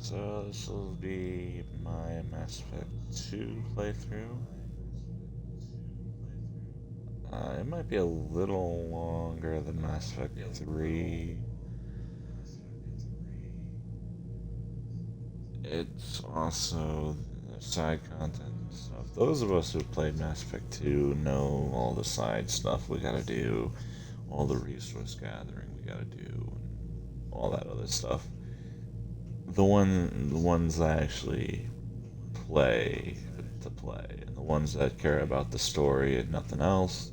So this will be my Mass Effect 2 playthrough. It might be a little longer than Mass Effect 3. It's also side content and stuff. Those of us who played Mass Effect 2 know all the side stuff we gotta do, all the resource gathering we gotta do, and all that other stuff. The ones that actually play to play, and the ones that care about the story and nothing else,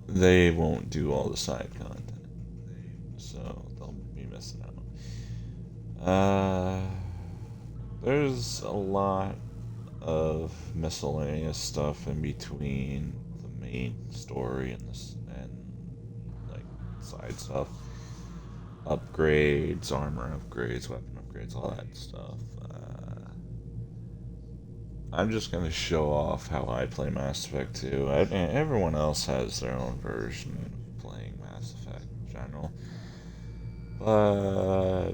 they won't do all the side content, so they'll be missing out. There's a lot of miscellaneous stuff in between the main story and this and like side stuff, upgrades, armor upgrades, weapon upgrades, all that stuff. I'm just gonna show off how I play Mass Effect 2. Everyone else has their own version of playing Mass Effect in general, but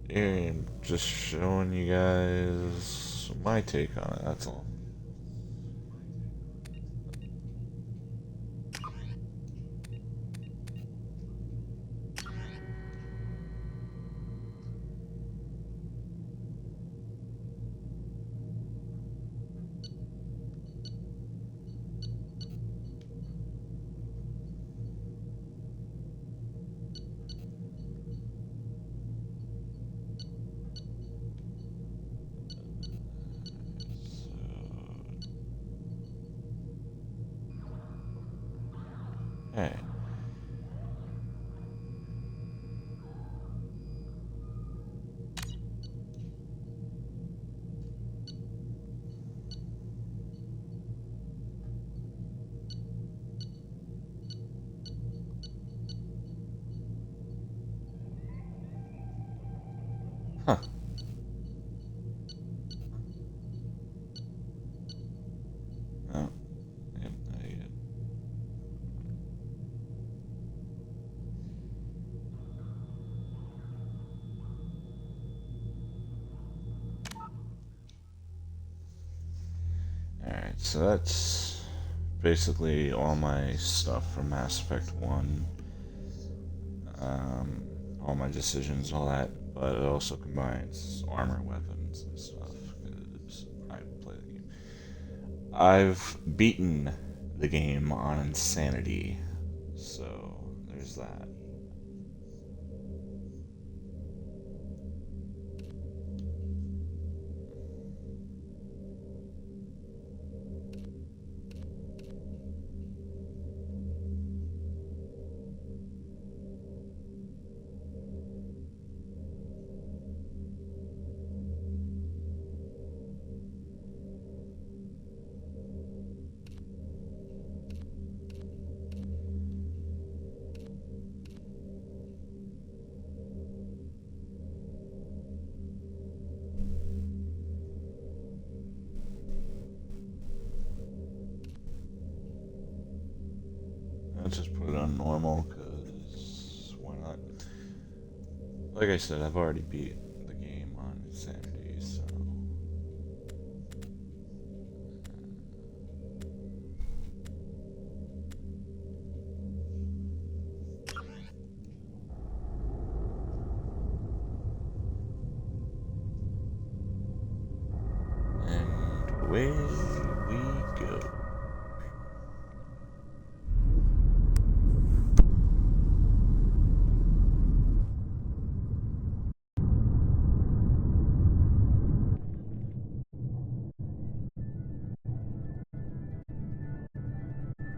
yeah, just showing you guys my take on it. That's all. So, hey. Huh. Oh. Yep, no, you did. Alright, so that's basically all my stuff from Mass Effect 1. All my decisions, all that, but it also combines armor, weapons, and stuff, because I play the game. I've beaten the game on Insanity, so there's that. I'll just put it on normal, because why not? Like I said, I've already beat the game on Insanity, so. And away we go.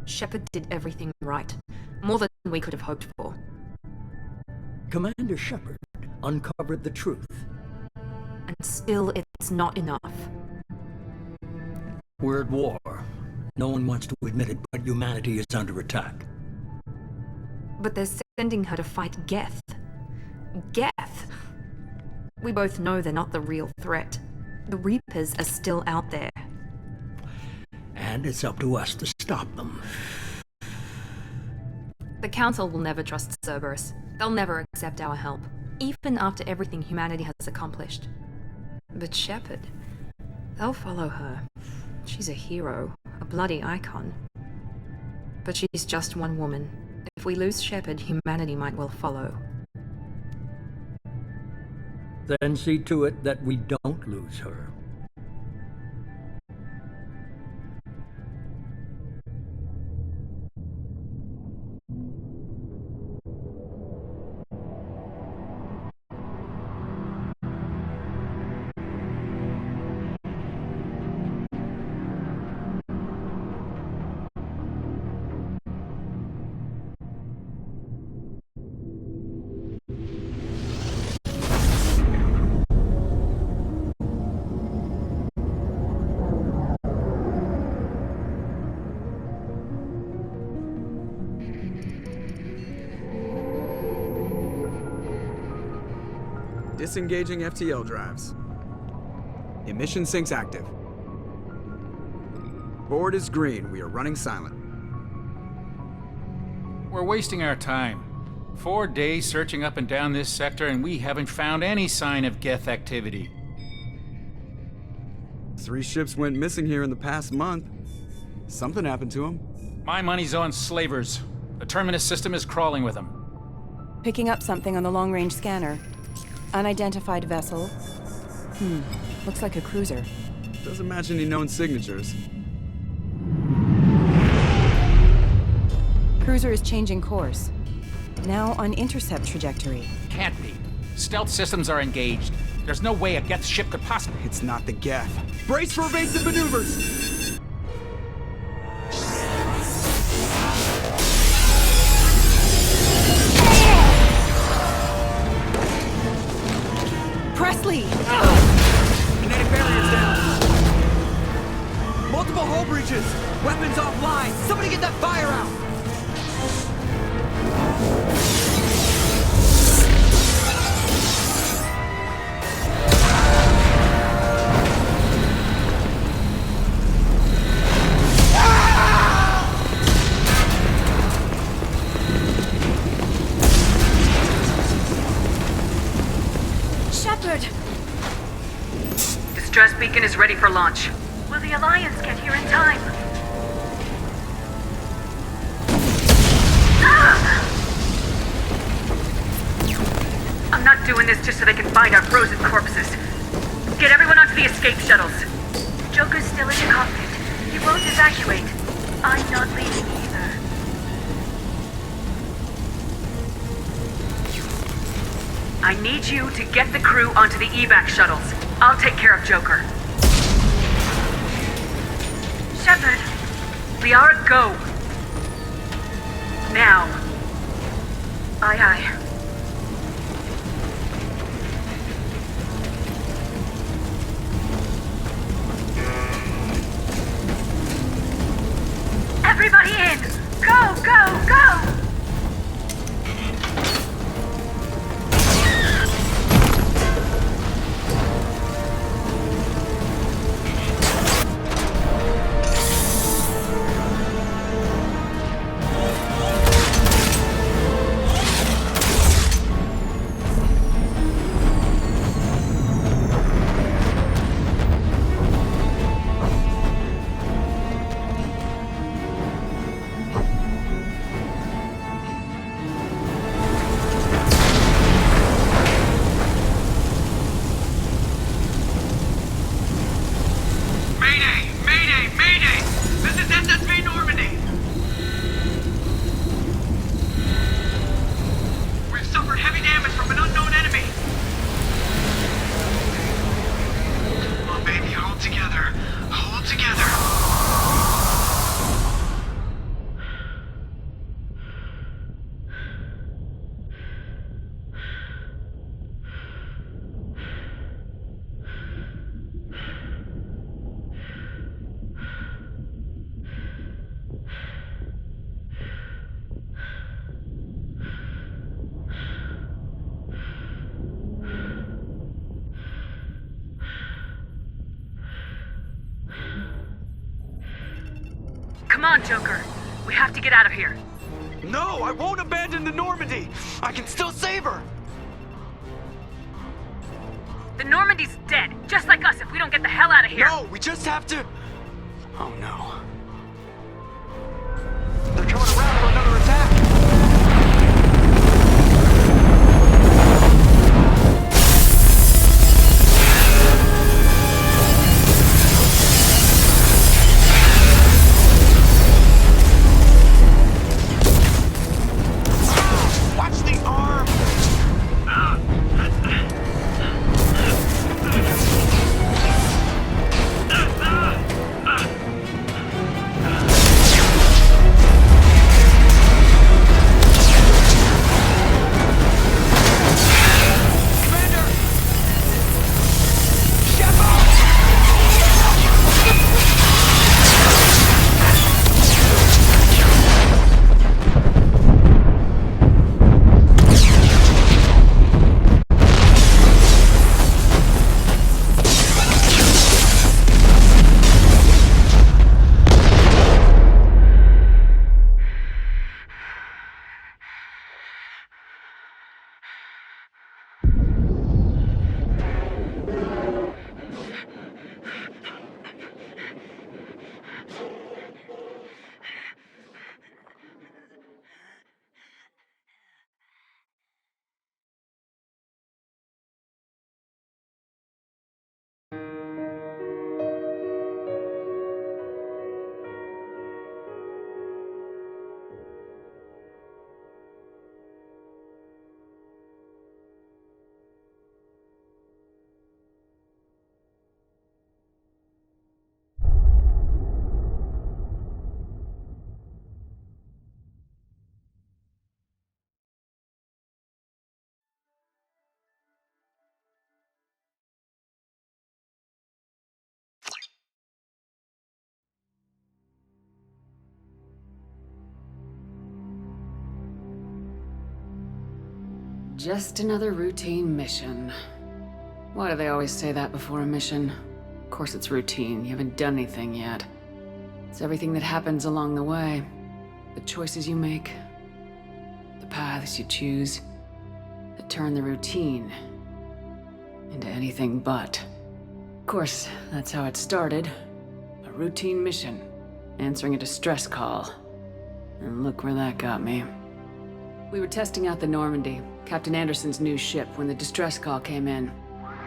Shepard did everything right. More than we could have hoped for. Commander Shepard uncovered the truth. And still, it's not enough. We're at war. No one wants to admit it, but humanity is under attack. But they're sending her to fight Geth. Geth! We both know they're not the real threat. The Reapers are still out there. And it's up to us to stop them. The Council will never trust Cerberus. They'll never accept our help. even after everything humanity has accomplished. But Shepard, they'll follow her. She's a hero, a bloody icon. But she's just one woman. If we lose Shepard, humanity might well follow. Then see to it that we don't lose her. Disengaging FTL drives. Emission sinks active. Board is green. We are running silent. We're wasting our time. 4 days searching up and down this sector, and we haven't found any sign of Geth activity. 3 ships went missing here in the past month. Something happened to them. My money's on slavers. The Terminus system is crawling with them. Picking up something on the long-range scanner. Unidentified vessel. Looks like a cruiser. Doesn't match any known signatures. Cruiser is changing course. Now on intercept trajectory. Can't be. Stealth systems are engaged. There's no way a Geth ship could possibly... It's not the Geth. Brace for evasive maneuvers! Presley! Kinetic barriers down. Multiple hull breaches. Weapons offline. Somebody get that fire out. Shepard! Distress beacon is ready for launch. Will the Alliance get here in time? I'm not doing this just so they can find our frozen corpses. Get everyone onto the escape shuttles. Joker's still in the cockpit. He won't evacuate. I'm not leaving either. I need you to get the crew onto the evac shuttles. I'll take care of Joker. Shepard, Liara, go. Now. Aye, aye. Everybody in! Go, go, go! Come on, Joker. We have to get out of here. No, I won't abandon the Normandy. I can still save her. The Normandy's dead, just like us if we don't get the hell out of here. No, we just have to... Oh no. They're coming around for another attack! Watch the arm! Just another routine mission. Why do they always say that before a mission? Of course it's routine, you haven't done anything yet. It's everything that happens along the way. The choices you make, the paths you choose, that turn the routine into anything but. Of course, that's how it started. A routine mission, answering a distress call. And look where that got me. We were testing out the Normandy, Captain Anderson's new ship, when the distress call came in.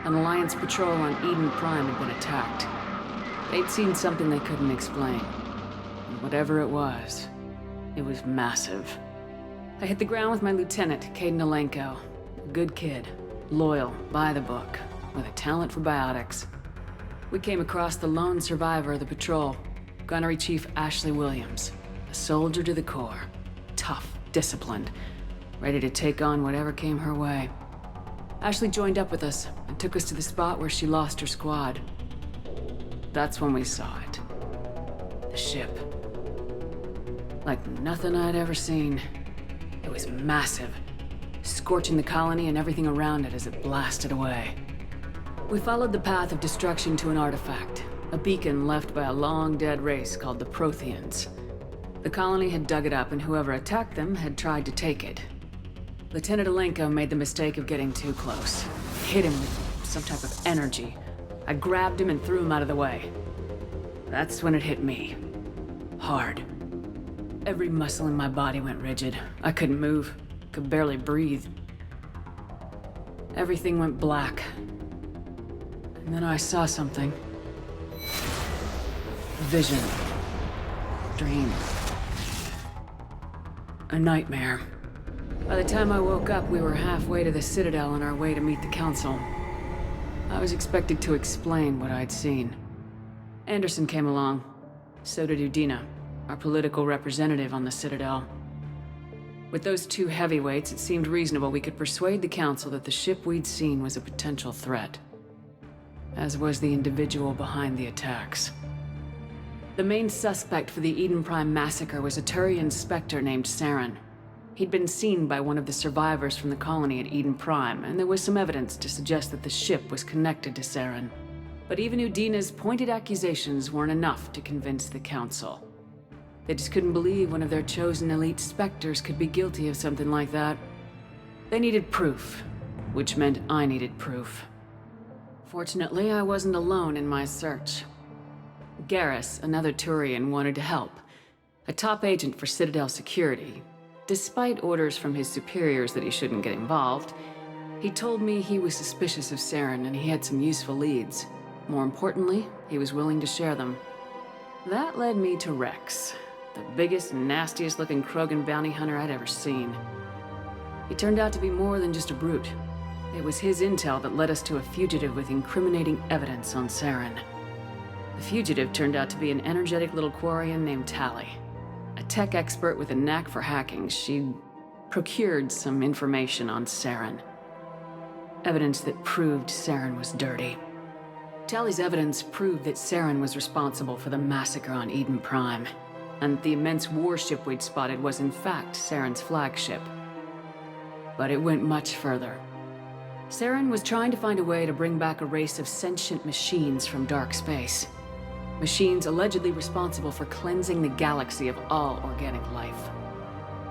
An Alliance patrol on Eden Prime had been attacked. They'd seen something they couldn't explain. And whatever it was massive. I hit the ground with my lieutenant, Kaidan Alenko. A good kid, loyal, by the book, with a talent for biotics. We came across the lone survivor of the patrol, Gunnery Chief Ashley Williams. A soldier to the core. Tough, disciplined, ready to take on whatever came her way. Ashley joined up with us and took us to the spot where she lost her squad. That's when we saw it. The ship. Like nothing I'd ever seen. It was massive, scorching the colony and everything around it as it blasted away. We followed the path of destruction to an artifact, a beacon left by a long-dead race called the Protheans. The colony had dug it up, and whoever attacked them had tried to take it. Lieutenant Alenko made the mistake of getting too close. Hit him with some type of energy. I grabbed him and threw him out of the way. That's when it hit me. Hard. Every muscle in my body went rigid. I couldn't move, could barely breathe. Everything went black. And then I saw something. A vision. Dream. A nightmare. By the time I woke up, we were halfway to the Citadel on our way to meet the Council. I was expected to explain what I'd seen. Anderson came along. So did Udina, our political representative on the Citadel. With those two heavyweights, it seemed reasonable we could persuade the Council that the ship we'd seen was a potential threat. As was the individual behind the attacks. The main suspect for the Eden Prime massacre was a Turian Spectre named Saren. He'd been seen by one of the survivors from the colony at Eden Prime, and there was some evidence to suggest that the ship was connected to Saren. But even Udina's pointed accusations weren't enough to convince the Council. They just couldn't believe one of their chosen elite Spectres could be guilty of something like that. They needed proof, which meant I needed proof. Fortunately, I wasn't alone in my search. Garrus, another Turian, wanted to help. A top agent for Citadel Security. Despite orders from his superiors that he shouldn't get involved, he told me he was suspicious of Saren and he had some useful leads. More importantly, he was willing to share them. That led me to Rex, the biggest, nastiest looking Krogan bounty hunter I'd ever seen. He turned out to be more than just a brute. It was his intel that led us to a fugitive with incriminating evidence on Saren. The fugitive turned out to be an energetic little Quarian named Tali. A tech expert with a knack for hacking, she'd procured some information on Saren. Evidence that proved Saren was dirty. Tali's evidence proved that Saren was responsible for the massacre on Eden Prime, and the immense warship we'd spotted was in fact Saren's flagship. But it went much further. Saren was trying to find a way to bring back a race of sentient machines from dark space. Machines allegedly responsible for cleansing the galaxy of all organic life.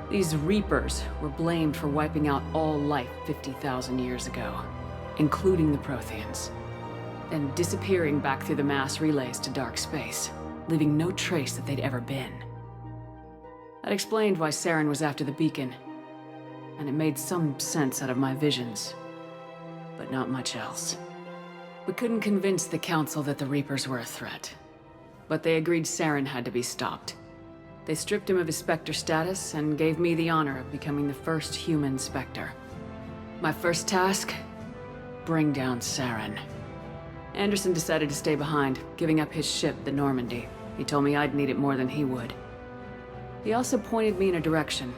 These Reapers were blamed for wiping out all life 50,000 years ago, including the Protheans, then disappearing back through the mass relays to dark space, leaving no trace that they'd ever been. That explained why Saren was after the beacon, and it made some sense out of my visions, but not much else. We couldn't convince the Council that the Reapers were a threat, but they agreed Saren had to be stopped. They stripped him of his Spectre status and gave me the honor of becoming the first human Spectre. My first task? Bring down Saren. Anderson decided to stay behind, giving up his ship, the Normandy. He told me I'd need it more than he would. He also pointed me in a direction.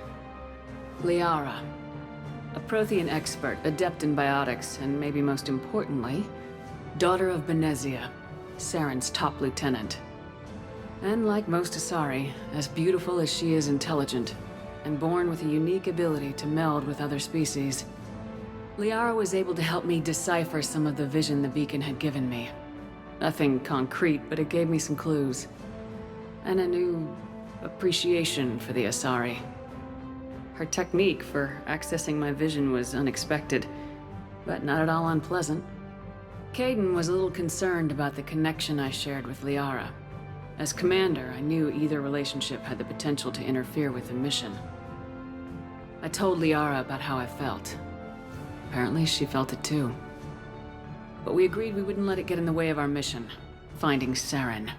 Liara. A Prothean expert, adept in biotics, and maybe most importantly, daughter of Benezia, Saren's top lieutenant. And like most Asari, as beautiful as she is intelligent, and born with a unique ability to meld with other species, Liara was able to help me decipher some of the vision the beacon had given me. Nothing concrete, but it gave me some clues. And a new appreciation for the Asari. Her technique for accessing my vision was unexpected, but not at all unpleasant. Kaidan was a little concerned about the connection I shared with Liara. As commander, I knew either relationship had the potential to interfere with the mission. I told Liara about how I felt. Apparently, she felt it too. But we agreed we wouldn't let it get in the way of our mission, finding Saren.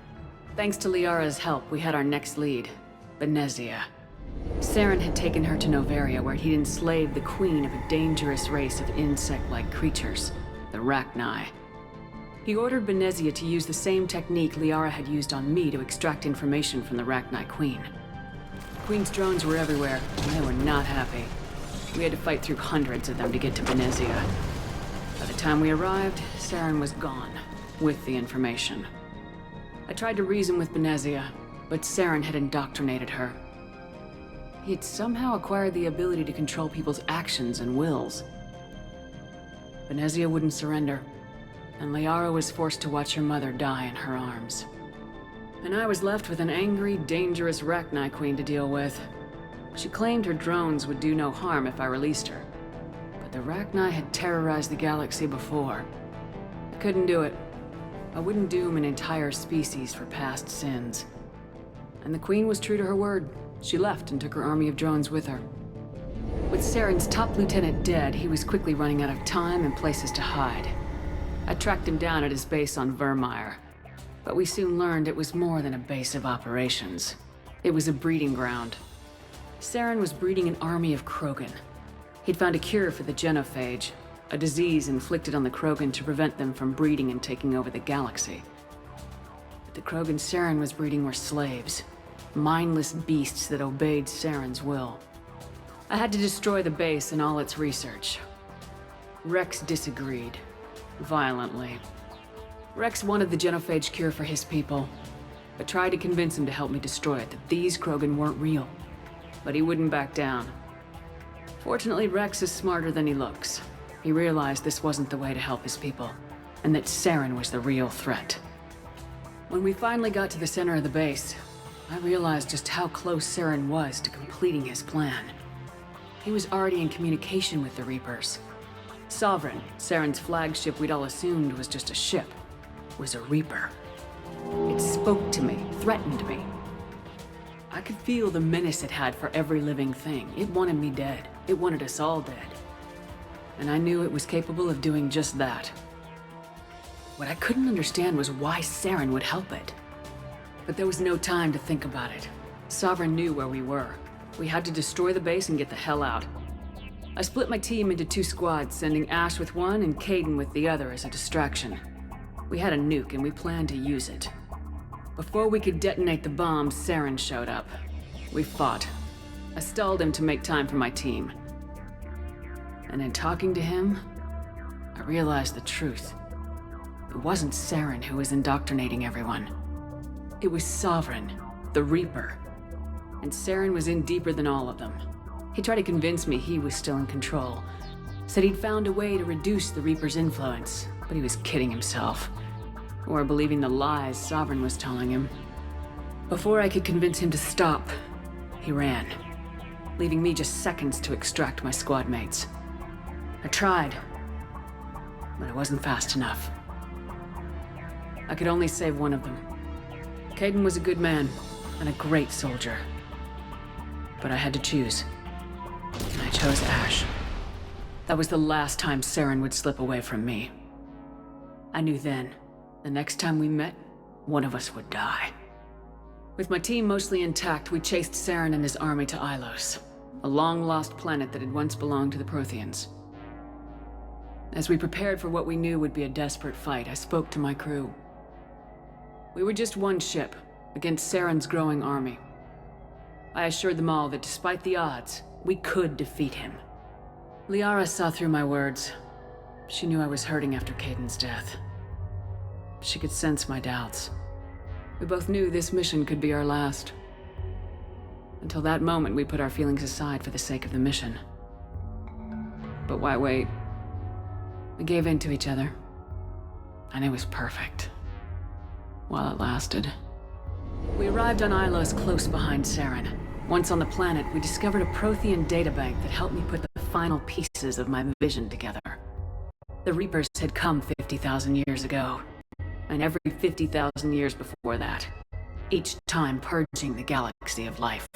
Thanks to Liara's help, we had our next lead, Benezia. Saren had taken her to Noveria, where he'd enslaved the queen of a dangerous race of insect-like creatures, the Rachni. He ordered Benezia to use the same technique Liara had used on me to extract information from the Rachni Queen. The Queen's drones were everywhere, and they were not happy. We had to fight through hundreds of them to get to Benezia. By the time we arrived, Saren was gone, with the information. I tried to reason with Benezia, but Saren had indoctrinated her. He had somehow acquired the ability to control people's actions and wills. Benezia wouldn't surrender, and Liara was forced to watch her mother die in her arms. And I was left with an angry, dangerous Rachni Queen to deal with. She claimed her drones would do no harm if I released her. But the Rachni had terrorized the galaxy before. I couldn't do it. I wouldn't doom an entire species for past sins. And the Queen was true to her word. She left and took her army of drones with her. With Saren's top lieutenant dead, he was quickly running out of time and places to hide. I tracked him down at his base on Vermeer, but we soon learned it was more than a base of operations. It was a breeding ground. Saren was breeding an army of Krogan. He'd found a cure for the genophage, a disease inflicted on the Krogan to prevent them from breeding and taking over the galaxy. But the Krogan Saren was breeding were slaves, mindless beasts that obeyed Saren's will. I had to destroy the base and all its research. Rex disagreed. Violently. Rex wanted the genophage cure for his people. I tried to convince him to help me destroy it, that these Krogan weren't real. But he wouldn't back down. Fortunately, Rex is smarter than he looks. He realized this wasn't the way to help his people, and that Saren was the real threat. When we finally got to the center of the base, I realized just how close Saren was to completing his plan. He was already in communication with the Reapers. Sovereign, Saren's flagship we'd all assumed was just a ship, was a Reaper. It spoke to me, threatened me. I could feel the menace it had for every living thing. It wanted me dead. It wanted us all dead. And I knew it was capable of doing just that. What I couldn't understand was why Saren would help it. But there was no time to think about it. Sovereign knew where we were. We had to destroy the base and get the hell out. I split my team into 2 squads, sending Ash with one and Kaidan with the other as a distraction. We had a nuke and we planned to use it. Before we could detonate the bomb, Saren showed up. We fought. I stalled him to make time for my team. And in talking to him, I realized the truth. It wasn't Saren who was indoctrinating everyone. It was Sovereign, the Reaper. And Saren was in deeper than all of them. He tried to convince me he was still in control. Said he'd found a way to reduce the Reaper's influence, but he was kidding himself. Or believing the lies Sovereign was telling him. Before I could convince him to stop, he ran, leaving me just seconds to extract my squad mates. I tried, but I wasn't fast enough. I could only save one of them. Kaidan was a good man and a great soldier. But I had to choose. And I chose Ash. That was the last time Saren would slip away from me. I knew then, the next time we met, one of us would die. With my team mostly intact, we chased Saren and his army to Ilos, a long-lost planet that had once belonged to the Protheans. As we prepared for what we knew would be a desperate fight, I spoke to my crew. We were just one ship, against Saren's growing army. I assured them all that despite the odds, we could defeat him. Liara saw through my words. She knew I was hurting after Kaidan's death. She could sense my doubts. We both knew this mission could be our last. Until that moment, we put our feelings aside for the sake of the mission. But why wait? We gave in to each other. And it was perfect. While it lasted. We arrived on Ilos close behind Saren. Once on the planet, we discovered a Prothean databank that helped me put the final pieces of my vision together. The Reapers had come 50,000 years ago, and every 50,000 years before that, each time purging the galaxy of life.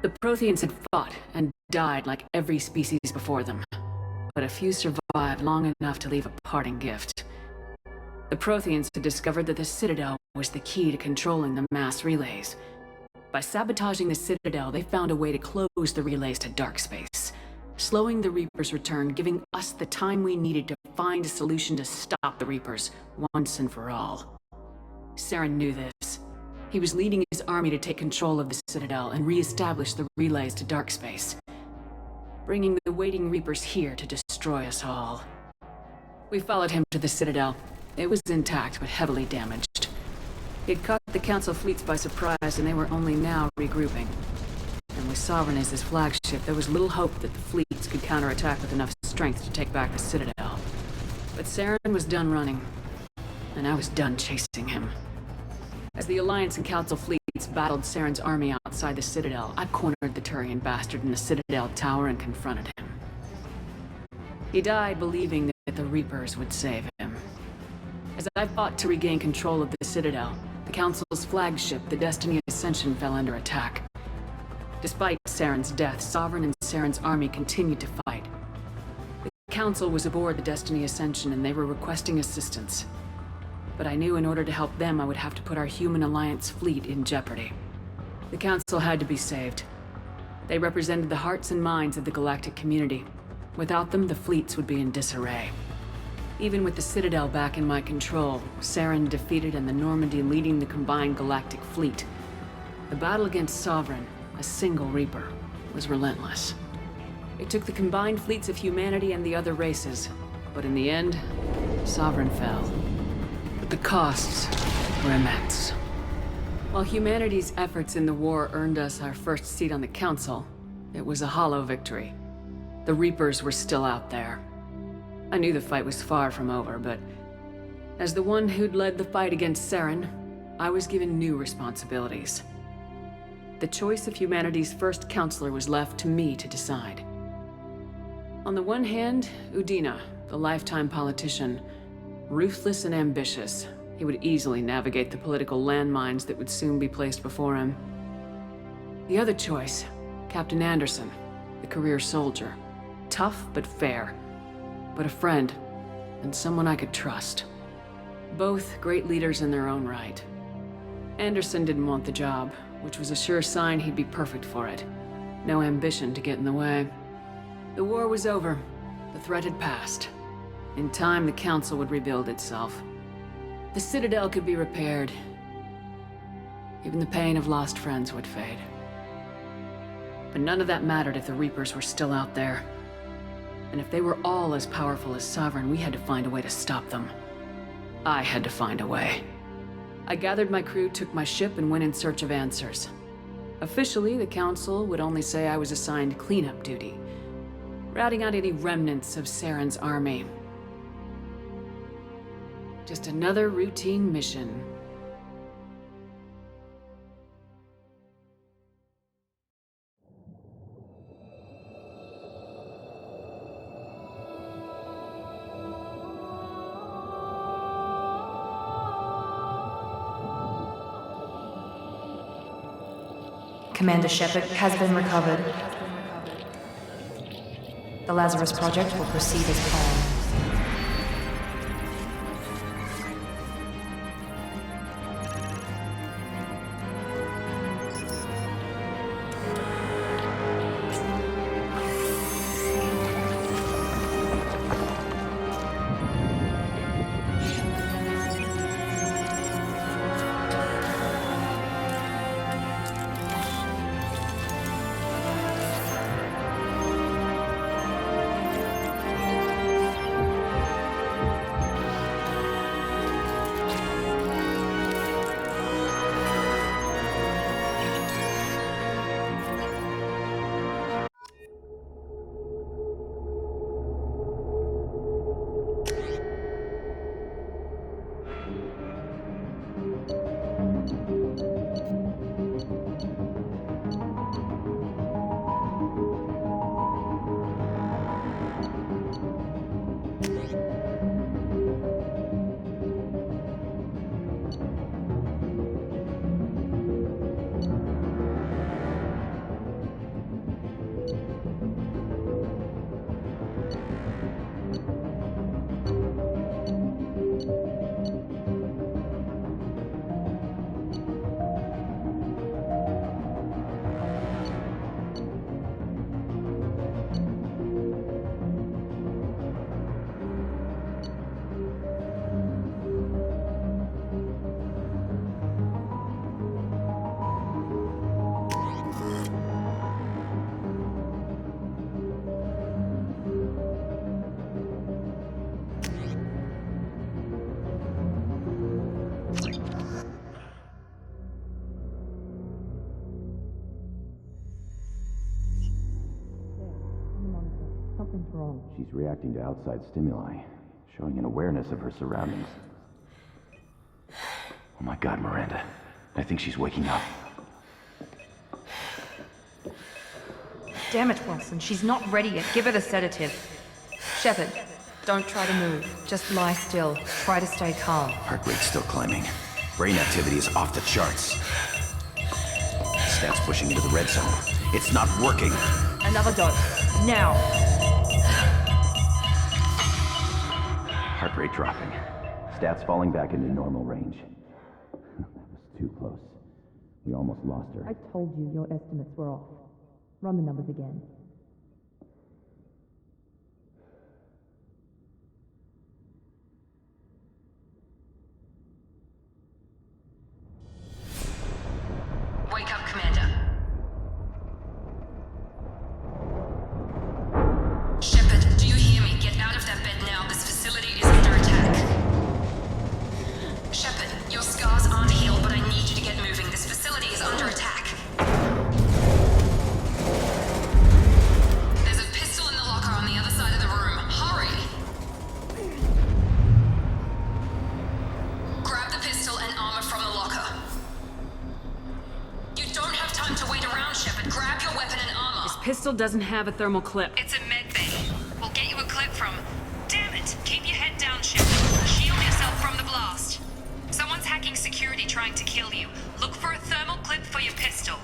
The Protheans had fought and died like every species before them, but a few survived long enough to leave a parting gift. The Protheans had discovered that the Citadel was the key to controlling the mass relays. By sabotaging the Citadel, they found a way to close the relays to dark space, slowing the Reapers' return, giving us the time we needed to find a solution to stop the Reapers once and for all. Saren knew this. He was leading his army to take control of the Citadel and re-establish the relays to dark space, bringing the waiting Reapers here to destroy us all. We followed him to the Citadel. It was intact, but heavily damaged. It caught the Council fleets by surprise, and they were only now regrouping. And with Sovereign as his flagship, there was little hope that the fleets could counterattack with enough strength to take back the Citadel. But Saren was done running, and I was done chasing him. As the Alliance and Council fleets battled Saren's army outside the Citadel, I cornered the Turian bastard in the Citadel tower and confronted him. He died believing that the Reapers would save him. As I fought to regain control of the Citadel, the Council's flagship, the Destiny Ascension, fell under attack. Despite Saren's death, Sovereign and Saren's army continued to fight. The Council was aboard the Destiny Ascension and they were requesting assistance. But I knew in order to help them, I would have to put our human Alliance fleet in jeopardy. The Council had to be saved. They represented the hearts and minds of the galactic community. Without them, the fleets would be in disarray. Even with the Citadel back in my control, Saren defeated and the Normandy leading the combined galactic fleet. The battle against Sovereign, a single Reaper, was relentless. It took the combined fleets of humanity and the other races, but in the end, Sovereign fell. But the costs were immense. While humanity's efforts in the war earned us our first seat on the Council, it was a hollow victory. The Reapers were still out there. I knew the fight was far from over, but as the one who'd led the fight against Saren, I was given new responsibilities. The choice of humanity's first counselor was left to me to decide. On the one hand, Udina, the lifetime politician. Ruthless and ambitious, he would easily navigate the political landmines that would soon be placed before him. The other choice, Captain Anderson, the career soldier. Tough but fair, but a friend, and someone I could trust. Both great leaders in their own right. Anderson didn't want the job, which was a sure sign he'd be perfect for it. No ambition to get in the way. The war was over. The threat had passed. In time, the Council would rebuild itself. The Citadel could be repaired. Even the pain of lost friends would fade. But none of that mattered if the Reapers were still out there. And if they were all as powerful as Sovereign, we had to find a way to stop them. I had to find a way. I gathered my crew, took my ship, and went in search of answers. Officially, the Council would only say I was assigned cleanup duty, routing out any remnants of Saren's army. Just another routine mission. Commander Shepard has been recovered. The Lazarus Project will proceed as planned. She's reacting to outside stimuli, showing an awareness of her surroundings. Oh my God, Miranda. I think she's waking up. Damn it, Wilson. She's not ready yet. Give her the sedative. Shepard, don't try to move. Just lie still. Try to stay calm. Heart rate's still climbing. Brain activity is off the charts. Stats pushing into the red zone. It's not working. Another dose. Now. Heart rate dropping. Stats falling back into normal range. That was too close. We almost lost her. I told you your estimates were off. Run the numbers again. Wake up, Commander. Shepard, do you hear me? Get out of that bed now. This facility is under attack. Shepard, your scars aren't healed, but I need you to get moving. This facility is under attack. There's a pistol in the locker on the other side of the room. Hurry! Grab the pistol and armor from the locker. You don't have time to wait around, Shepard. Grab your weapon and armor. This pistol doesn't have a thermal clip. It's a med bay. We'll down, Shepard. Shield yourself from the blast. Someone's hacking security trying to kill you. Look for a thermal clip for your pistol.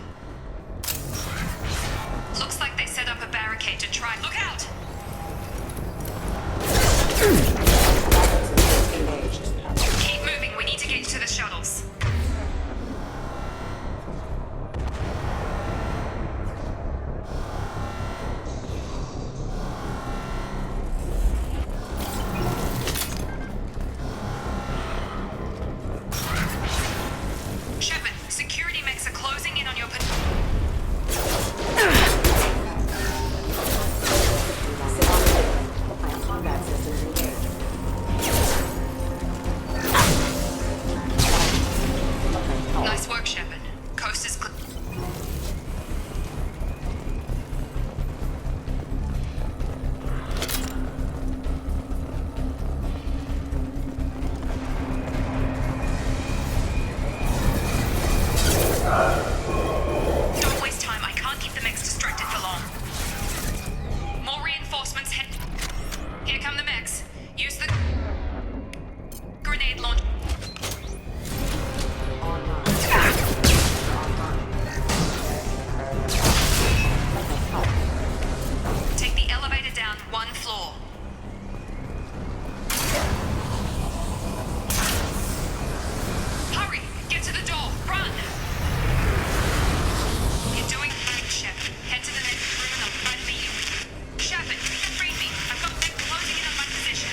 Looks like they set up a barricade to try. Look out! Keep moving. We need to get to the shuttles. Shepard, security mechs are closing in on your Nice work, Shepard. Coast is clear. Don't waste time. I can't keep the mechs distracted for long. More reinforcements head. Here come the mechs. Use the grenade launch. Take the elevator down one floor. Hurry! Get to the door! Run! You're doing great, Shepard. Head to the next room and I'll try to meet you. Shepard, free me. I've got them closing in on my position.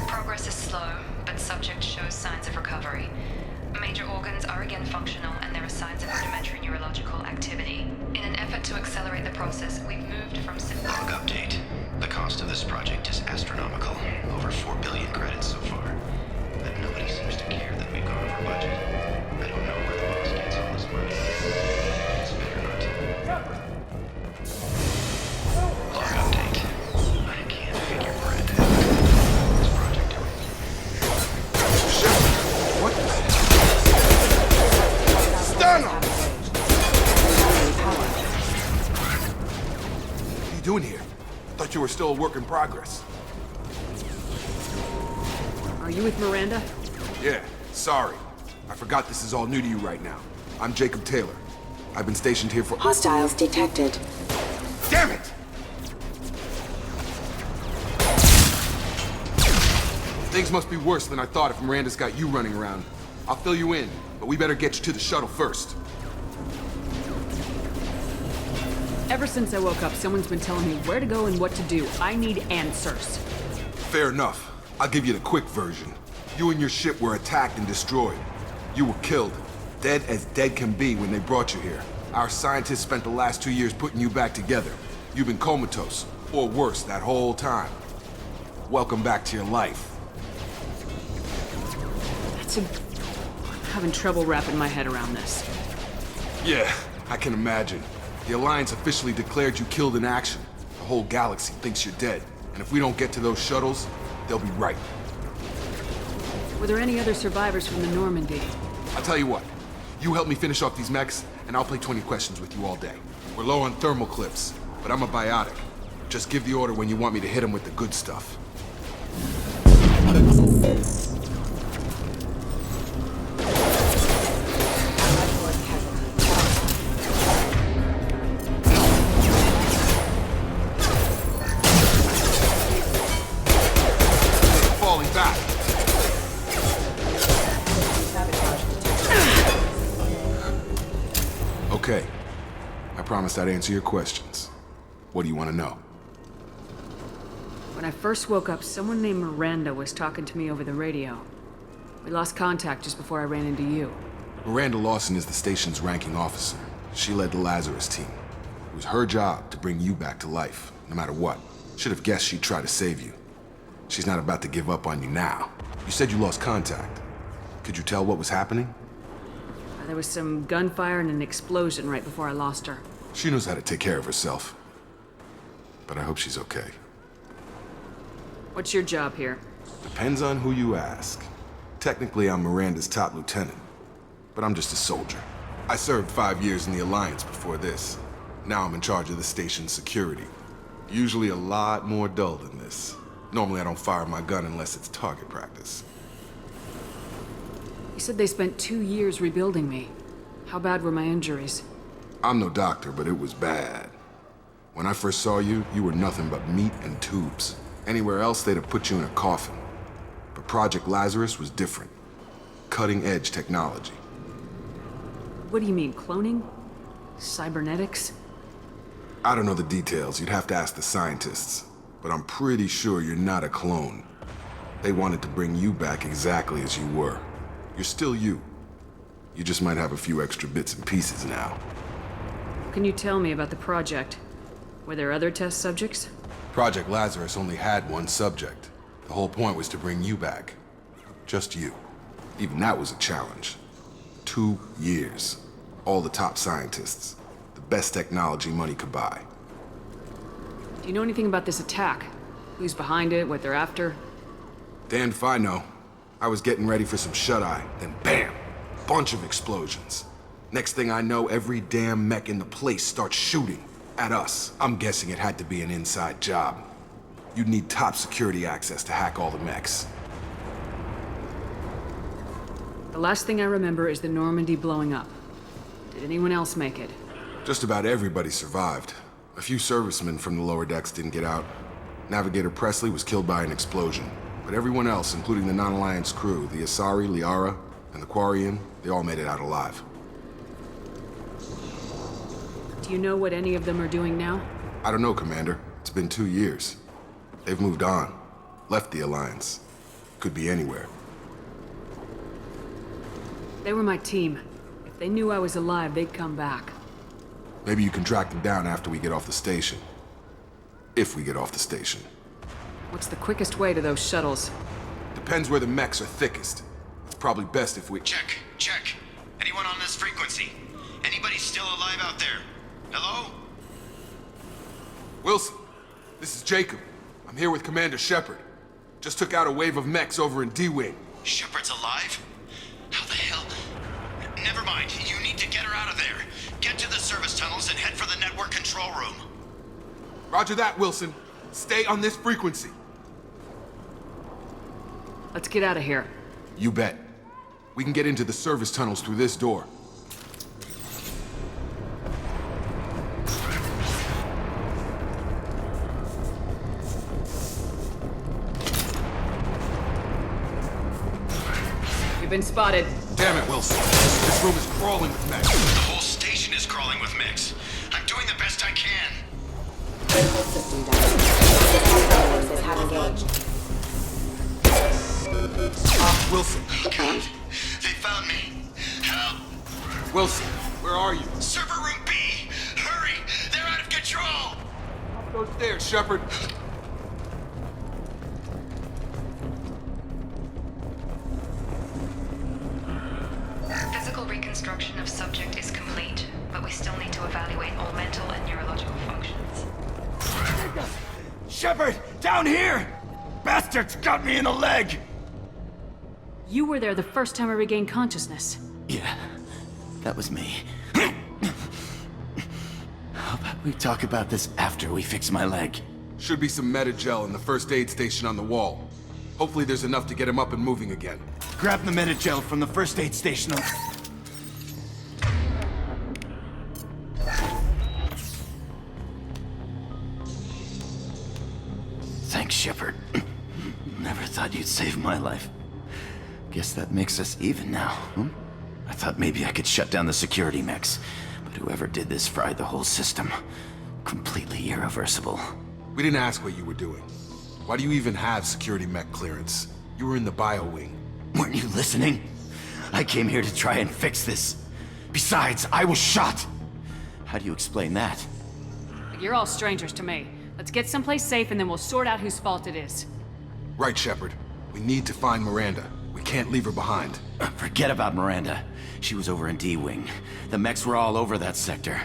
Progress is slow, but subject shows signs of recovery. Major organs are again functional, and there are signs of rudimentary neurological activity. In an effort to accelerate the process, we've moved from Log update. The cost of this project is astronomical. Over 4 billion credits so far. But nobody seems to care that we've gone over budget. I don't know where the boss gets all this money. It's better not to. Log update. I can't figure Miranda out. This project doing. What? Stun him! What are you doing here? Thought you were still a work in progress. Are you with Miranda? Yeah, sorry. I forgot this is all new to you right now. I'm Jacob Taylor. I've been stationed here for— Hostiles detected. Damn it! Things must be worse than I thought if Miranda's got you running around. I'll fill you in, but we better get you to the shuttle first. Ever since I woke up, someone's been telling me where to go and what to do. I need answers. Fair enough. I'll give you the quick version. You and your ship were attacked and destroyed. You were killed. Dead as dead can be when they brought you here. Our scientists spent the last 2 years putting you back together. You've been comatose, or worse, that whole time. Welcome back to your life. I'm having trouble wrapping my head around this. Yeah, I can imagine. The Alliance officially declared you killed in action. The whole galaxy thinks you're dead. And if we don't get to those shuttles, they'll be right. Were there any other survivors from the Normandy? I'll tell you what. You help me finish off these mechs, and I'll play 20 questions with you all day. We're low on thermal clips, but I'm a biotic. Just give the order when you want me to hit them with the good stuff. Falling back. Okay. I promised I'd answer your questions. What do you want to know? When I first woke up, someone named Miranda was talking to me over the radio. We lost contact just before I ran into you. Miranda Lawson is the station's ranking officer. She led the Lazarus team. It was her job to bring you back to life, no matter what. Should have guessed she'd try to save you. She's not about to give up on you now. You said you lost contact. Could you tell what was happening? There was some gunfire and an explosion right before I lost her. She knows how to take care of herself. But I hope she's okay. What's your job here? Depends on who you ask. Technically, I'm Miranda's top lieutenant. But I'm just a soldier. I served 5 years in the Alliance before this. Now I'm in charge of the station's security. Usually a lot more dull than this. Normally I don't fire my gun unless it's target practice. You said they spent 2 years rebuilding me. How bad were my injuries? I'm no doctor, but it was bad. When I first saw you, you were nothing but meat and tubes. Anywhere else, they'd have put you in a coffin. But Project Lazarus was different. Cutting-edge technology. What do you mean, cloning? Cybernetics? I don't know the details. You'd have to ask the scientists. But I'm pretty sure you're not a clone. They wanted to bring you back exactly as you were. You're still you. You just might have a few extra bits and pieces now. Can you tell me about the project? Were there other test subjects? Project Lazarus only had one subject. The whole point was to bring you back. Just you. Even that was a challenge. 2 years. All the top scientists. The best technology money could buy. Do you know anything about this attack? Who's behind it, what they're after? Damned if I know. I was getting ready for some shut-eye, then bam! Bunch of explosions. Next thing I know, every damn mech in the place starts shooting. At us. I'm guessing it had to be an inside job. You'd need top security access to hack all the mechs. The last thing I remember is the Normandy blowing up. Did anyone else make it? Just about everybody survived. A few servicemen from the lower decks didn't get out. Navigator Presley was killed by an explosion. But everyone else, including the non-Alliance crew, the Asari, Liara, and the Quarian, they all made it out alive. Do you know what any of them are doing now? I don't know, Commander. It's been 2 years. They've moved on. Left the Alliance. Could be anywhere. They were my team. If they knew I was alive, they'd come back. Maybe you can track them down after we get off the station. If we get off the station. What's the quickest way to those shuttles? Depends where the mechs are thickest. It's probably best if we... Check. Anyone on this frequency? Anybody still alive out there? Hello? Wilson, this is Jacob. I'm here with Commander Shepard. Just took out a wave of mechs over in D-Wing. Shepard's alive? How the hell? Never mind. You need to get her out of there. Get to the service tunnels and head for the network control room. Roger that, Wilson. Stay on this frequency. Let's get out of here. You bet. We can get into the service tunnels through this door. You've been spotted. Damn it, Wilson. This room is crawling with mechs. The whole station is crawling with mechs. I'm doing the best I can. Critical system down. This have engaged. Wilson. Oh, God. They found me. Help! Wilson, where are you? Server room B! Hurry! They're out of control! Up those stairs, Shepard. Physical reconstruction of subject is complete, but we still need to evaluate all mental and neurological functions. Shepard! Down here! Bastards got me in the leg! You were there the first time I regained consciousness. Yeah, that was me. How about we talk about this after we fix my leg? Should be some Metagel in the first aid station on the wall. Hopefully there's enough to get him up and moving again. Grab the Metagel from the first aid station. Thanks, Shepard. Never thought you'd save my life. Guess that makes us even now, huh? I thought maybe I could shut down the security mechs, but whoever did this fried the whole system. Completely irreversible. We didn't ask what you were doing. Why do you even have security mech clearance? You were in the bio wing. Weren't you listening? I came here to try and fix this. Besides, I was shot. How do you explain that? You're all strangers to me. Let's get someplace safe and then we'll sort out whose fault it is. Right, Shepard. We need to find Miranda. We can't leave her behind. Forget about Miranda. She was over in D-Wing. The mechs were all over that sector.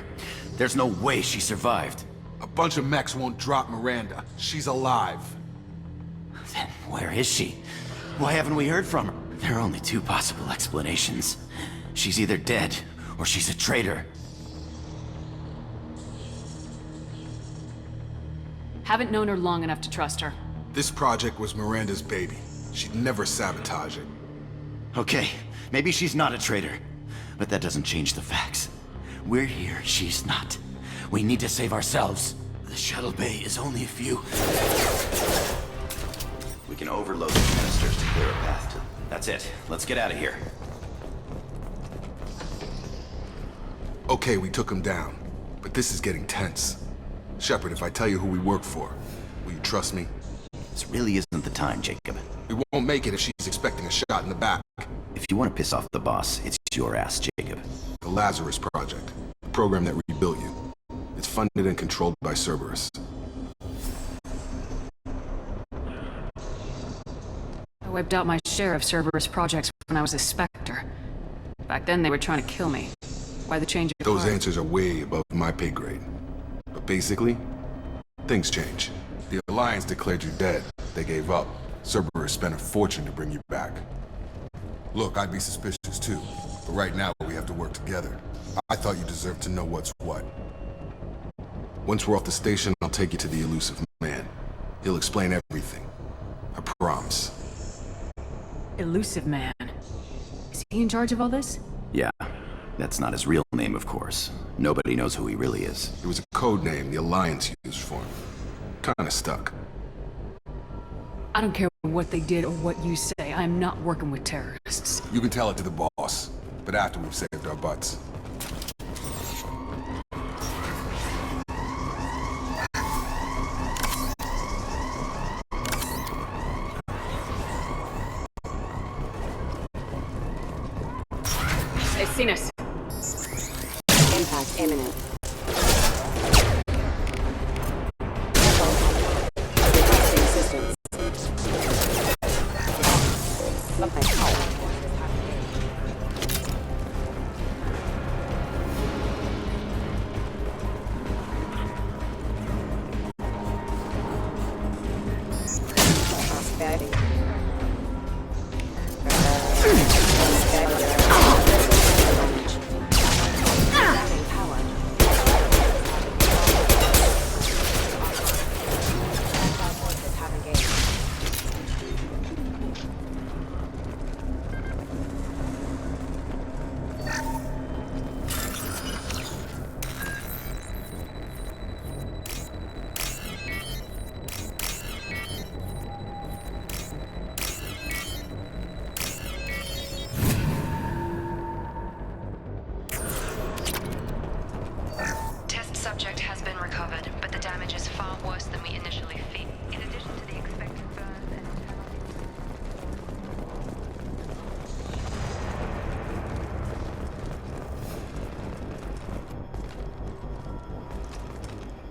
There's no way she survived. A bunch of mechs won't drop Miranda. She's alive. Then where is she? Why haven't we heard from her? There are only two possible explanations. She's either dead, or she's a traitor. Haven't known her long enough to trust her. This project was Miranda's baby. She'd never sabotage it. Okay, maybe she's not a traitor, but that doesn't change the facts. We're here, she's not. We need to save ourselves. The shuttle bay is only a few. We can overload the canisters to clear a path to... That's it. Let's get out of here. Okay, we took him down, but this is getting tense. Shepard, if I tell you who we work for, will you trust me? This really isn't the time, Jacob. We won't make it if she's expecting a shot in the back. If you want to piss off the boss, it's your ass, Jacob. The Lazarus Project, the program that rebuilt you. It's funded and controlled by Cerberus. I wiped out my share of Cerberus projects when I was a Spectre. Back then they were trying to kill me. Why the change of Those heart? answers are way above my pay grade. But basically, things change. The Alliance declared you dead. They gave up. Cerberus spent a fortune to bring you back. Look, I'd be suspicious too, but right now we have to work together. I thought you deserved to know what's what. Once we're off the station, I'll take you to the Elusive Man. He'll explain everything. I promise. Elusive Man. Is he in charge of all this? Yeah, that's not his real name, of course. Nobody knows who he really is. It was a code name the Alliance used for him. Kinda stuck. I don't care what they did or what you say. I am not working with terrorists. You can tell it to the boss, but after we've saved our butts. They've seen us. Impact imminent. Requesting assistance. Prosperity. Subject has been recovered, but the damage is far worse than we initially feared. In addition to the expected burns and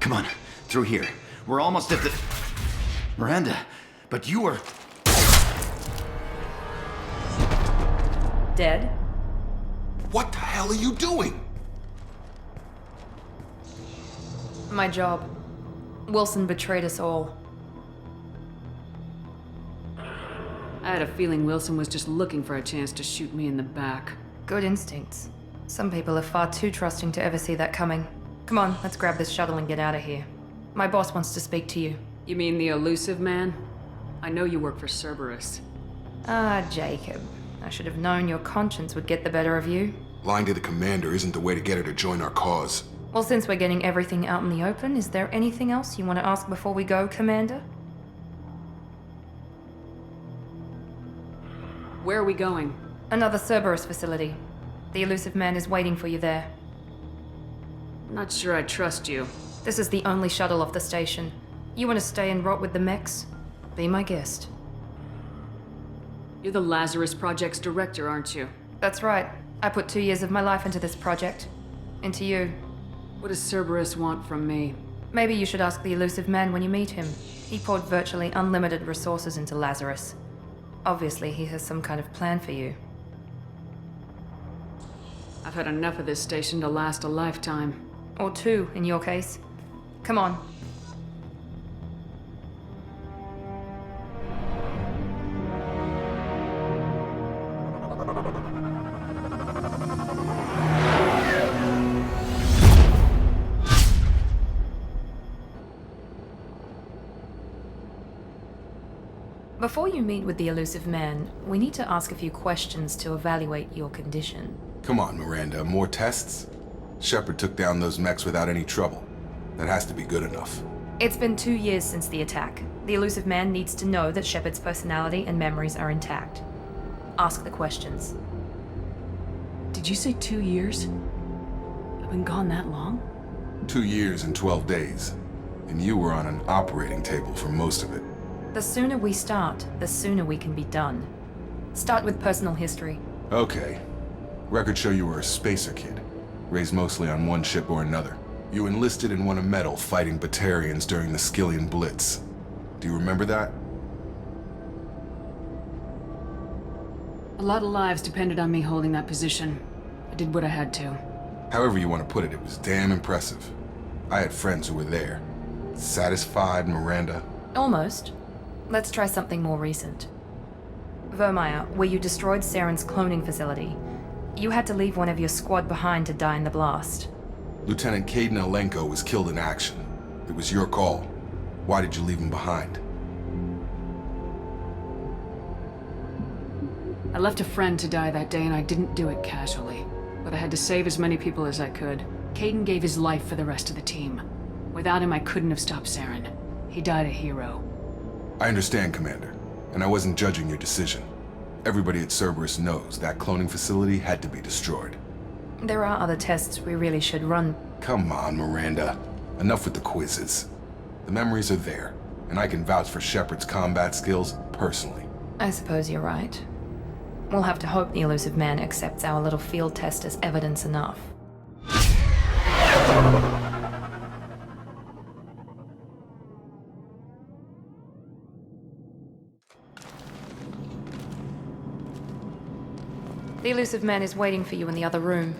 Come on, through here. We're almost at the... Miranda, but you were... Dead? What the hell are you doing? My job. Wilson betrayed us all. I had a feeling Wilson was just looking for a chance to shoot me in the back. Good instincts. Some people are far too trusting to ever see that coming. Come on, let's grab this shuttle and get out of here. My boss wants to speak to you. You mean the Elusive Man? I know you work for Cerberus. Ah, Jacob. I should have known your conscience would get the better of you. Lying to the commander isn't the way to get her to join our cause. Well, since we're getting everything out in the open, is there anything else you want to ask before we go, Commander? Where are we going? Another Cerberus facility. The Elusive Man is waiting for you there. Not sure I trust you. This is the only shuttle off the station. You want to stay and rot with the mechs? Be my guest. You're the Lazarus Project's director, aren't you? That's right. I put 2 years of my life into this project. Into you. What does Cerberus want from me? Maybe you should ask the Elusive Man when you meet him. He poured virtually unlimited resources into Lazarus. Obviously, he has some kind of plan for you. I've had enough of this station to last a lifetime. Or 2, in your case. Come on. Before you meet with the elusive man, we need to ask a few questions to evaluate your condition. Come on, Miranda, more tests? Shepard took down those mechs without any trouble. That has to be good enough. It's been 2 years since the attack. The elusive man needs to know that Shepard's personality and memories are intact. Ask the questions. Did you say 2 years? I've been gone that long? 2 years and 12 days. And you were on an operating table for most of it. The sooner we start, the sooner we can be done. Start with personal history. Okay. Records show you were a spacer kid, raised mostly on one ship or another. You enlisted and won a medal fighting Batarians during the Skillian Blitz. Do you remember that? A lot of lives depended on me holding that position. I did what I had to. However you want to put it, it was damn impressive. I had friends who were there. Satisfied, Miranda? Almost. Let's try something more recent. Vermeer, where you destroyed Saren's cloning facility. You had to leave one of your squad behind to die in the blast. Lieutenant Kaidan Alenko was killed in action. It was your call. Why did you leave him behind? I left a friend to die that day and I didn't do it casually. But I had to save as many people as I could. Kaidan gave his life for the rest of the team. Without him, I couldn't have stopped Saren. He died a hero. I understand, Commander. And I wasn't judging your decision. Everybody at Cerberus knows that cloning facility had to be destroyed. There are other tests we really should run. Come on, Miranda. Enough with the quizzes. The memories are there, and I can vouch for Shepard's combat skills personally. I suppose you're right. We'll have to hope the elusive man accepts our little field test as evidence enough. The elusive man is waiting for you in the other room.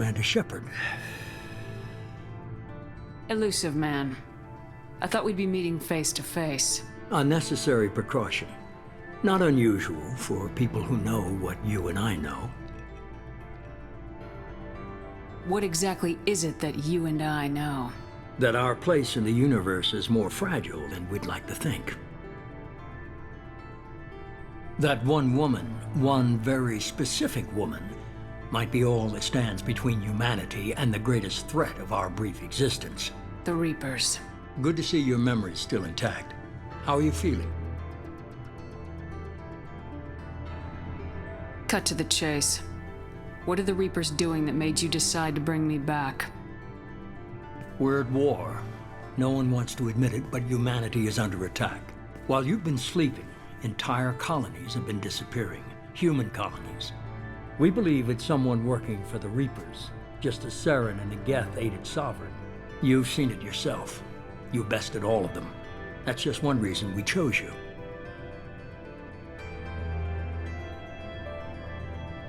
Commander Shepard. Elusive man. I thought we'd be meeting face to face. A necessary precaution. Not unusual for people who know what you and I know. What exactly is it that you and I know? That our place in the universe is more fragile than we'd like to think. That one woman, one very specific woman, might be all that stands between humanity and the greatest threat of our brief existence. The Reapers. Good to see your memory's still intact. How are you feeling? Cut to the chase. What are the Reapers doing that made you decide to bring me back? We're at war. No one wants to admit it, but humanity is under attack. While you've been sleeping, entire colonies have been disappearing. Human colonies. We believe it's someone working for the Reapers, just as Saren and the Geth aided Sovereign. You've seen it yourself. You bested all of them. That's just one reason we chose you.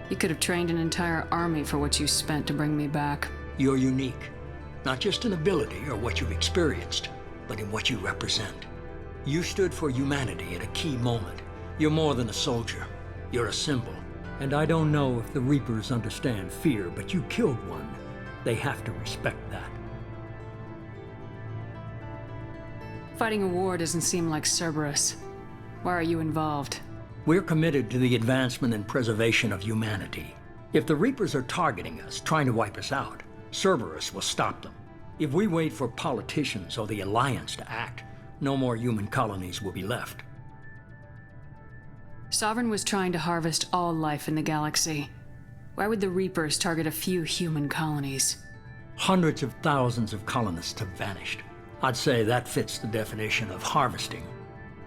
You could have trained an entire army for what you spent to bring me back. You're unique. Not just in ability or what you've experienced, but in what you represent. You stood for humanity at a key moment. You're more than a soldier. You're a symbol. And I don't know if the Reapers understand fear, but you killed one. They have to respect that. Fighting a war doesn't seem like Cerberus. Why are you involved? We're committed to the advancement and preservation of humanity. If the Reapers are targeting us, trying to wipe us out, Cerberus will stop them. If we wait for politicians or the Alliance to act, no more human colonies will be left. Sovereign was trying to harvest all life in the galaxy. Why would the Reapers target a few human colonies? Hundreds of thousands of colonists have vanished. I'd say that fits the definition of harvesting.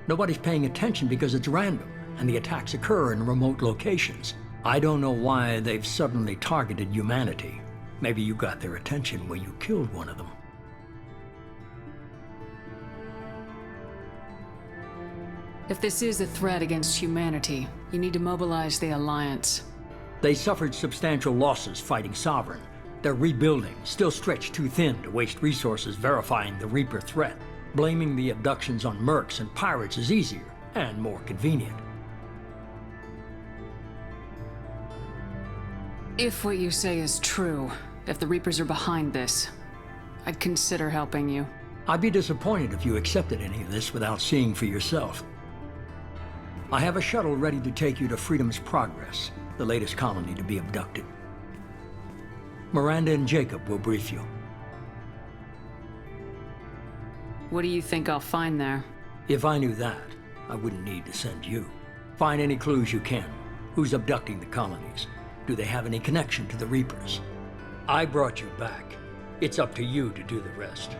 Nobody's paying attention because it's random, and the attacks occur in remote locations. I don't know why they've suddenly targeted humanity. Maybe you got their attention when you killed one of them. If this is a threat against humanity, you need to mobilize the Alliance. They suffered substantial losses fighting Sovereign. They're rebuilding, still stretched too thin to waste resources verifying the Reaper threat. Blaming the abductions on mercs and pirates is easier and more convenient. If what you say is true, if the Reapers are behind this, I'd consider helping you. I'd be disappointed if you accepted any of this without seeing for yourself. I have a shuttle ready to take you to Freedom's Progress, the latest colony to be abducted. Miranda and Jacob will brief you. What do you think I'll find there? If I knew that, I wouldn't need to send you. Find any clues you can. Who's abducting the colonies? Do they have any connection to the Reapers? I brought you back. It's up to you to do the rest.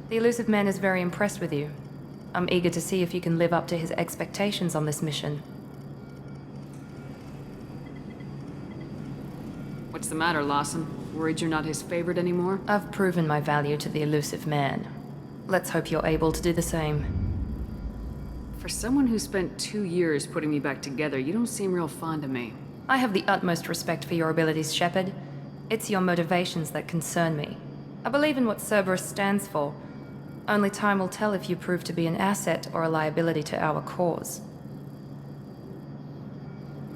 The Elusive Man is very impressed with you. I'm eager to see if you can live up to his expectations on this mission. What's the matter, Lawson? Worried you're not his favorite anymore? I've proven my value to the Elusive Man. Let's hope you're able to do the same. For someone who spent 2 years putting me back together, you don't seem real fond of me. I have the utmost respect for your abilities, Shepard. It's your motivations that concern me. I believe in what Cerberus stands for. Only time will tell if you prove to be an asset or a liability to our cause.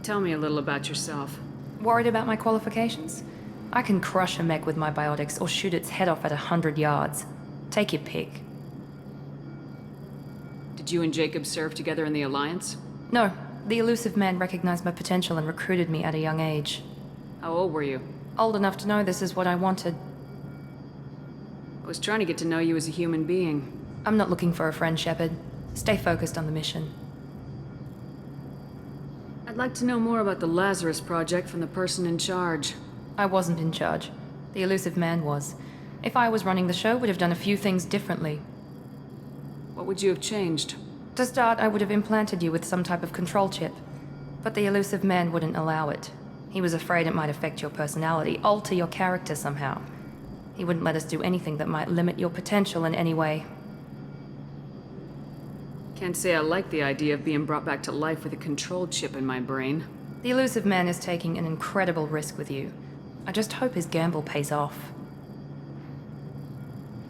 Tell me a little about yourself. Worried about my qualifications? I can crush a mech with my biotics or shoot its head off at 100 yards. Take your pick. Did you and Jacob serve together in the Alliance? No. The Elusive Man recognized my potential and recruited me at a young age. How old were you? Old enough to know this is what I wanted. I was trying to get to know you as a human being. I'm not looking for a friend, Shepard. Stay focused on the mission. I'd like to know more about the Lazarus Project from the person in charge. I wasn't in charge. The Elusive Man was. If I was running the show, would have done a few things differently. What would you have changed? To start, I would have implanted you with some type of control chip. But the elusive man wouldn't allow it. He was afraid it might affect your personality, alter your character somehow. He wouldn't let us do anything that might limit your potential in any way. Can't say I like the idea of being brought back to life with a control chip in my brain. The elusive man is taking an incredible risk with you. I just hope his gamble pays off.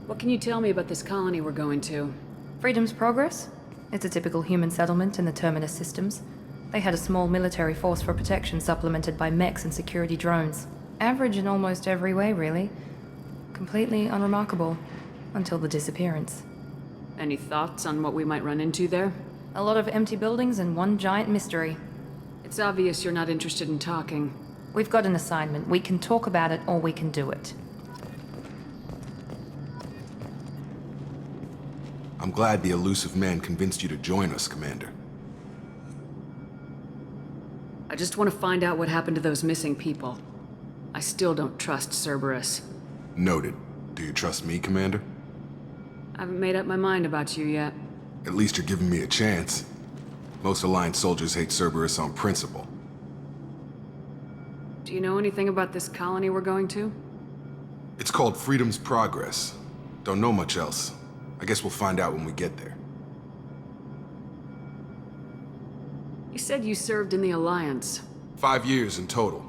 What can you tell me about this colony we're going to? Freedom's Progress? It's a typical human settlement in the Terminus systems. They had a small military force for protection supplemented by mechs and security drones. Average in almost every way, really. Completely unremarkable. Until the disappearance. Any thoughts on what we might run into there? A lot of empty buildings and one giant mystery. It's obvious you're not interested in talking. We've got an assignment. We can talk about it or we can do it. I'm glad the elusive man convinced you to join us, Commander. I just want to find out what happened to those missing people. I still don't trust Cerberus. Noted. Do you trust me, Commander? I haven't made up my mind about you yet. At least you're giving me a chance. Most Alliance soldiers hate Cerberus on principle. Do you know anything about this colony we're going to? It's called Freedom's Progress. Don't know much else. I guess we'll find out when we get there. You said you served in the Alliance. 5 years in total.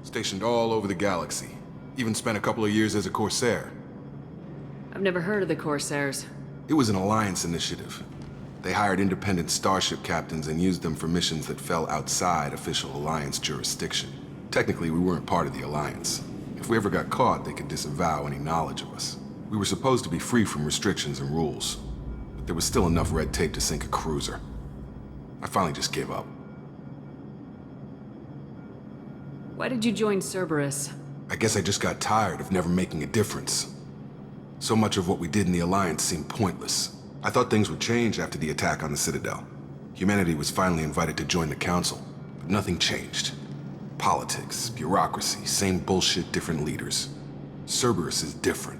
Stationed all over the galaxy. Even spent a couple of years as a Corsair. I've never heard of the Corsairs. It was an Alliance initiative. They hired independent starship captains and used them for missions that fell outside official Alliance jurisdiction. Technically, we weren't part of the Alliance. If we ever got caught, they could disavow any knowledge of us. We were supposed to be free from restrictions and rules, but there was still enough red tape to sink a cruiser. I finally just gave up. Why did you join Cerberus? I guess I just got tired of never making a difference. So much of what we did in the Alliance seemed pointless. I thought things would change after the attack on the Citadel. Humanity was finally invited to join the Council, but nothing changed. Politics, bureaucracy, same bullshit, different leaders. Cerberus is different.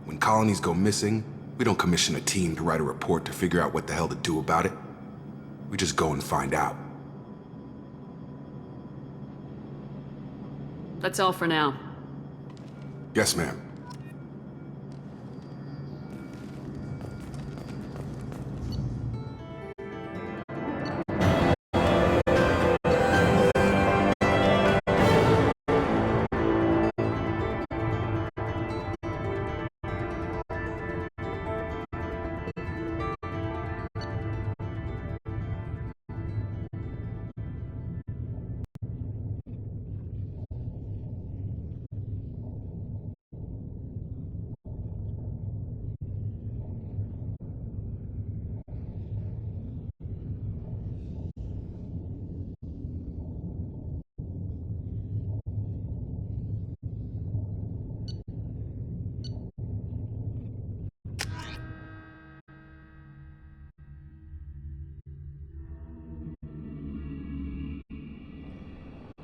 When colonies go missing, we don't commission a team to write a report to figure out what the hell to do about it. We just go and find out. That's all for now. Yes, ma'am.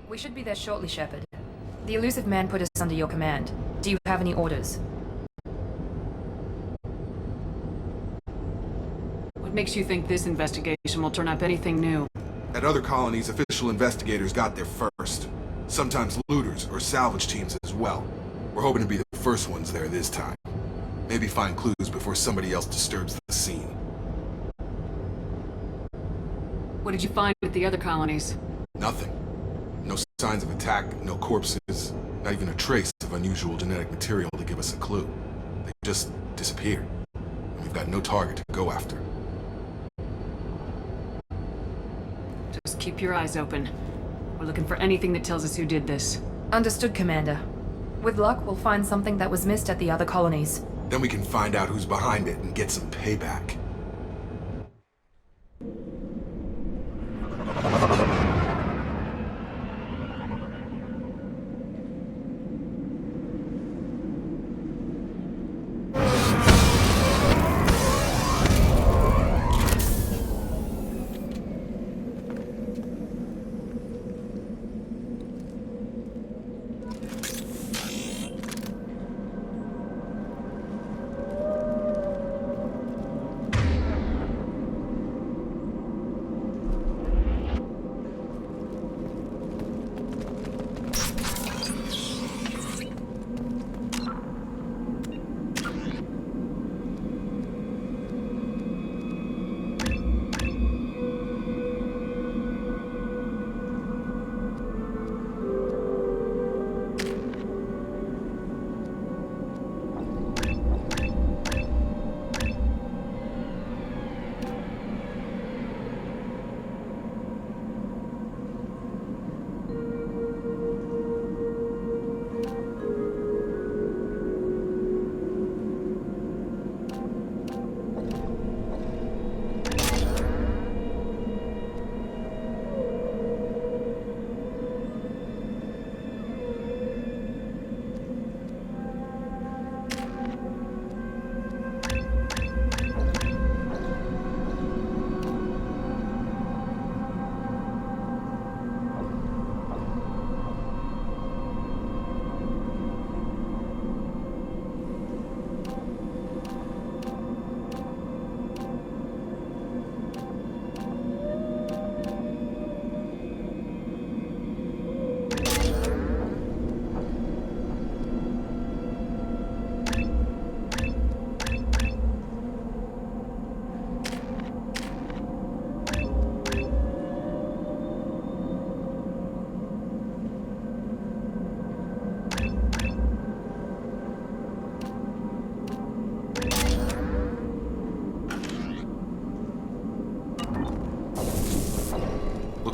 We should be there shortly, Shepard. The elusive man put us under your command. Do you have any orders? What makes you think this investigation will turn up anything new? At other colonies, official investigators got there first. Sometimes looters or salvage teams as well. We're hoping to be the first ones there this time. Maybe find clues before somebody else disturbs the scene. What did you find at the other colonies? Nothing. No signs of attack, no corpses, not even a trace of unusual genetic material to give us a clue. They just disappeared. And we've got no target to go after. Just keep your eyes open. We're looking for anything that tells us who did this. Understood, Commander. With luck, we'll find something that was missed at the other colonies. Then we can find out who's behind it and get some payback.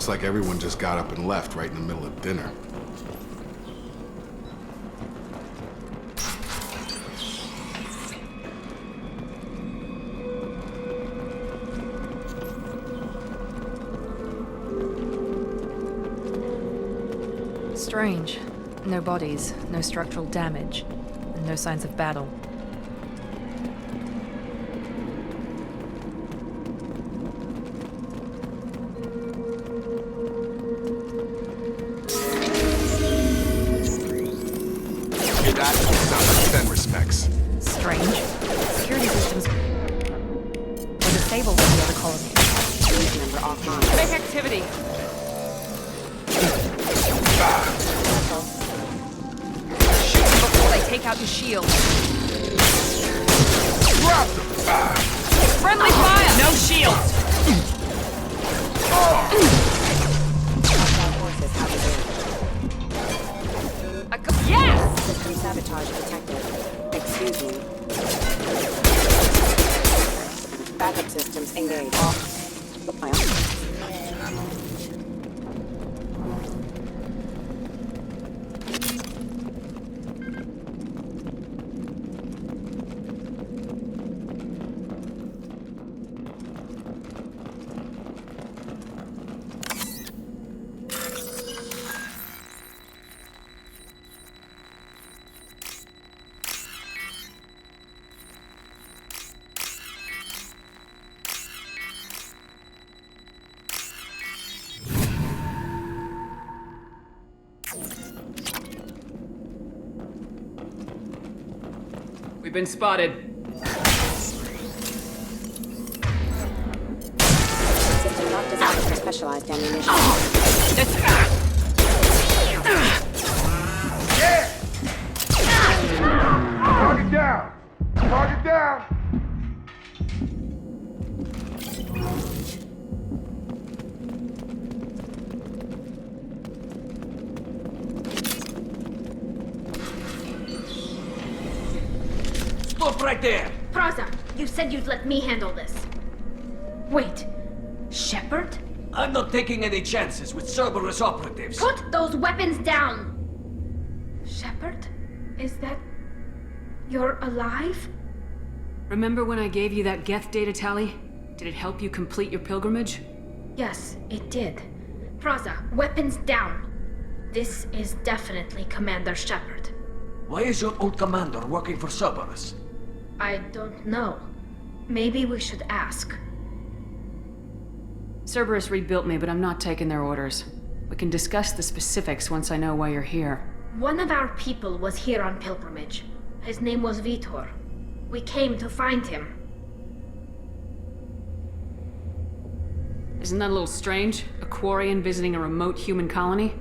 Looks like everyone just got up and left right in the middle of dinner. Strange. No bodies, no structural damage, and no signs of battle. Hear that? Sounds like Fenris mechs. Strange. Security systems were disabled in the other colony. Unit member offline. Make activity! Shoot them before they take out your shield. Drop them! Friendly fire! No shields! Yes! System sabotage detected. Excuse me. Backup systems engaged. We've been spotted. System not designed for specialized ammunition. Yeah! Target down! Target down! Stop right there! Praza, you said you'd let me handle this. Wait, Shepard? I'm not taking any chances with Cerberus operatives. Put those weapons down! Shepard? Is that... you're alive? Remember when I gave you that Geth data tally? Did it help you complete your pilgrimage? Yes, it did. Praza, weapons down. This is definitely Commander Shepard. Why is your old commander working for Cerberus? I don't know. Maybe we should ask. Cerberus rebuilt me, but I'm not taking their orders. We can discuss the specifics once I know why you're here. One of our people was here on pilgrimage. His name was Vitor. We came to find him. Isn't that a little strange? A Quarian visiting a remote human colony?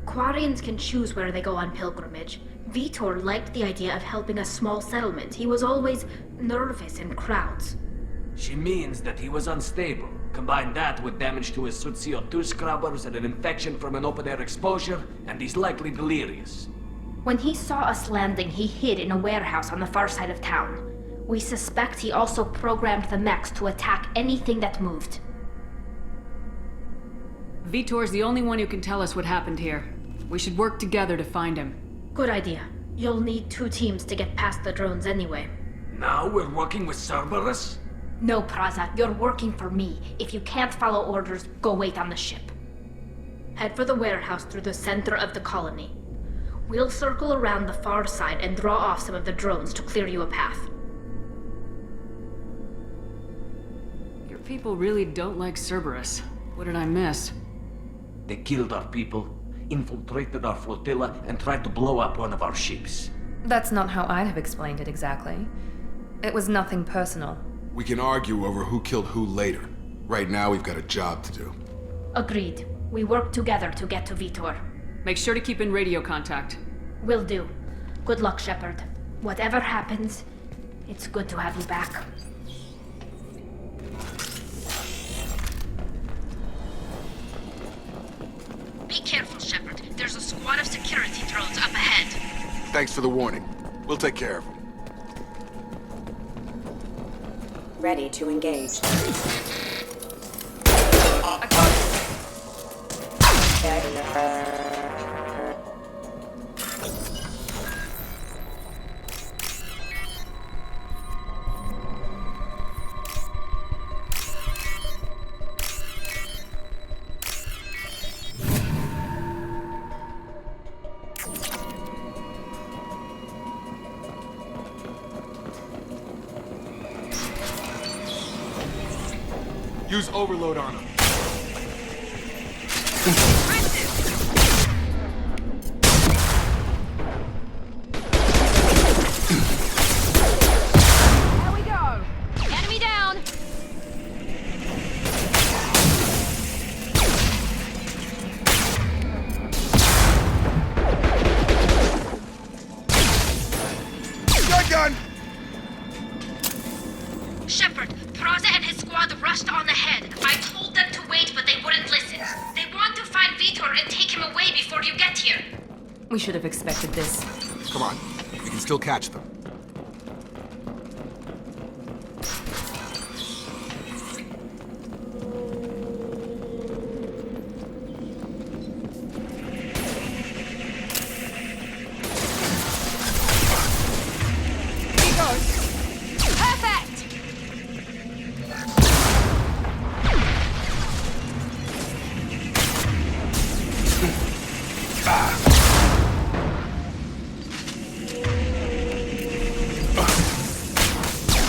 Quarians can choose where they go on pilgrimage. Vitor liked the idea of helping a small settlement. He was always nervous in crowds. She means that he was unstable. Combine that with damage to his suit CO2 scrubbers and an infection from an open-air exposure, and he's likely delirious. When he saw us landing, he hid in a warehouse on the far side of town. We suspect he also programmed the mechs to attack anything that moved. Vitor's the only one who can tell us what happened here. We should work together to find him. Good idea. You'll need 2 teams to get past the drones anyway. Now we're working with Cerberus? No, Praza, you're working for me. If you can't follow orders, go wait on the ship. Head for the warehouse through the center of the colony. We'll circle around the far side and draw off some of the drones to clear you a path. Your people really don't like Cerberus. What did I miss? They killed our people, infiltrated our flotilla, and tried to blow up one of our ships. That's not how I'd have explained it exactly. It was nothing personal. We can argue over who killed who later. Right now, we've got a job to do. Agreed. We work together to get to Vitor. Make sure to keep in radio contact. Will do. Good luck, Shepard. Whatever happens, it's good to have you back. Be careful, Shepard. There's a squad of security drones up ahead. Thanks for the warning. We'll take care of them. Ready to engage. Use overload on him. There we go. Enemy down. Shotgun! Shepard, Peraza and his squad rushed on ahead. I told them to wait, but they wouldn't listen. They want to find Vitor and take him away before you get here. We should have expected this. Come on, we can still catch them. Here goes. Perfect!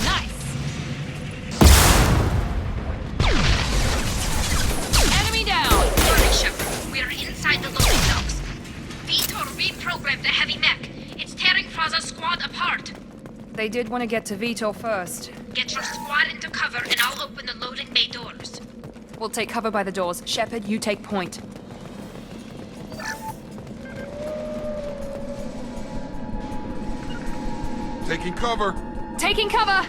Nice! Enemy down! Sorry, Shepard. We're inside the loading docks. Vitor reprogrammed the heavy mech. It's tearing Peraza's squad apart. They did want to get to Vitor first. Get your squad into cover and I'll open the loading bay doors. We'll take cover by the doors. Shepard, you take point. Taking cover. Taking cover!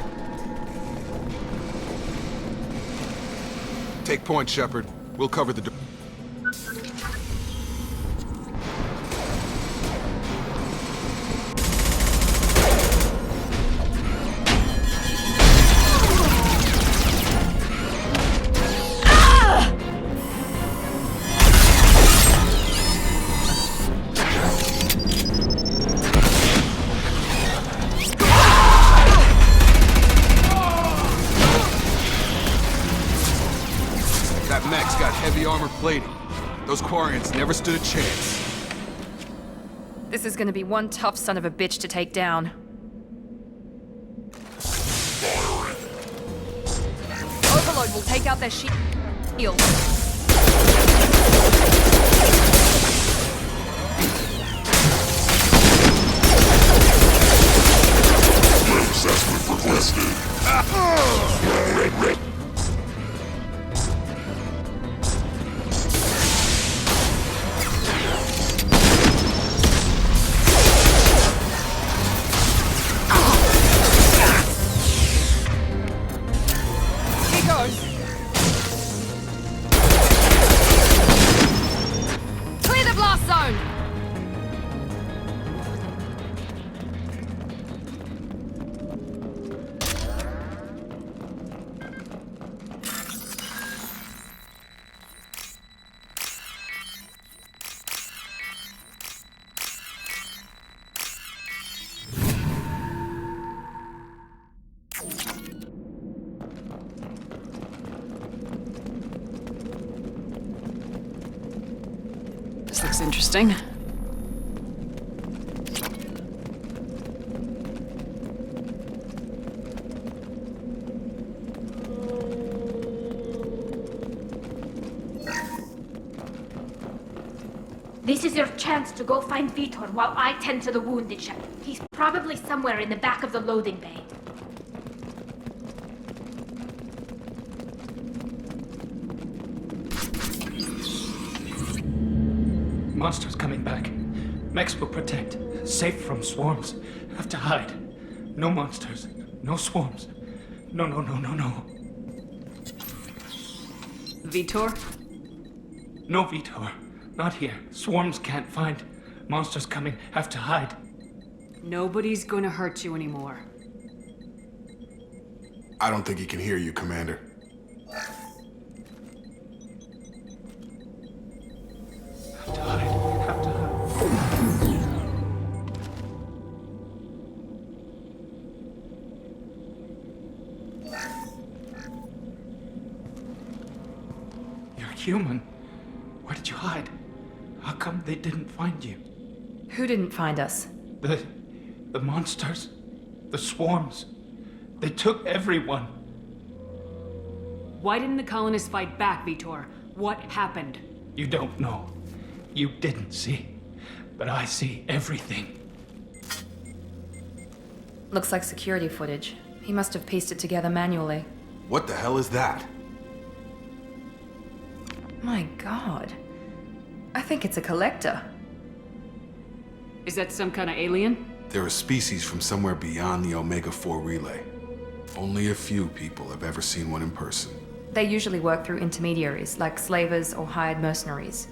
Take point, Shepard. We'll cover the door. That mech's got heavy armor plating. Those Quarians never stood a chance. This is gonna be one tough son of a bitch to take down. Overload will take out their shield. Assessment requested. Here goes. Clear the blast zone! This looks interesting. This is your chance to go find Vitor while I tend to the wounded, Shepard. He's probably somewhere in the back of the loading bay. Monsters coming back. Mechs will protect. Safe from swarms. Have to hide. No monsters. No swarms. No. Vitor? No Vitor. Not here. Swarms can't find. Monsters coming. Have to hide. Nobody's gonna hurt you anymore. I don't think he can hear you, Commander. human. Where did you hide? How come they didn't find you? Who didn't find us? The monsters. The swarms. They took everyone. Why didn't the colonists fight back, Vitor? What happened? You don't know. You didn't see. But I see everything. Looks like security footage. He must have pieced it together manually. What the hell is that? My god. I think it's a collector. Is that some kind of alien? They're a species from somewhere beyond the Omega-4 relay. Only a few people have ever seen one in person. They usually work through intermediaries, like slavers or hired mercenaries.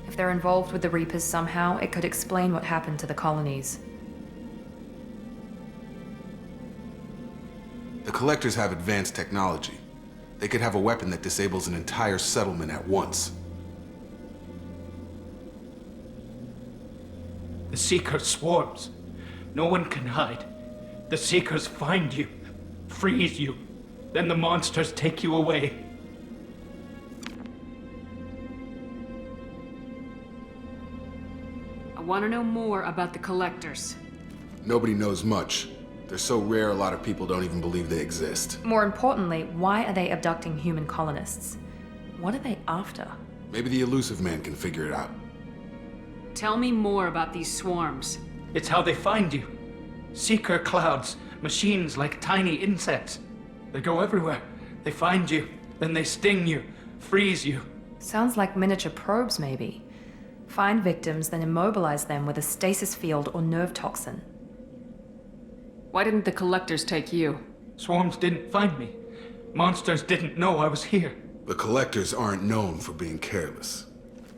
If they're involved with the Reapers somehow, it could explain what happened to the colonies. The Collectors have advanced technology. They could have a weapon that disables an entire settlement at once. The Seeker swarms. No one can hide. The Seekers find you, freeze you, then the monsters take you away. I want to know more about the collectors. Nobody knows much. They're so rare, a lot of people don't even believe they exist. More importantly, why are they abducting human colonists? What are they after? Maybe the Elusive Man can figure it out. Tell me more about these swarms. It's how they find you. Seeker clouds, machines like tiny insects. They go everywhere. They find you, then they sting you, freeze you. Sounds like miniature probes, maybe. Find victims, then immobilize them with a stasis field or nerve toxin. Why didn't the collectors take you? Swarms didn't find me. Monsters didn't know I was here. The Collectors aren't known for being careless.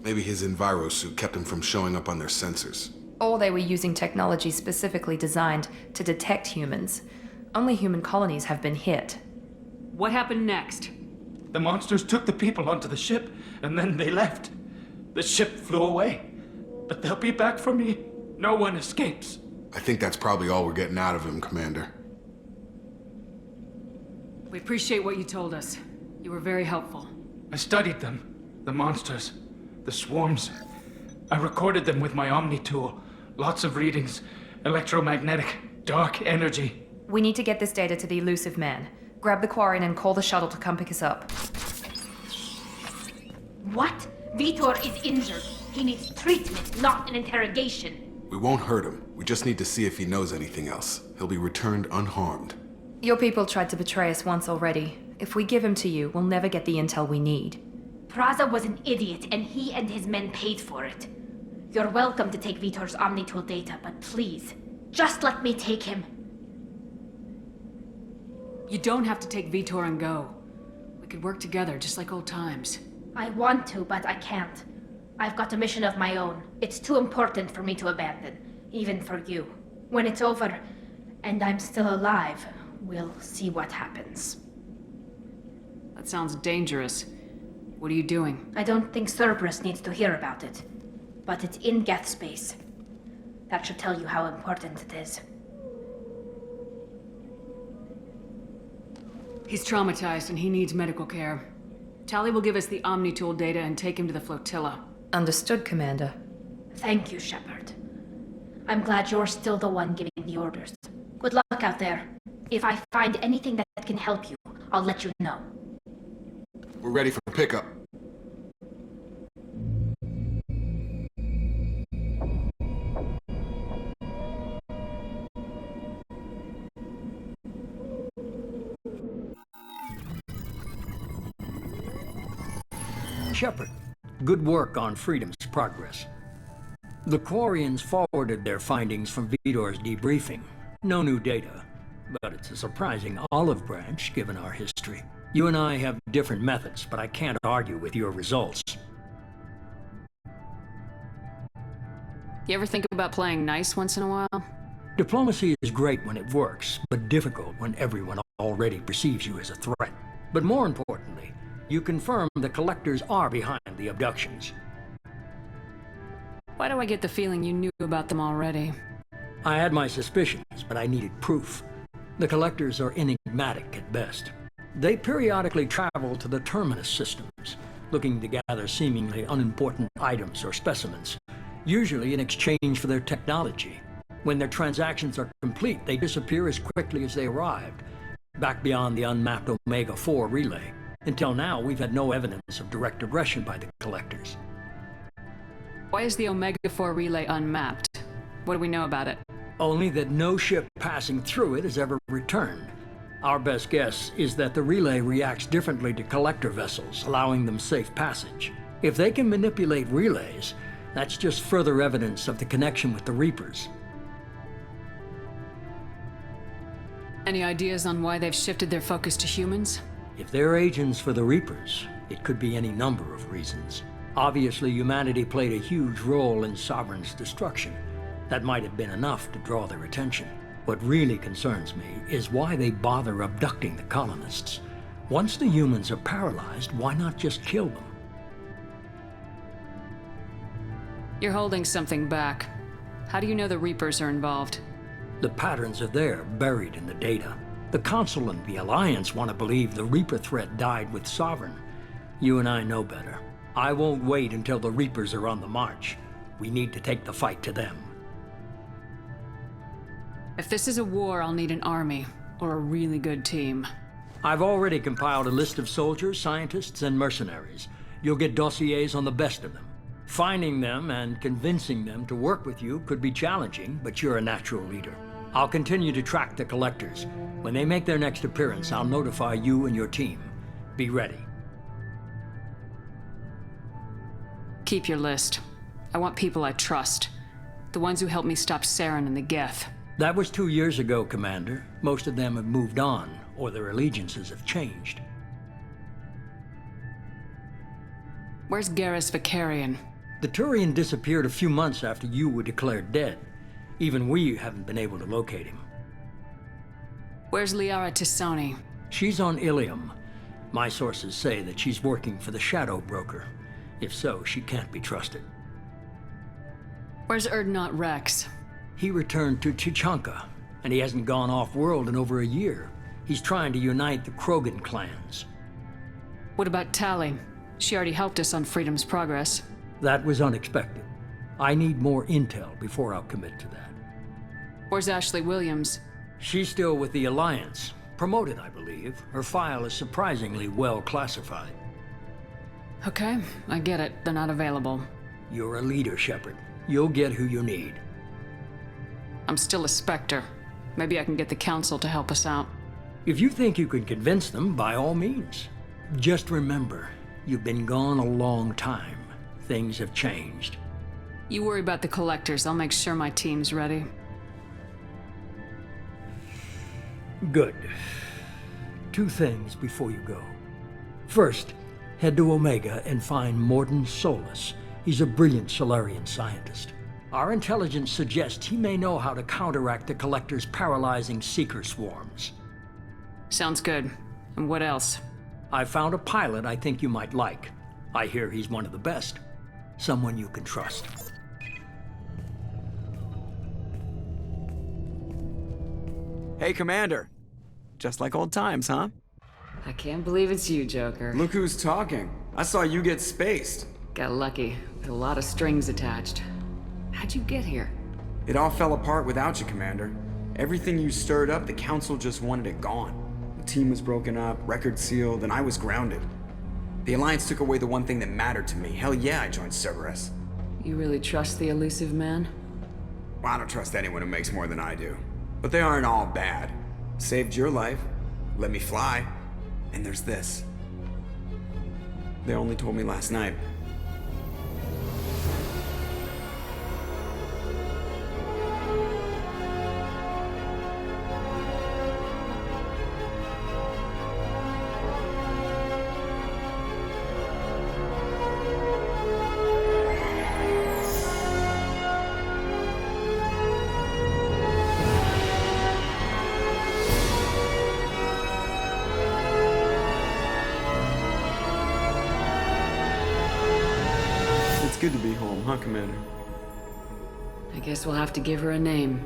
Maybe his envirosuit kept him from showing up on their sensors. Or they were using technology specifically designed to detect humans. Only human colonies have been hit. What happened next? The monsters took the people onto the ship, and then they left. The ship flew away. But they'll be back for me. No one escapes. I think that's probably all we're getting out of him, Commander. We appreciate what you told us. You were very helpful. I studied them. The monsters. The swarms. I recorded them with my Omni tool. Lots of readings. Electromagnetic. Dark energy. We need to get this data to the Elusive Man. Grab the Quarian and call the shuttle to come pick us up. What? Vitor is injured. He needs treatment, not an interrogation. We won't hurt him. We just need to see if he knows anything else. He'll be returned unharmed. Your people tried to betray us once already. If we give him to you, we'll never get the intel we need. Praza was an idiot, and he and his men paid for it. You're welcome to take Vitor's Omnitool data, but please, just let me take him. You don't have to take Vitor and go. We could work together, just like old times. I want to, but I can't. I've got a mission of my own. It's too important for me to abandon, even for you. When it's over, and I'm still alive, we'll see what happens. That sounds dangerous. What are you doing? I don't think Cerberus needs to hear about it. But it's in Geth space. That should tell you how important it is. He's traumatized and he needs medical care. Tali will give us the Omnitool data and take him to the flotilla. Understood, Commander. Thank you, Shepard. I'm glad you're still the one giving the orders. Good luck out there. If I find anything that can help you, I'll let you know. We're ready for pickup. Shepard, good work on Freedom's progress. The Quarians forwarded their findings from Vitor's debriefing. No new data, but it's a surprising olive branch given our history. You and I have different methods, but I can't argue with your results. You ever think about playing nice once in a while? Diplomacy is great when it works, but difficult when everyone already perceives you as a threat. But more importantly, you confirm the Collectors are behind the abductions. Why do I get the feeling you knew about them already? I had my suspicions, but I needed proof. The Collectors are enigmatic at best. They periodically travel to the Terminus systems, looking to gather seemingly unimportant items or specimens, usually in exchange for their technology. When their transactions are complete, they disappear as quickly as they arrived, back beyond the unmapped Omega-4 relay. Until now, we've had no evidence of direct aggression by the Collectors. Why is the Omega-4 relay unmapped? What do we know about it? Only that no ship passing through it has ever returned. Our best guess is that the relay reacts differently to Collector vessels, allowing them safe passage. If they can manipulate relays, that's just further evidence of the connection with the Reapers. Any ideas on why they've shifted their focus to humans? If they're agents for the Reapers, it could be any number of reasons. Obviously, humanity played a huge role in Sovereign's destruction. That might have been enough to draw their attention. What really concerns me is why they bother abducting the colonists. Once the humans are paralyzed, why not just kill them? You're holding something back. How do you know the Reapers are involved? The patterns are there, buried in the data. The Council and the Alliance want to believe the Reaper threat died with Sovereign. You and I know better. I won't wait until the Reapers are on the march. We need to take the fight to them. If this is a war, I'll need an army, or a really good team. I've already compiled a list of soldiers, scientists, and mercenaries. You'll get dossiers on the best of them. Finding them and convincing them to work with you could be challenging, but you're a natural leader. I'll continue to track the Collectors. When they make their next appearance, I'll notify you and your team. Be ready. Keep your list. I want people I trust. The ones who helped me stop Saren and the Geth. That was 2 years ago, Commander. Most of them have moved on, or their allegiances have changed. Where's Garrus Vakarian? The Turian disappeared a few months after you were declared dead. Even we haven't been able to locate him. Where's Liara T'Soni? She's on Ilium. My sources say that she's working for the Shadow Broker. If so, she can't be trusted. Where's Urdnot Rex? He returned to Chichanka, and he hasn't gone off-world in over a year. He's trying to unite the Krogan clans. What about Tali? She already helped us on Freedom's Progress. That was unexpected. I need more intel before I'll commit to that. Where's Ashley Williams? She's still with the Alliance. Promoted, I believe. Her file is surprisingly well classified. Okay, I get it. They're not available. You're a leader, Shepard. You'll get who you need. I'm still a Spectre. Maybe I can get the Council to help us out. If you think you can convince them, by all means. Just remember, you've been gone a long time. Things have changed. You worry about the Collectors. I'll make sure my team's ready. Good. 2 things before you go. First, head to Omega and find Mordin Solus. He's a brilliant Solarian scientist. Our intelligence suggests he may know how to counteract the Collector's paralyzing Seeker swarms. Sounds good. And what else? I found a pilot I think you might like. I hear he's one of the best. Someone you can trust. Hey, Commander. Just like old times, huh? I can't believe it's you, Joker. Look who's talking. I saw you get spaced. Got lucky. With a lot of strings attached. How'd you get here? It all fell apart without you, Commander. Everything you stirred up, the Council just wanted it gone. The team was broken up, record sealed, and I was grounded. The Alliance took away the one thing that mattered to me. Hell yeah, I joined Cerberus. You really trust the elusive man? Well, I don't trust anyone who makes more than I do. But they aren't all bad. Saved your life, let me fly, and there's this. They only told me last night. It's good to be home, huh, Commander? I guess we'll have to give her a name.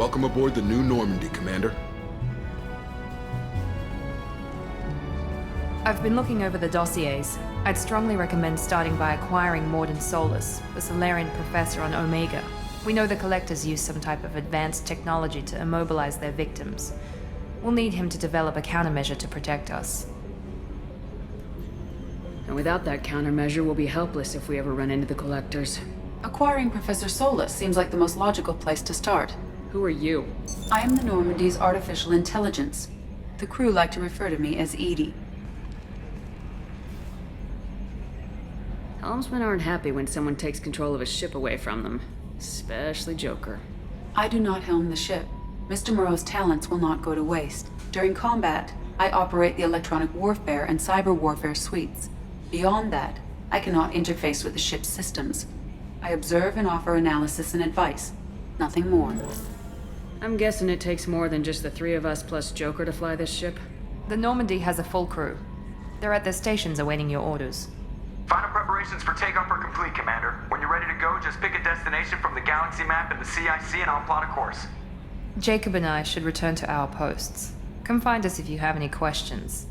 Welcome aboard the new Normandy, Commander. I've been looking over the dossiers. I'd strongly recommend starting by acquiring Morden Solus, the Solarian professor on Omega. We know the Collectors use some type of advanced technology to immobilize their victims. We'll need him to develop a countermeasure to protect us. And without that countermeasure, we'll be helpless if we ever run into the Collectors. Acquiring Professor Solus seems like the most logical place to start. Who are you? I am the Normandy's artificial intelligence. The crew like to refer to me as Edie. Helmsmen aren't happy when someone takes control of a ship away from them. Especially Joker. I do not helm the ship. Mr. Moreau's talents will not go to waste. During combat, I operate the electronic warfare and cyber warfare suites. Beyond that, I cannot interface with the ship's systems. I observe and offer analysis and advice. Nothing more. I'm guessing it takes more than just the three of us plus Joker to fly this ship? The Normandy has a full crew. They're at their stations awaiting your orders. Final preparations for takeoff are complete, Commander. When you're ready to go, just pick a destination from the galaxy map in the CIC and I'll plot a course. Jacob and I should return to our posts. Come find us if you have any questions.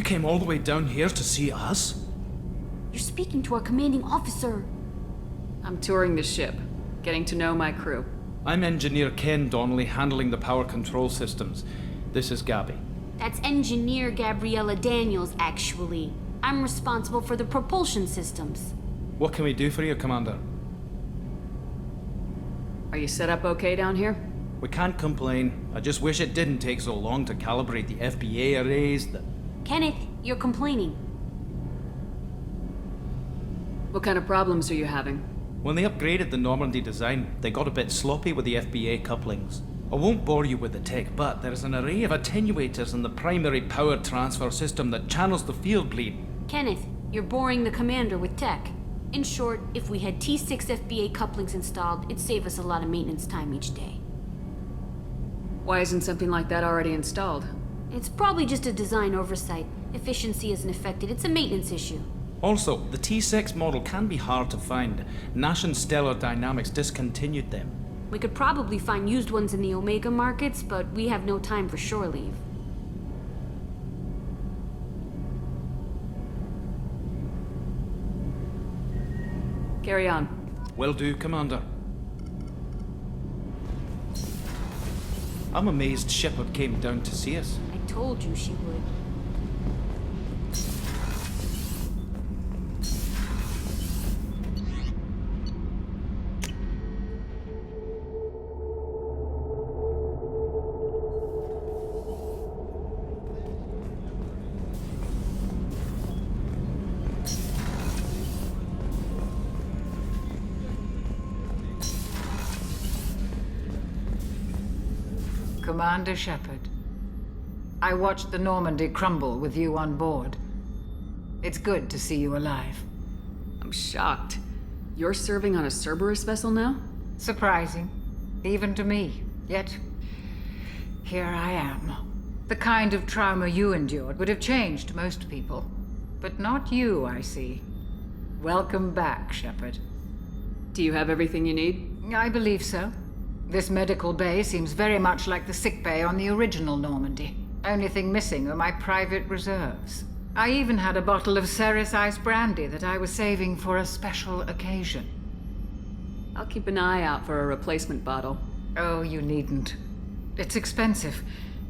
came all the way down here to see us? You're speaking to our commanding officer. I'm touring the ship, getting to know my crew. I'm Engineer Ken Donnelly, handling the power control systems. This is Gabby. That's Engineer Gabriella Daniels, actually. I'm responsible for the propulsion systems. What can we do for you, Commander? Are you set up okay down here? We can't complain. I just wish it didn't take so long to calibrate the FBA arrays. Kenneth, you're complaining. What kind of problems are you having? When they upgraded the Normandy design, they got a bit sloppy with the FBA couplings. I won't bore you with the tech, but there is an array of attenuators in the primary power transfer system that channels the field bleed. Kenneth, you're boring the commander with tech. In short, if we had T6 FBA couplings installed, it'd save us a lot of maintenance time each day. Why isn't something like that already installed? It's probably just a design oversight. Efficiency isn't affected, it's a maintenance issue. Also, the T6 model can be hard to find. Nash and Stellar Dynamics discontinued them. We could probably find used ones in the Omega markets, but we have no time for shore leave. Carry on. Will do, Commander. I'm amazed Shepard came down to see us. I told you she would. Commander Shepard, I watched the Normandy crumble with you on board. It's good to see you alive. I'm shocked. You're serving on a Cerberus vessel now? Surprising, even to me. Yet, here I am. The kind of trauma you endured would have changed most people. But not you, I see. Welcome back, Shepard. Do you have everything you need? I believe so. This medical bay seems very much like the sick bay on the original Normandy. Only thing missing are my private reserves. I even had a bottle of Ceres Ice brandy that I was saving for a special occasion. I'll keep an eye out for a replacement bottle. Oh, you needn't. It's expensive,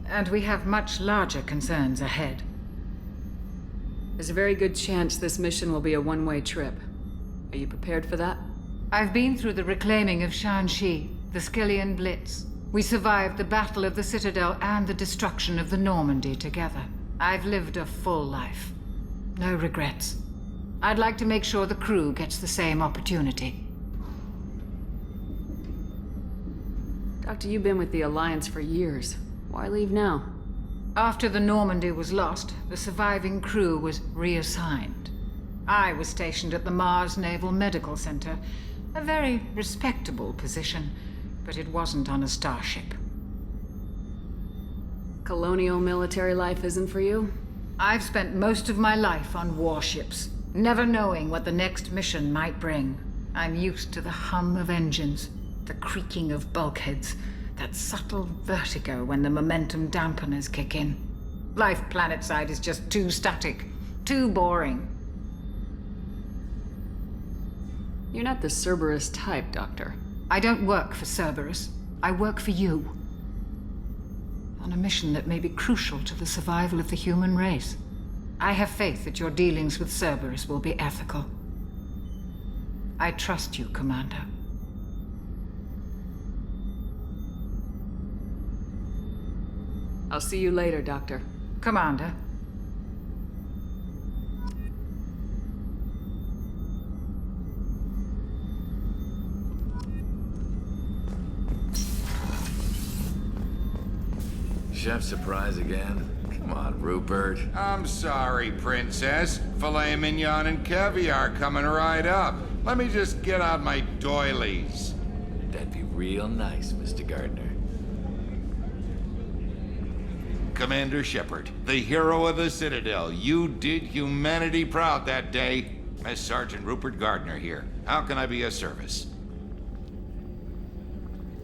and we have much larger concerns ahead. There's a very good chance this mission will be a one-way trip. Are you prepared for that? I've been through the reclaiming of Shanxi, the Skillian Blitz. We survived the Battle of the Citadel and the destruction of the Normandy together. I've lived a full life. No regrets. I'd like to make sure the crew gets the same opportunity. Doctor, you've been with the Alliance for years. Why leave now? After the Normandy was lost, the surviving crew was reassigned. I was stationed at the Mars Naval Medical Center, a very respectable position, but it wasn't on a starship. Colonial military life isn't for you? I've spent most of my life on warships, never knowing what the next mission might bring. I'm used to the hum of engines, the creaking of bulkheads, that subtle vertigo when the momentum dampeners kick in. Life planetside is just too static, too boring. You're not the Cerberus type, Doctor. I don't work for Cerberus. I work for you. On a mission that may be crucial to the survival of the human race. I have faith that your dealings with Cerberus will be ethical. I trust you, Commander. I'll see you later, Doctor. Commander. Chef surprise again? Come on, Rupert. I'm sorry, Princess. Filet mignon and caviar coming right up. Let me just get out my doilies. That'd be real nice, Mr. Gardner. Commander Shepard, the hero of the Citadel. You did humanity proud that day. As Sergeant Rupert Gardner here. How can I be of service?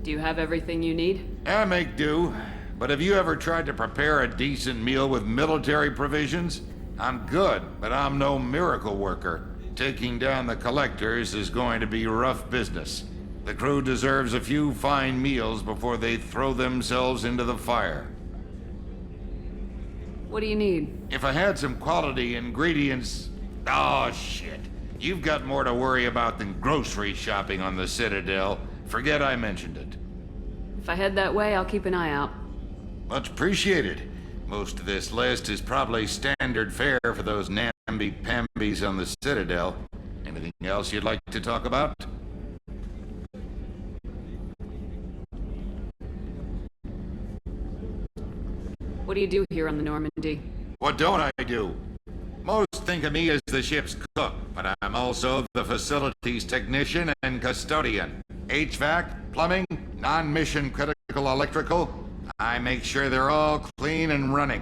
Do you have everything you need? I make do. But have you ever tried to prepare a decent meal with military provisions? I'm good, but I'm no miracle worker. Taking down the collectors is going to be rough business. The crew deserves a few fine meals before they throw themselves into the fire. What do you need? If I had some quality ingredients... Oh, shit. You've got more to worry about than grocery shopping on the Citadel. Forget I mentioned it. If I head that way, I'll keep an eye out. Much appreciated. Most of this list is probably standard fare for those namby-pambies on the Citadel. Anything else you'd like to talk about? What do you do here on the Normandy? What don't I do? Most think of me as the ship's cook, but I'm also the facilities technician and custodian. HVAC, plumbing, non-mission critical electrical. I make sure they're all clean and running.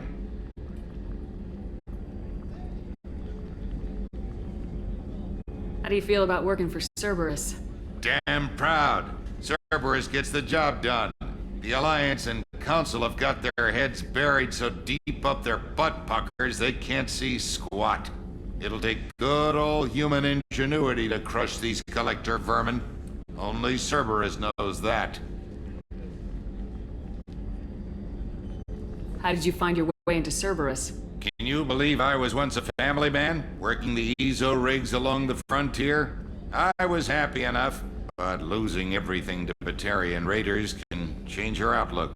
How do you feel about working for Cerberus? Damn proud. Cerberus gets the job done. The Alliance and Council have got their heads buried so deep up their butt puckers they can't see squat. It'll take good old human ingenuity to crush these collector vermin. Only Cerberus knows that. How did you find your way into Cerberus? Can you believe I was once a family man, working the EZO rigs along the frontier? I was happy enough, but losing everything to Batarian raiders can change your outlook.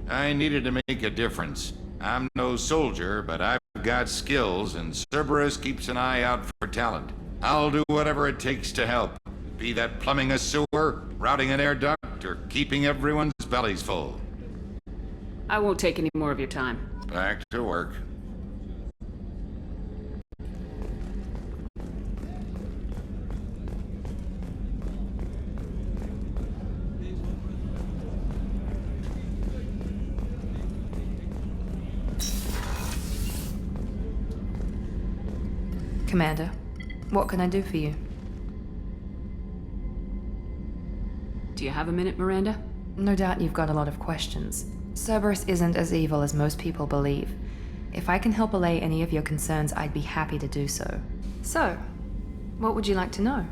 I needed to make a difference. I'm no soldier, but I've got skills, and Cerberus keeps an eye out for talent. I'll do whatever it takes to help. Be that plumbing a sewer, routing an air duct, or keeping everyone's bellies full. I won't take any more of your time. Back to work. Commander, what can I do for you? Do you have a minute, Miranda? No doubt you've got a lot of questions. Cerberus isn't as evil as most people believe. If I can help allay any of your concerns, I'd be happy to do so. So, what would you like to know?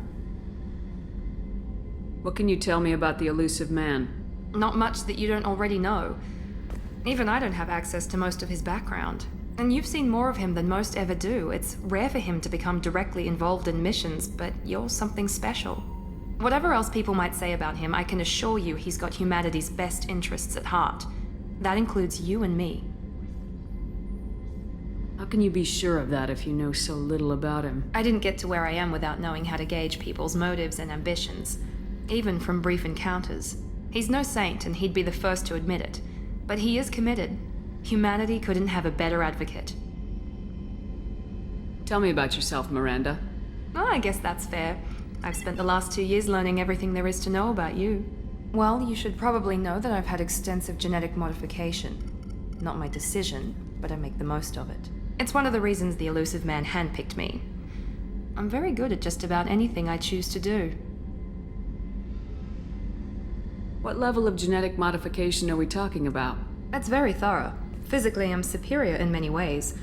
What can you tell me about the elusive man? Not much that you don't already know. Even I don't have access to most of his background. And you've seen more of him than most ever do. It's rare for him to become directly involved in missions, but you're something special. Whatever else people might say about him, I can assure you he's got humanity's best interests at heart. That includes you and me. How can you be sure of that if you know so little about him? I didn't get to where I am without knowing how to gauge people's motives and ambitions, even from brief encounters. He's no saint, and he'd be the first to admit it. But he is committed. Humanity couldn't have a better advocate. Tell me about yourself, Miranda. Oh, I guess that's fair. I've spent the last 2 years learning everything there is to know about you. Well, you should probably know that I've had extensive genetic modification. Not my decision, but I make the most of it. It's one of the reasons the elusive man handpicked me. I'm very good at just about anything I choose to do. What level of genetic modification are we talking about? That's very thorough. Physically, I'm superior in many ways.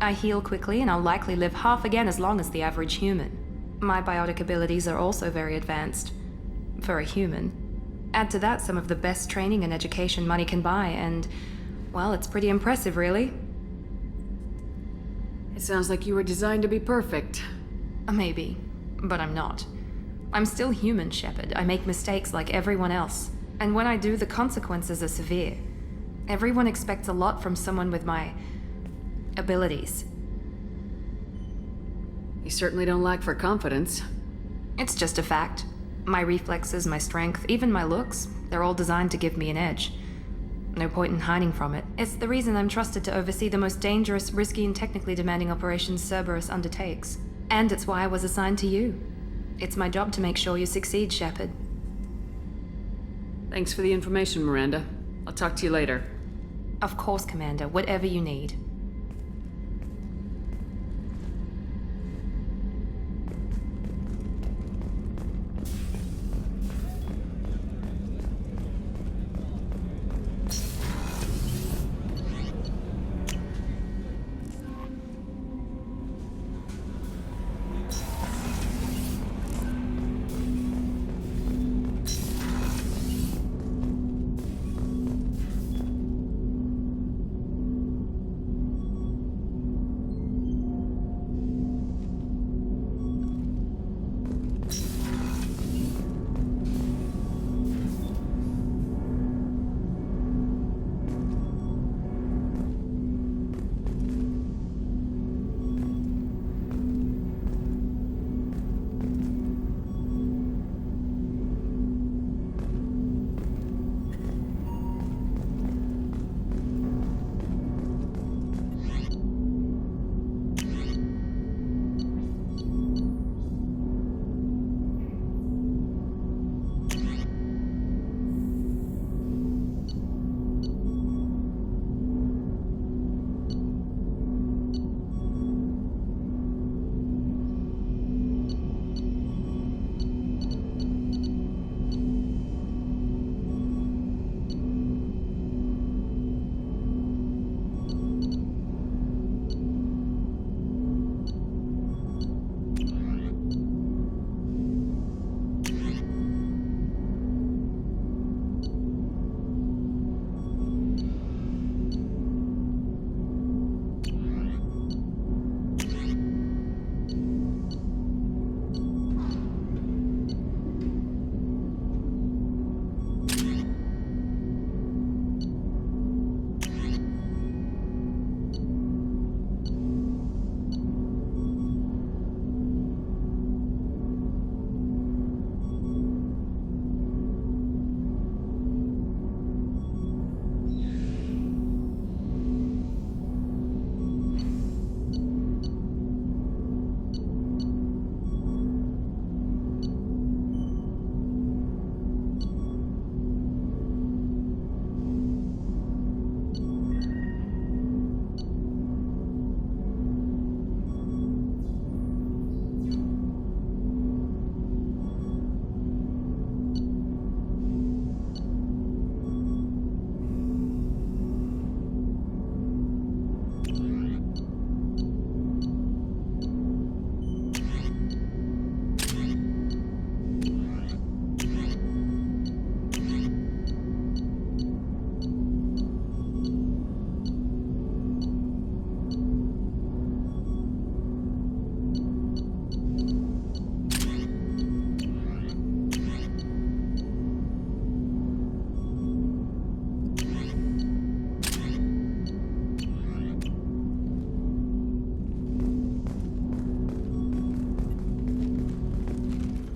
I heal quickly, and I'll likely live half again as long as the average human. My biotic abilities are also very advanced. For a human. Add to that some of the best training and education money can buy, and, well, it's pretty impressive, really. It sounds like you were designed to be perfect. Maybe, but I'm not. I'm still human, Shepard. I make mistakes like everyone else. And when I do, the consequences are severe. Everyone expects a lot from someone with my abilities. You certainly don't lack for confidence. It's just a fact. My reflexes, my strength, even my looks, they're all designed to give me an edge. No point in hiding from it. It's the reason I'm trusted to oversee the most dangerous, risky, and technically demanding operations Cerberus undertakes. And it's why I was assigned to you. It's my job to make sure you succeed, Shepard. Thanks for the information, Miranda. I'll talk to you later. Of course, Commander. Whatever you need.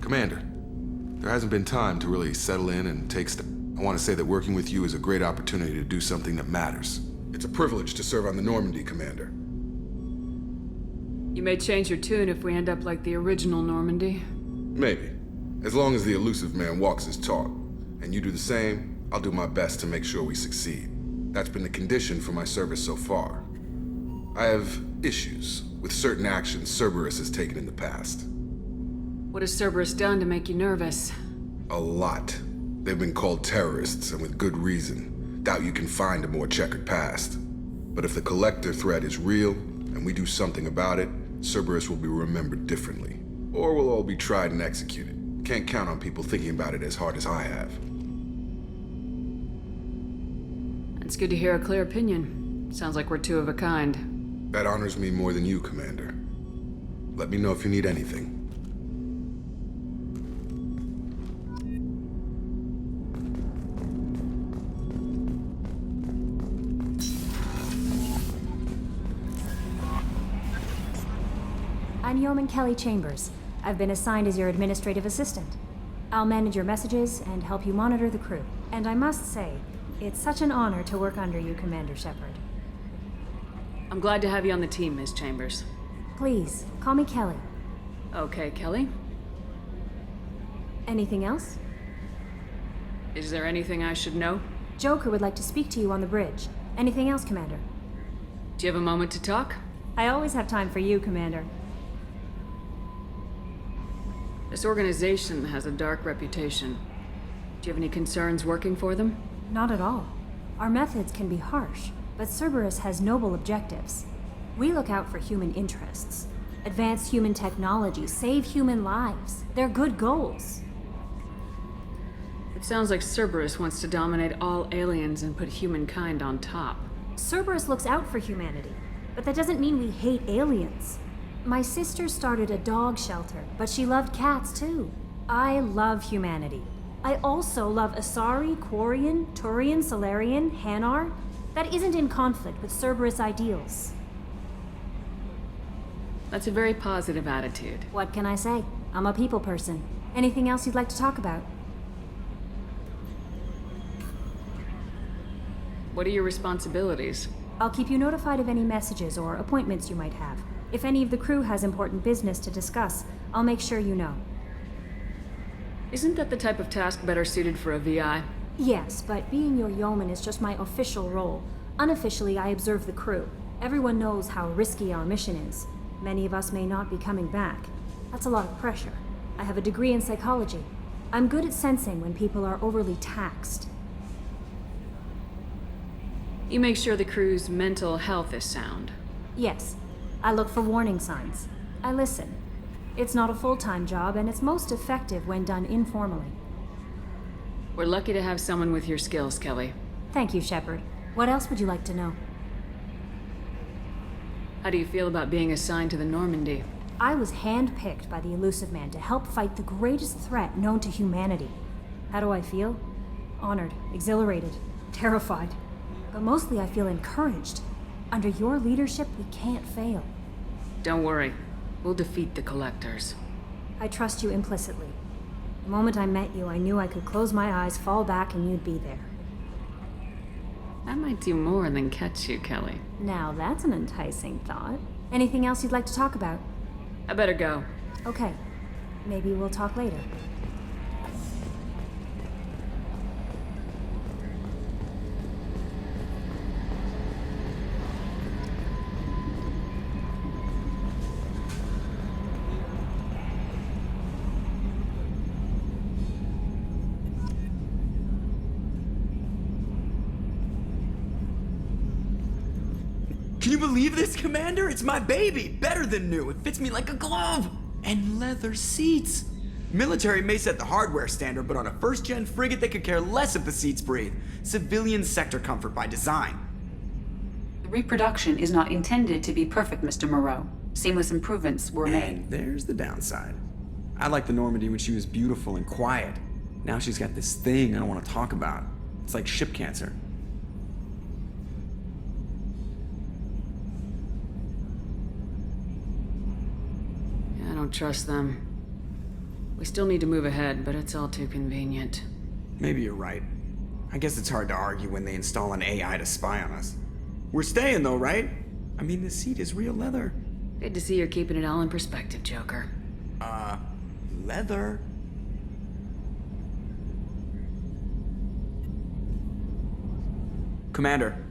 Commander, there hasn't been time to really settle in and take steps. I want to say that working with you is a great opportunity to do something that matters. It's a privilege to serve on the Normandy, Commander. You may change your tune if we end up like the original Normandy. Maybe. As long as the elusive man walks his talk, and you do the same, I'll do my best to make sure we succeed. That's been the condition for my service so far. I have issues with certain actions Cerberus has taken in the past. What has Cerberus done to make you nervous? A lot. They've been called terrorists, and with good reason. Doubt you can find a more checkered past. But if the Collector threat is real, and we do something about it, Cerberus will be remembered differently. Or we'll all be tried and executed. Can't count on people thinking about it as hard as I have. It's good to hear a clear opinion. Sounds like we're two of a kind. That honors me more than you, Commander. Let me know if you need anything. I'm Yeoman Kelly Chambers. I've been assigned as your administrative assistant. I'll manage your messages and help you monitor the crew. And I must say, it's such an honor to work under you, Commander Shepard. I'm glad to have you on the team, Ms. Chambers. Please, call me Kelly. Okay, Kelly. Anything else? Is there anything I should know? Joker would like to speak to you on the bridge. Anything else, Commander? Do you have a moment to talk? I always have time for you, Commander. This organization has a dark reputation. Do you have any concerns working for them? Not at all. Our methods can be harsh, but Cerberus has noble objectives. We look out for human interests. Advance human technology, save human lives. They're good goals. It sounds like Cerberus wants to dominate all aliens and put humankind on top. Cerberus looks out for humanity, but that doesn't mean we hate aliens. My sister started a dog shelter, but she loved cats too. I love humanity. I also love Asari, Quarian, Turian, Solarian, Hanar. That isn't in conflict with Cerberus ideals. That's a very positive attitude. What can I say? I'm a people person. Anything else you'd like to talk about? What are your responsibilities? I'll keep you notified of any messages or appointments you might have. If any of the crew has important business to discuss, I'll make sure you know. Isn't that the type of task better suited for a VI? Yes, but being your yeoman is just my official role. Unofficially, I observe the crew. Everyone knows how risky our mission is. Many of us may not be coming back. That's a lot of pressure. I have a degree in psychology. I'm good at sensing when people are overly taxed. You make sure the crew's mental health is sound. Yes. I look for warning signs. I listen. It's not a full-time job, and it's most effective when done informally. We're lucky to have someone with your skills, Kelly. Thank you, Shepard. What else would you like to know? How do you feel about being assigned to the Normandy? I was handpicked by the Elusive Man to help fight the greatest threat known to humanity. How do I feel? Honored, exhilarated, terrified. But mostly I feel encouraged. Under your leadership, we can't fail. Don't worry. We'll defeat the Collectors. I trust you implicitly. The moment I met you, I knew I could close my eyes, fall back, and you'd be there. That might do more than catch you, Kelly. Now that's an enticing thought. Anything else you'd like to talk about? I better go. Okay. Maybe we'll talk later. Can you believe this, Commander? It's my baby! Better than new. It fits me like a glove! And leather seats! Military may set the hardware standard, but on a first-gen frigate, they could care less if the seats breathe. Civilian sector comfort by design. The reproduction is not intended to be perfect, Mr. Moreau. Seamless improvements were made. And there's the downside. I liked the Normandy when she was beautiful and quiet. Now she's got this thing I don't want to talk about. It's like ship cancer. I don't trust them. We still need to move ahead, but it's all too convenient. Maybe you're right. I guess it's hard to argue when they install an AI to spy on us. We're staying though, right? I mean, the seat is real leather. Good to see you're keeping it all in perspective, Joker. Leather? Commander.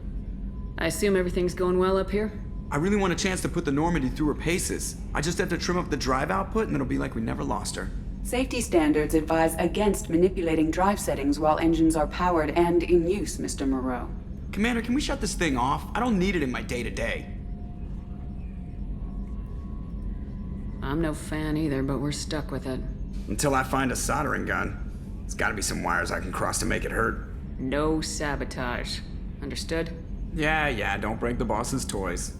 I assume everything's going well up here? I really want a chance to put the Normandy through her paces. I just have to trim up the drive output and it'll be like we never lost her. Safety standards advise against manipulating drive settings while engines are powered and in use, Mr. Moreau. Commander, can we shut this thing off? I don't need it in my day-to-day. I'm no fan either, but we're stuck with it. Until I find a soldering gun. There's gotta be some wires I can cross to make it hurt. No sabotage. Understood? Yeah, don't break the boss's toys.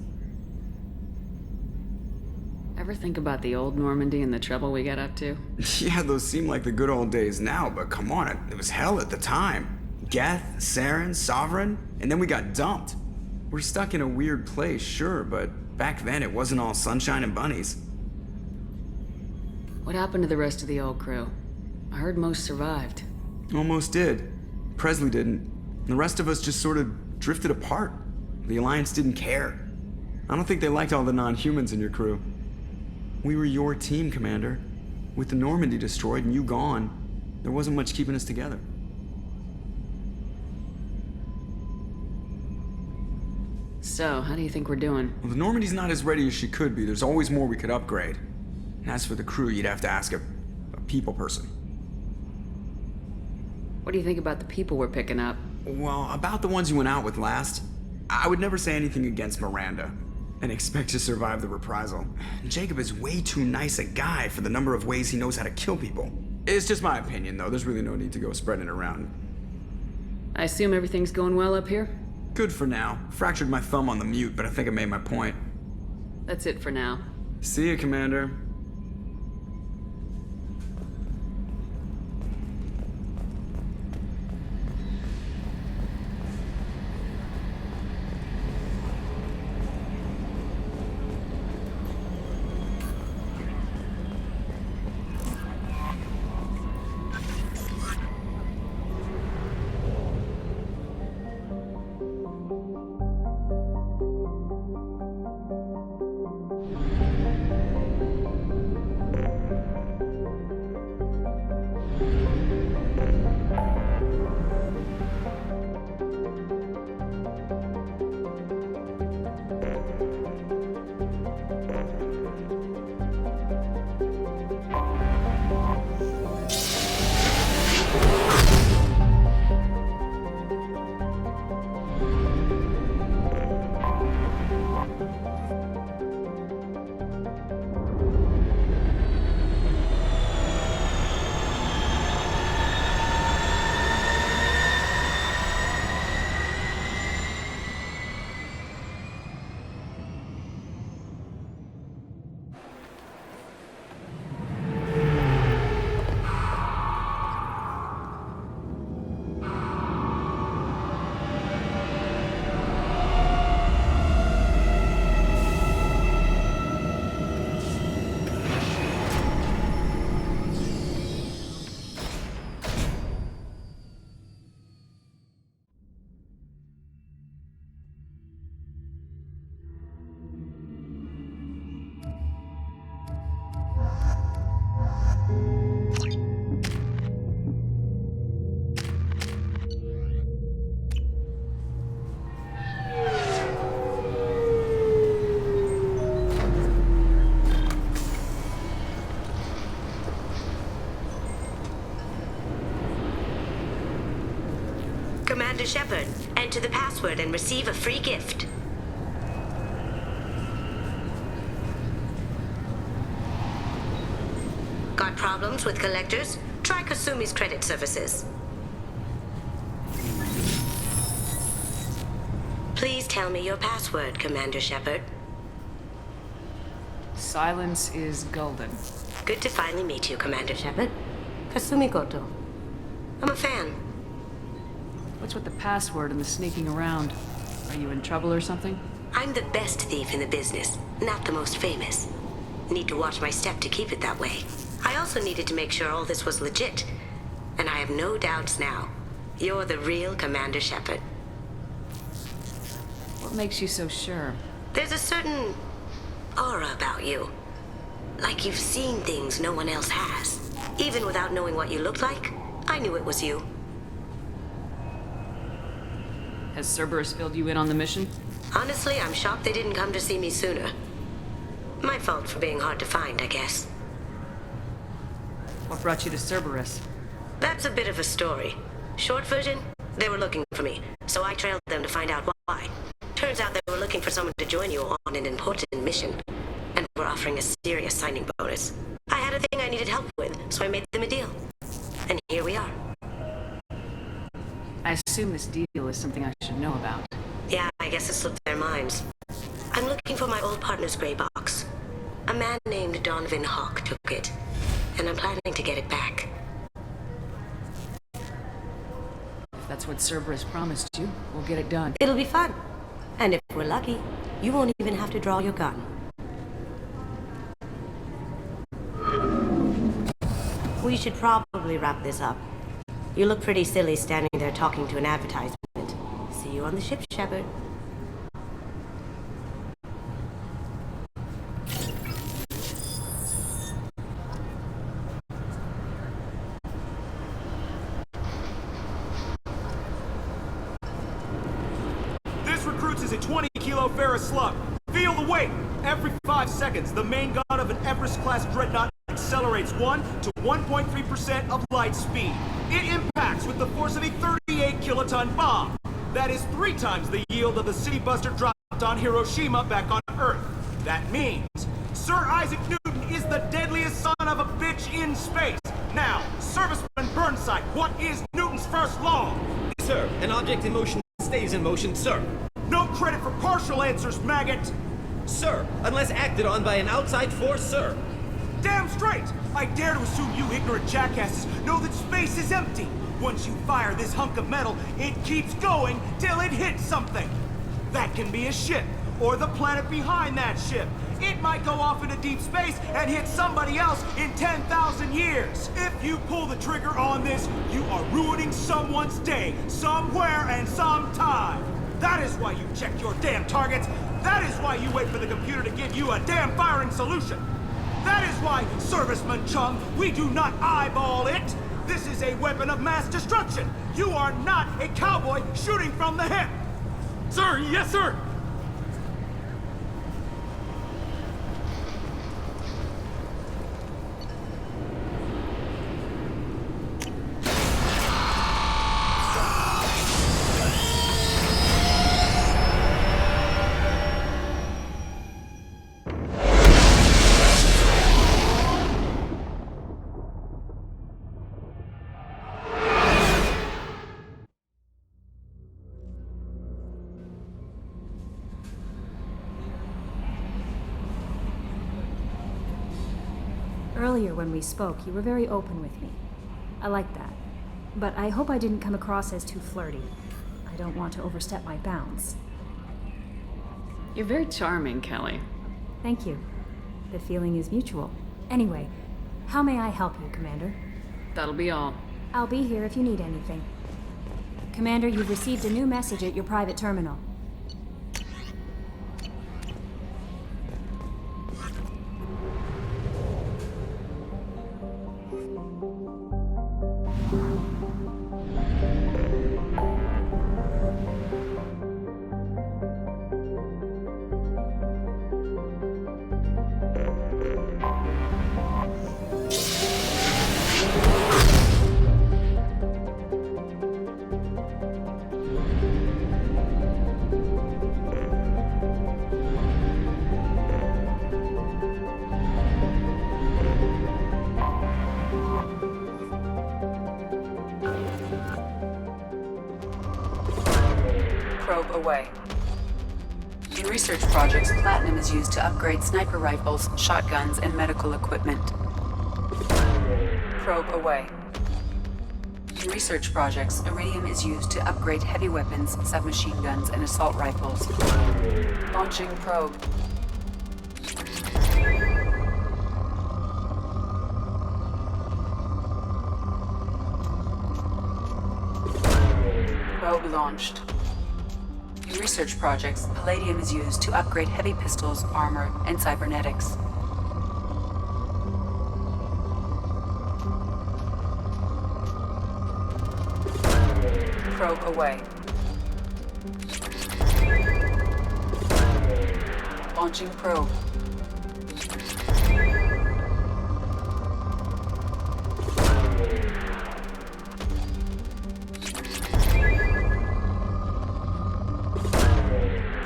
Ever think about the old Normandy and the trouble we got up to? Yeah, those seem like the good old days now, but come on, it was hell at the time. Geth, Saren, Sovereign, and then we got dumped. We're stuck in a weird place, sure, but back then it wasn't all sunshine and bunnies. What happened to the rest of the old crew? I heard most survived. Almost did. Presley didn't. The rest of us just sort of drifted apart. The Alliance didn't care. I don't think they liked all the non-humans in your crew. We were your team, Commander. With the Normandy destroyed and you gone, there wasn't much keeping us together. So, how do you think we're doing? Well, the Normandy's not as ready as she could be. There's always more we could upgrade. And as for the crew, you'd have to ask a people person. What do you think about the people we're picking up? Well, about the ones you went out with last, I would never say anything against Miranda and expect to survive the reprisal. Jacob is way too nice a guy for the number of ways he knows how to kill people. It's just my opinion, though. There's really no need to go spreading it around. I assume everything's going well up here? Good for now. Fractured my thumb on the mute, but I think I made my point. That's it for now. See you, Commander. Commander Shepard, enter the password and receive a free gift. Got problems with collectors? Try Kasumi's credit services. Please tell me your password, Commander Shepard. Silence is golden. Good to finally meet you, Commander Shepard. Kasumi Goto. I'm a fan. What's with the password and the sneaking around? Are you in trouble or something? I'm the best thief in the business, not the most famous. Need to watch my step to keep it that way. I also needed to make sure all this was legit. And I have no doubts now. You're the real Commander Shepard. What makes you so sure? There's a certain aura about you. Like you've seen things no one else has. Even without knowing what you looked like, I knew it was you. Has Cerberus filled you in on the mission? Honestly, I'm shocked they didn't come to see me sooner. My fault for being hard to find, I guess. What brought you to Cerberus? That's a bit of a story. Short version, they were looking for me, so I trailed them to find out why. Turns out they were looking for someone to join you on an important mission, and were offering a serious signing bonus. I had a thing I needed help with, so I made them a deal. And here we are. I assume this deal is something I should know about. Yeah, I guess it slipped their minds. I'm looking for my old partner's gray box. A man named Donovan Hawk took it, and I'm planning to get it back. If that's what Cerberus promised you, we'll get it done. It'll be fun. And if we're lucky, you won't even have to draw your gun. We should probably wrap this up. You look pretty silly standing there talking to an advertisement. See you on the ship, Shepard. This recruits is a 20-kilo ferrous slug. Feel the weight! Every 5 seconds, the main gun of an Everest-class dreadnought accelerates 1 to 1.3% of light speed. It impacts with the force of a 38-kiloton bomb. That is 3 times the yield of the city buster dropped on Hiroshima back on Earth. That means Sir Isaac Newton is the deadliest son of a bitch in space. Now, Serviceman Burnside, what is Newton's first law? Sir, an object in motion stays in motion, sir. No credit for partial answers, maggot! Sir, unless acted on by an outside force, sir. Damn straight! I dare to assume you ignorant jackasses know that space is empty. Once you fire this hunk of metal, it keeps going till it hits something. That can be a ship, or the planet behind that ship. It might go off into deep space and hit somebody else in 10,000 years. If you pull the trigger on this, you are ruining someone's day, somewhere and sometime. That is why you check your damn targets. That is why you wait for the computer to give you a damn firing solution. That is why, Serviceman Chung, we do not eyeball it. This is a weapon of mass destruction. You are not a cowboy shooting from the hip. Sir, yes, sir. Earlier when we spoke, you were very open with me. I like that. But I hope I didn't come across as too flirty. I don't want to overstep my bounds. You're very charming, Kelly. Thank you. The feeling is mutual. Anyway, how may I help you, Commander? That'll be all. I'll be here if you need anything. Commander, you've received a new message at your private terminal. Probe away. In research projects, platinum is used to upgrade sniper rifles, shotguns, and medical equipment. Probe away. In research projects, iridium is used to upgrade heavy weapons, submachine guns, and assault rifles. Launching probe. Probe launched. In research projects, palladium is used to upgrade heavy pistols, armor, and cybernetics. Probe away. Launching probe.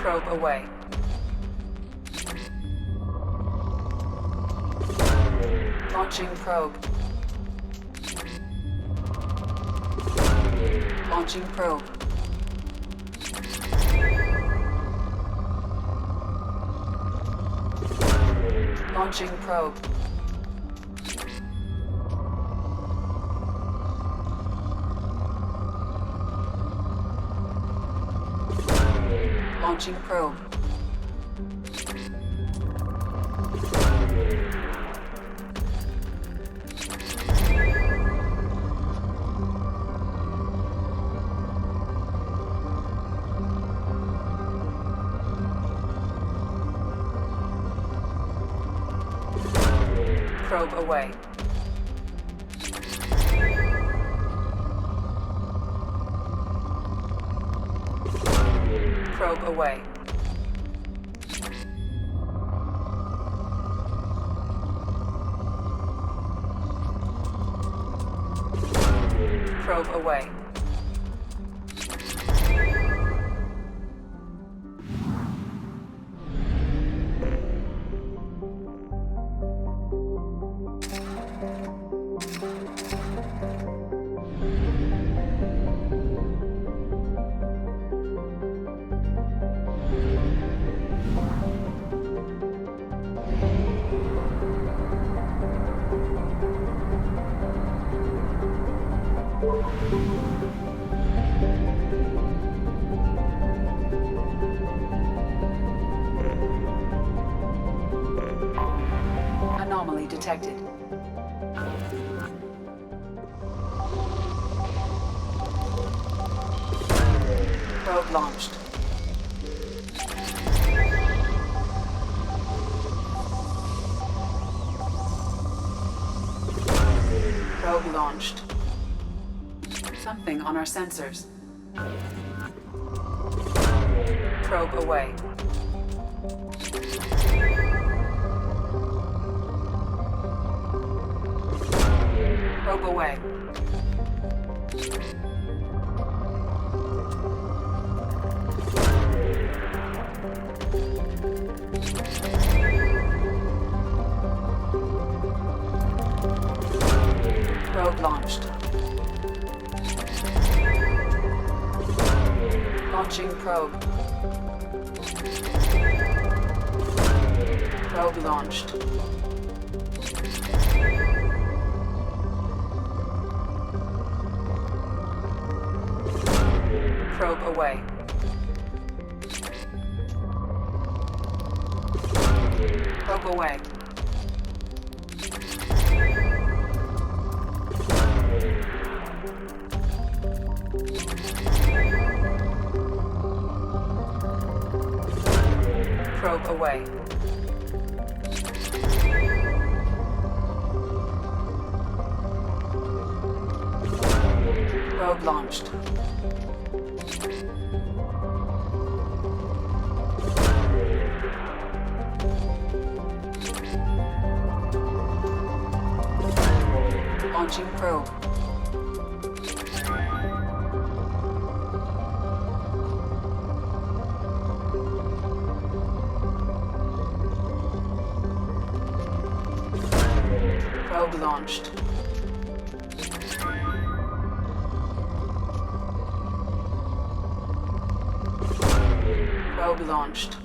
Probe away. Launching probe. Launching probe. Launching probe. Launching probe. Probe away. Probe away. Probe away. Anomaly detected. Probe launched. Probe launched. Something on our sensors. Probe away. Probe away. Probe launched. Launching probe. Probe launched. Probe away. Probe away. Probe away. Probe launched. Launching probe. Probe launched. Probe launched.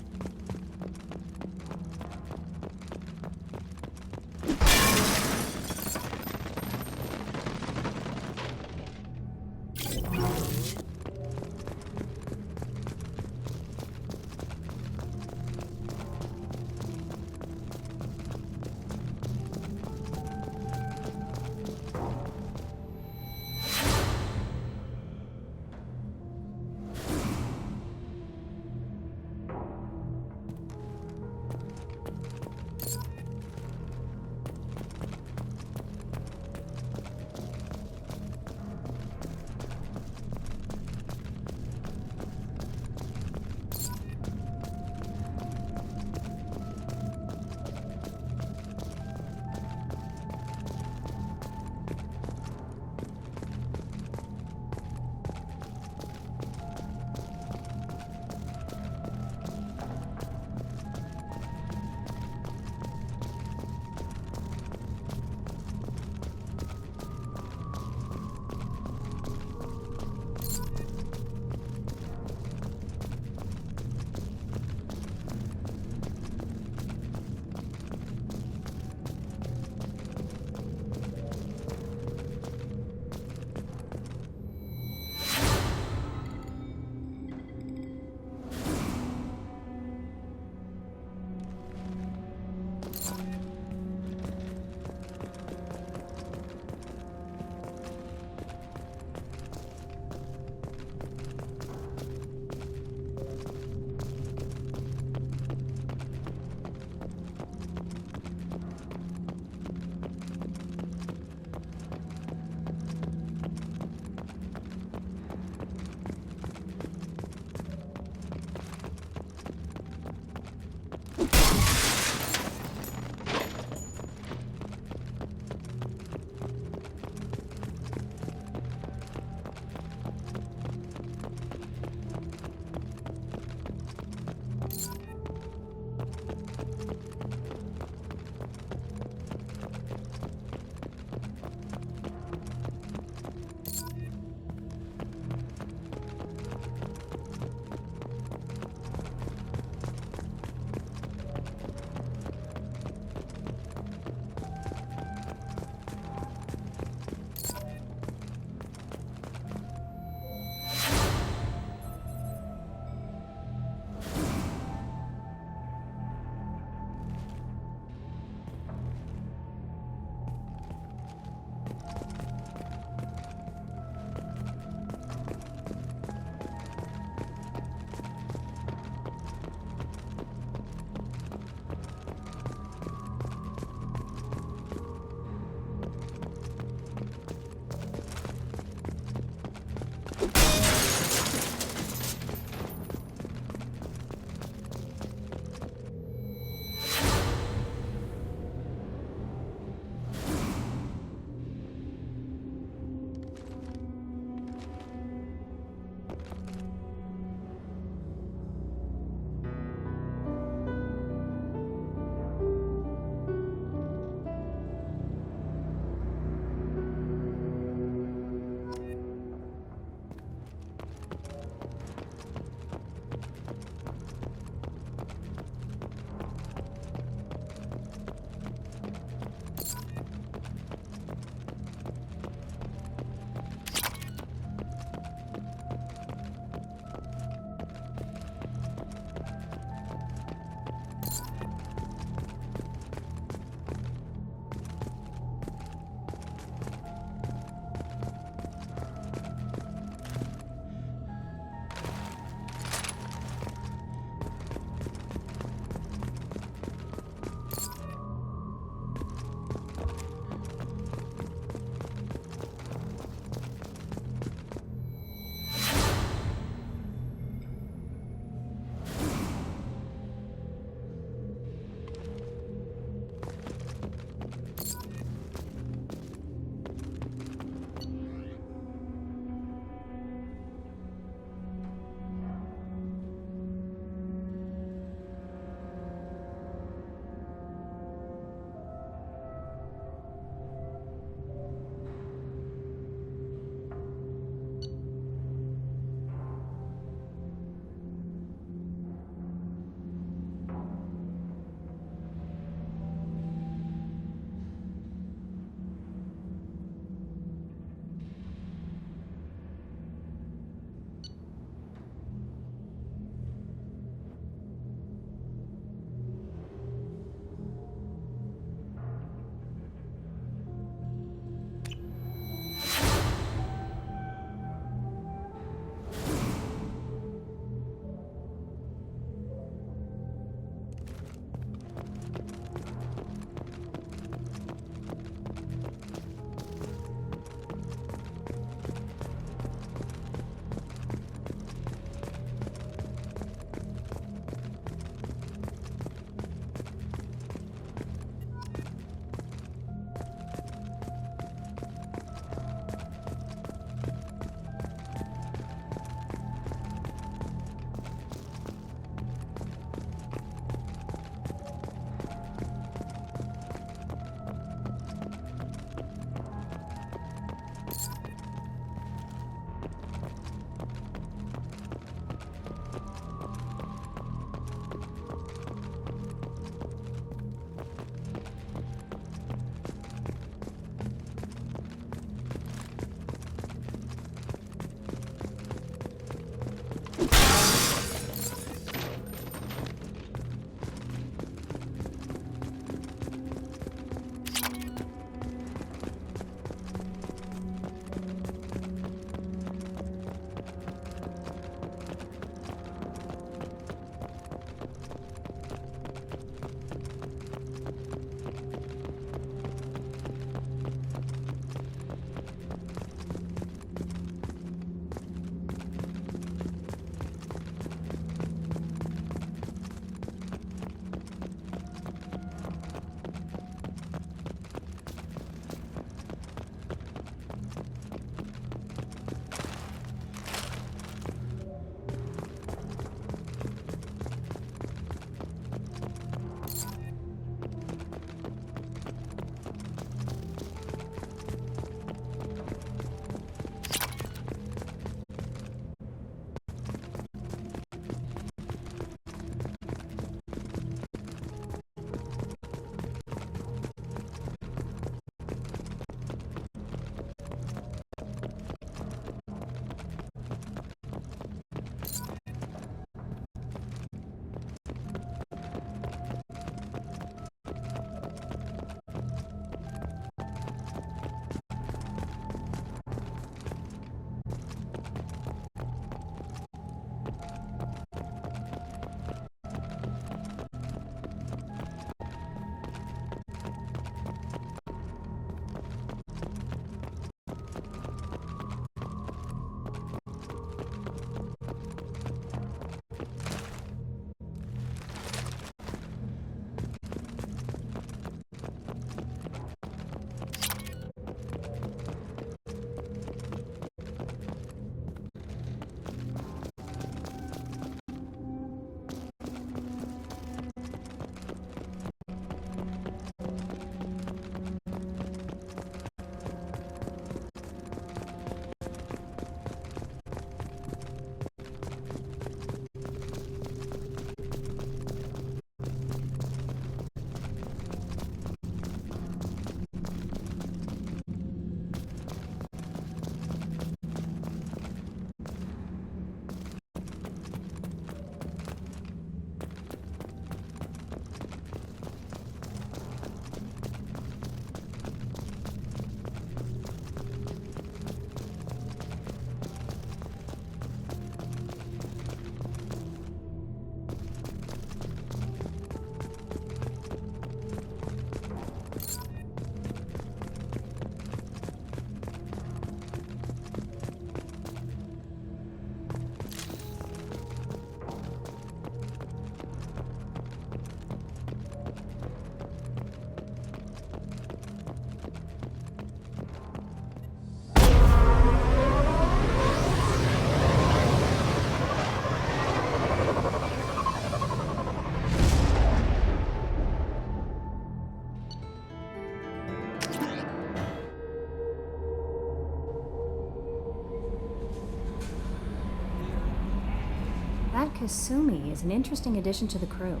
That Kasumi is an interesting addition to the crew.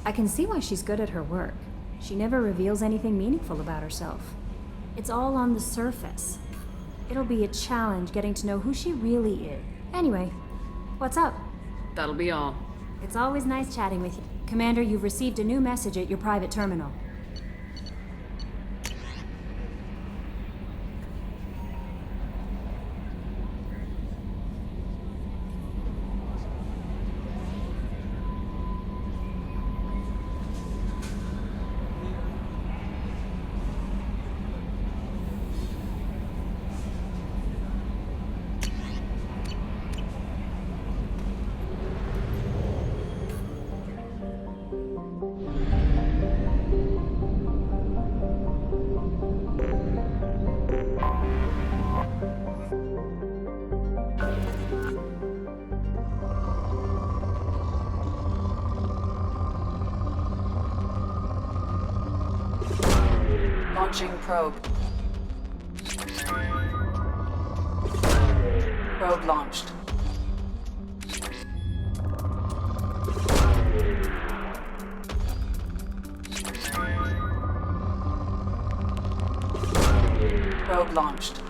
I can see why she's good at her work. She never reveals anything meaningful about herself. It's all on the surface. It'll be a challenge getting to know who she really is. Anyway, what's up? That'll be all. It's always nice chatting with you. Commander, you've received a new message at your private terminal. Launching probe. Probe launched. Probe launched.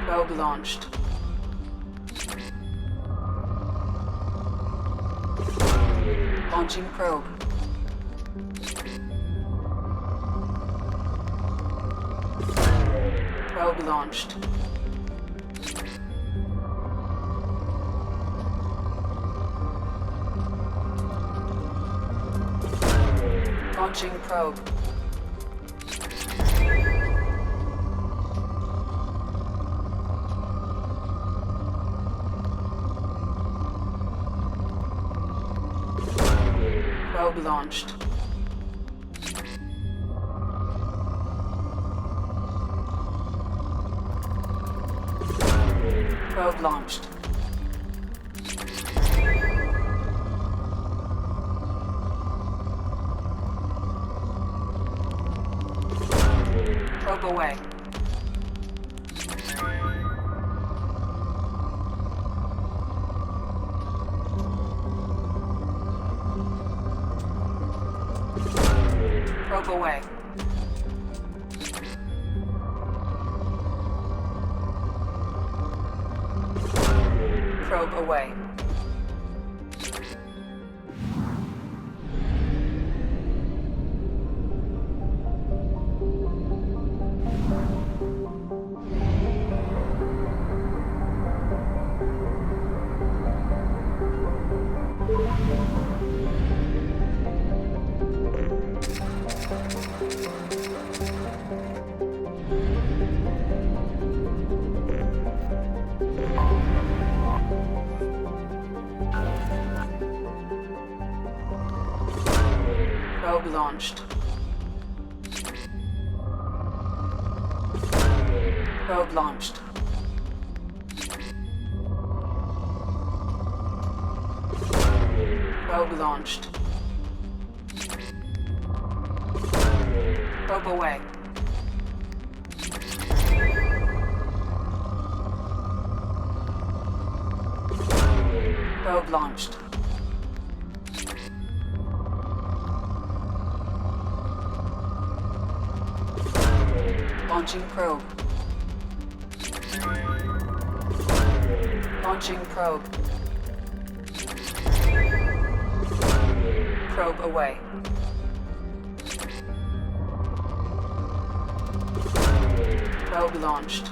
Probe launched. Launching probe. Probe launched. Launching probe. Probe launched. Probe launched. Probe away. Probe away. Probe away. Probe launched. Probe launched. Probe launched. Probe away. Probe launched. Launching probe. Launching probe. Probe away. Probe launched.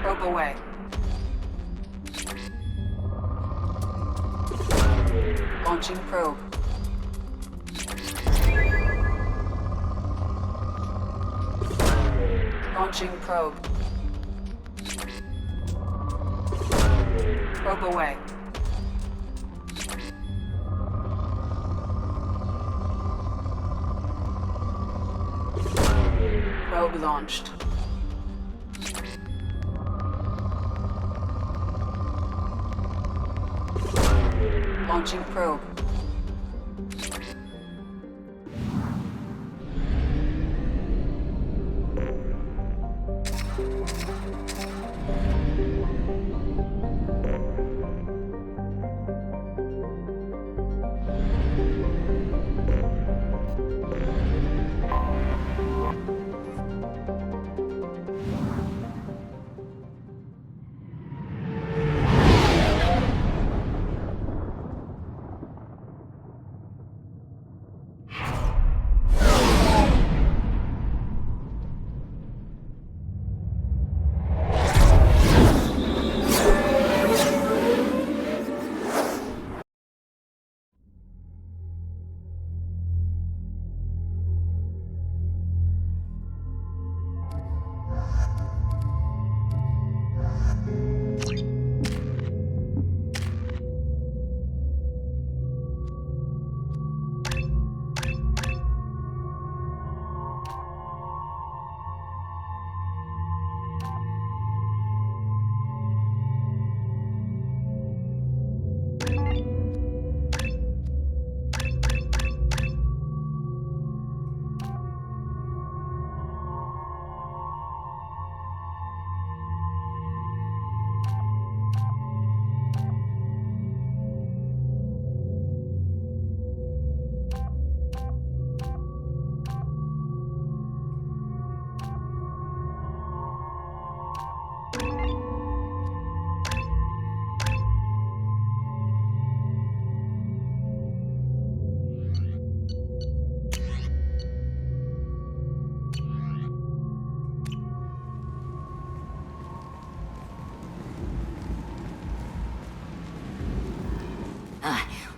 Probe away. Launching probe. Launching probe. Probe away. Probe launched. Launching probe.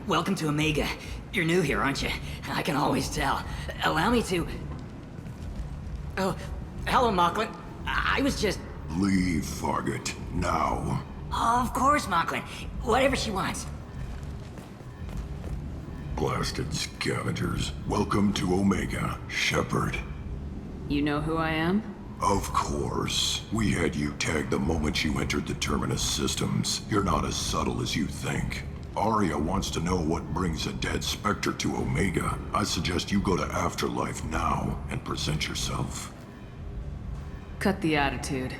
Welcome to Omega. You're new here, aren't you? I can always tell. Allow me to... Oh, hello, Mocklin. I was just... Leave, Fargate. Now. Oh, of course, Mocklin. Whatever she wants. Blasted scavengers. Welcome to Omega, Shepard. You know who I am? Of course. We had you tagged the moment you entered the Terminus systems. You're not as subtle as you think. Aria wants to know what brings a dead Spectre to Omega. I suggest you go to Afterlife now and present yourself. Cut the attitude.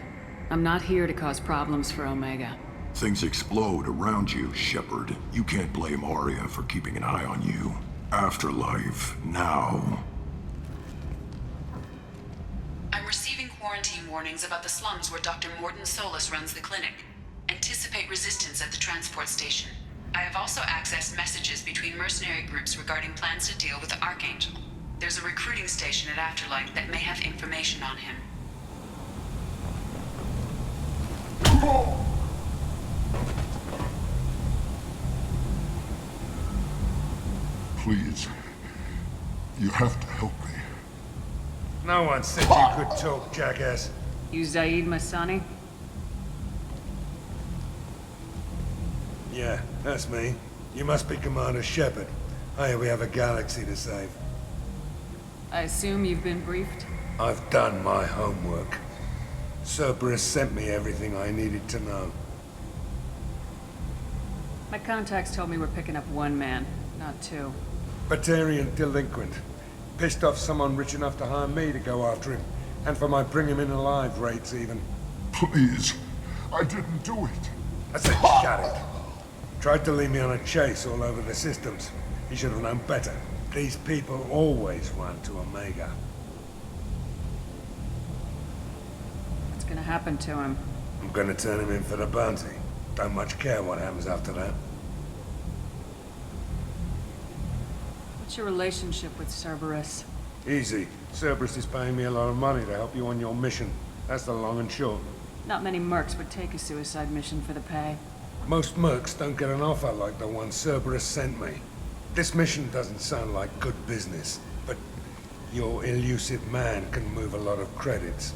I'm not here to cause problems for Omega. Things explode around you, Shepard. You can't blame Aria for keeping an eye on you. Afterlife, now. I'm receiving quarantine warnings about the slums where Dr. Mordin Solus runs the clinic. Anticipate resistance at the transport station. I have also accessed messages between mercenary groups regarding plans to deal with the Archangel. There's a recruiting station at Afterlife that may have information on him. Please. You have to help me. No one said you could talk, jackass. You Zaid Masani? Yeah, that's me. You must be Commander Shepard. I hear we have a galaxy to save. I assume you've been briefed? I've done my homework. Cerberus sent me everything I needed to know. My contacts told me we're picking up one man, not two. Batarian delinquent. Pissed off someone rich enough to hire me to go after him. And for my bring him in alive rates even. Please. I didn't do it. I said shut it. Tried to lead me on a chase all over the systems. He should have known better. These people always run to Omega. What's gonna happen to him? I'm gonna turn him in for the bounty. Don't much care what happens after that. What's your relationship with Cerberus? Easy. Cerberus is paying me a lot of money to help you on your mission. That's the long and short. Not many mercs would take a suicide mission for the pay. Most mercs don't get an offer like the one Cerberus sent me. This mission doesn't sound like good business, but your elusive man can move a lot of credits.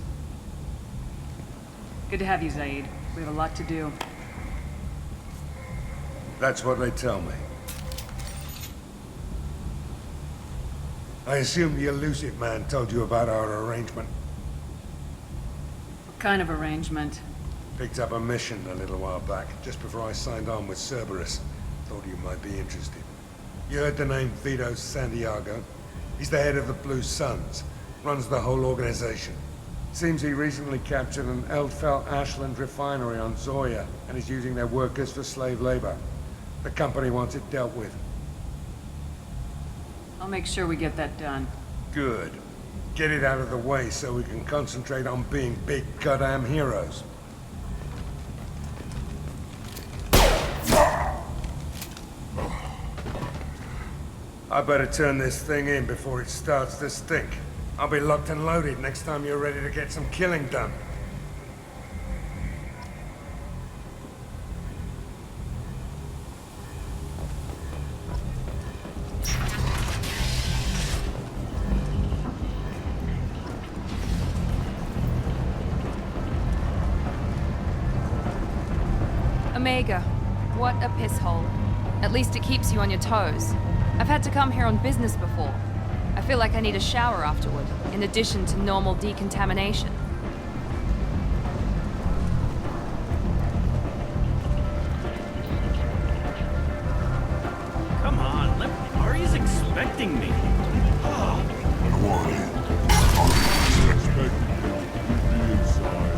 Good to have you, Zaid. We have a lot to do. That's what they tell me. I assume the elusive man told you about our arrangement. What kind of arrangement? Picked up a mission a little while back, just before I signed on with Cerberus. Thought you might be interested. You heard the name Vito Santiago? He's the head of the Blue Suns, runs the whole organization. Seems he recently captured an Eldfell Ashland refinery on Zoya and is using their workers for slave labor. The company wants it dealt with. I'll make sure we get that done. Good. Get it out of the way so we can concentrate on being big goddamn heroes. I better turn this thing in before it starts to stink. I'll be locked and loaded next time you're ready to get some killing done. Omega, what a piss hole. At least it keeps you on your toes. I've had to come here on business before. I feel like I need a shower afterward, in addition to normal decontamination. Come on, Aria's expecting me. Don't worry. Aria's expecting you to be inside.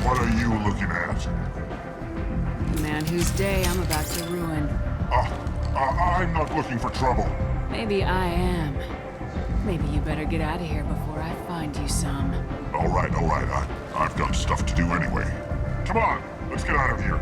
What are you looking at? The man whose day I'm about to ruin. I'm not looking for trouble. Maybe I am. Maybe you better get out of here before I find you some. All right. I've got stuff to do anyway. Come on, let's get out of here.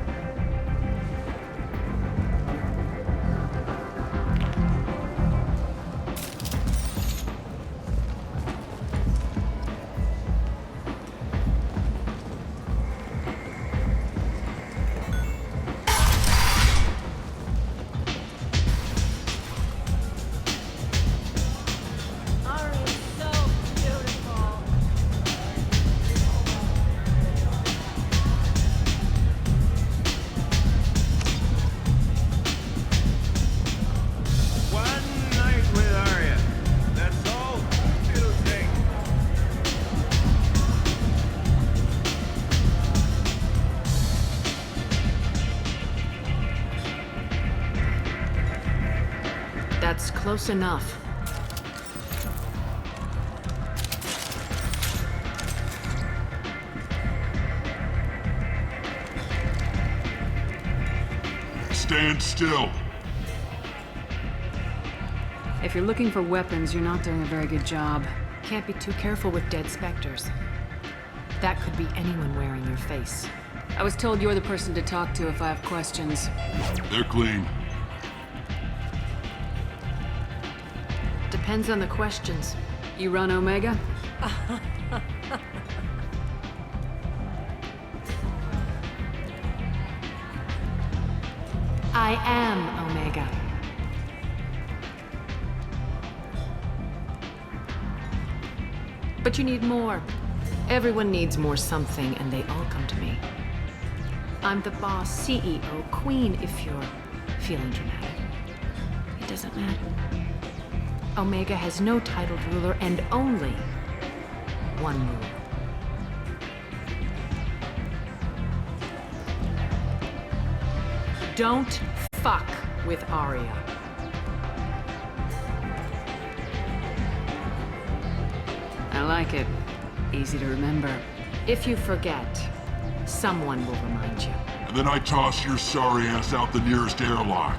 That's close enough. Stand still. If you're looking for weapons, you're not doing a very good job. Can't be too careful with dead specters. That could be anyone wearing your face. I was told you're the person to talk to if I have questions. They're clean. Depends on the questions. You run Omega? I am Omega. But you need more. Everyone needs more something, and they all come to me. I'm the boss, CEO, queen, if you're feeling dramatic. It doesn't matter. Omega has no titled ruler and only one rule. Don't fuck with Arya. I like it. Easy to remember. If you forget, someone will remind you. And then I toss your sorry ass out the nearest airlock.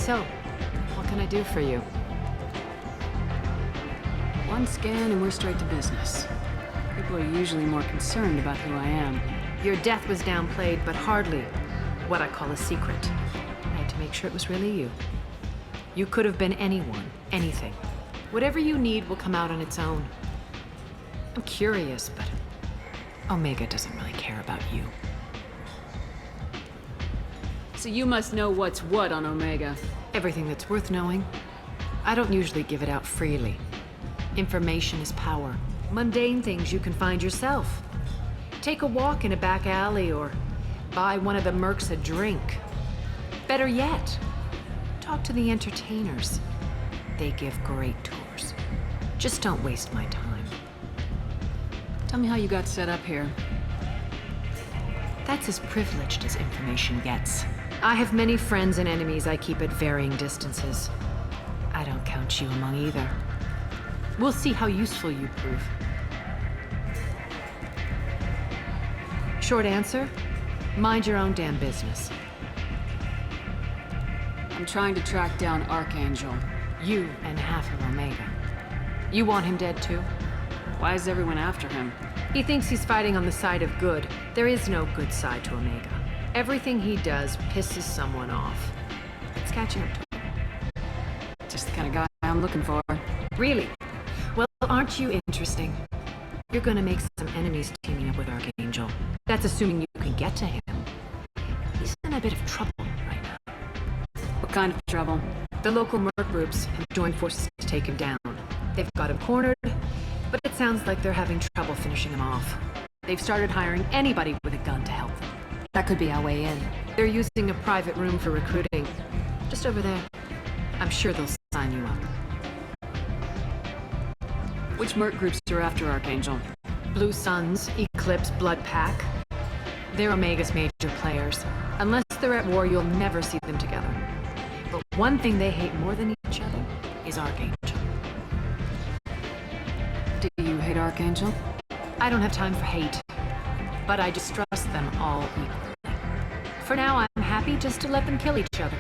So, what can I do for you? One scan and we're straight to business. People are usually more concerned about who I am. Your death was downplayed, but hardly what I call a secret. I had to make sure it was really you. You could have been anyone, anything. Whatever you need will come out on its own. I'm curious, but Omega doesn't really care about you. So you must know what's what on Omega. Everything that's worth knowing. I don't usually give it out freely. Information is power. Mundane things you can find yourself. Take a walk in a back alley or buy one of the mercs a drink. Better yet, talk to the entertainers. They give great tours. Just don't waste my time. Tell me how you got set up here. That's as privileged as information gets. I have many friends and enemies I keep at varying distances. I don't count you among either. We'll see how useful you prove. Short answer, mind your own damn business. I'm trying to track down Archangel. You and half of Omega. You want him dead too? Why is everyone after him? He thinks he's fighting on the side of good. There is no good side to Omega. Everything he does pisses someone off. It's catching up to him. Just the kind of guy I'm looking for. Really? Well, aren't you interesting? You're gonna make some enemies teaming up with Archangel. That's assuming you can get to him. He's in a bit of trouble right now. What kind of trouble? The local merc groups have joined forces to take him down. They've got him cornered, but it sounds like they're having trouble finishing him off. They've started hiring anybody with a gun to help them. That could be our way in. They're using a private room for recruiting. Just over there. I'm sure they'll sign you up. Which merc groups are after Archangel? Blue Suns, Eclipse, Blood Pack. They're Omega's major players. Unless they're at war, you'll never see them together. But one thing they hate more than each other is Archangel. Do you hate Archangel? I don't have time for hate, but I distrust them all equally. For now, I'm happy just to let them kill each other.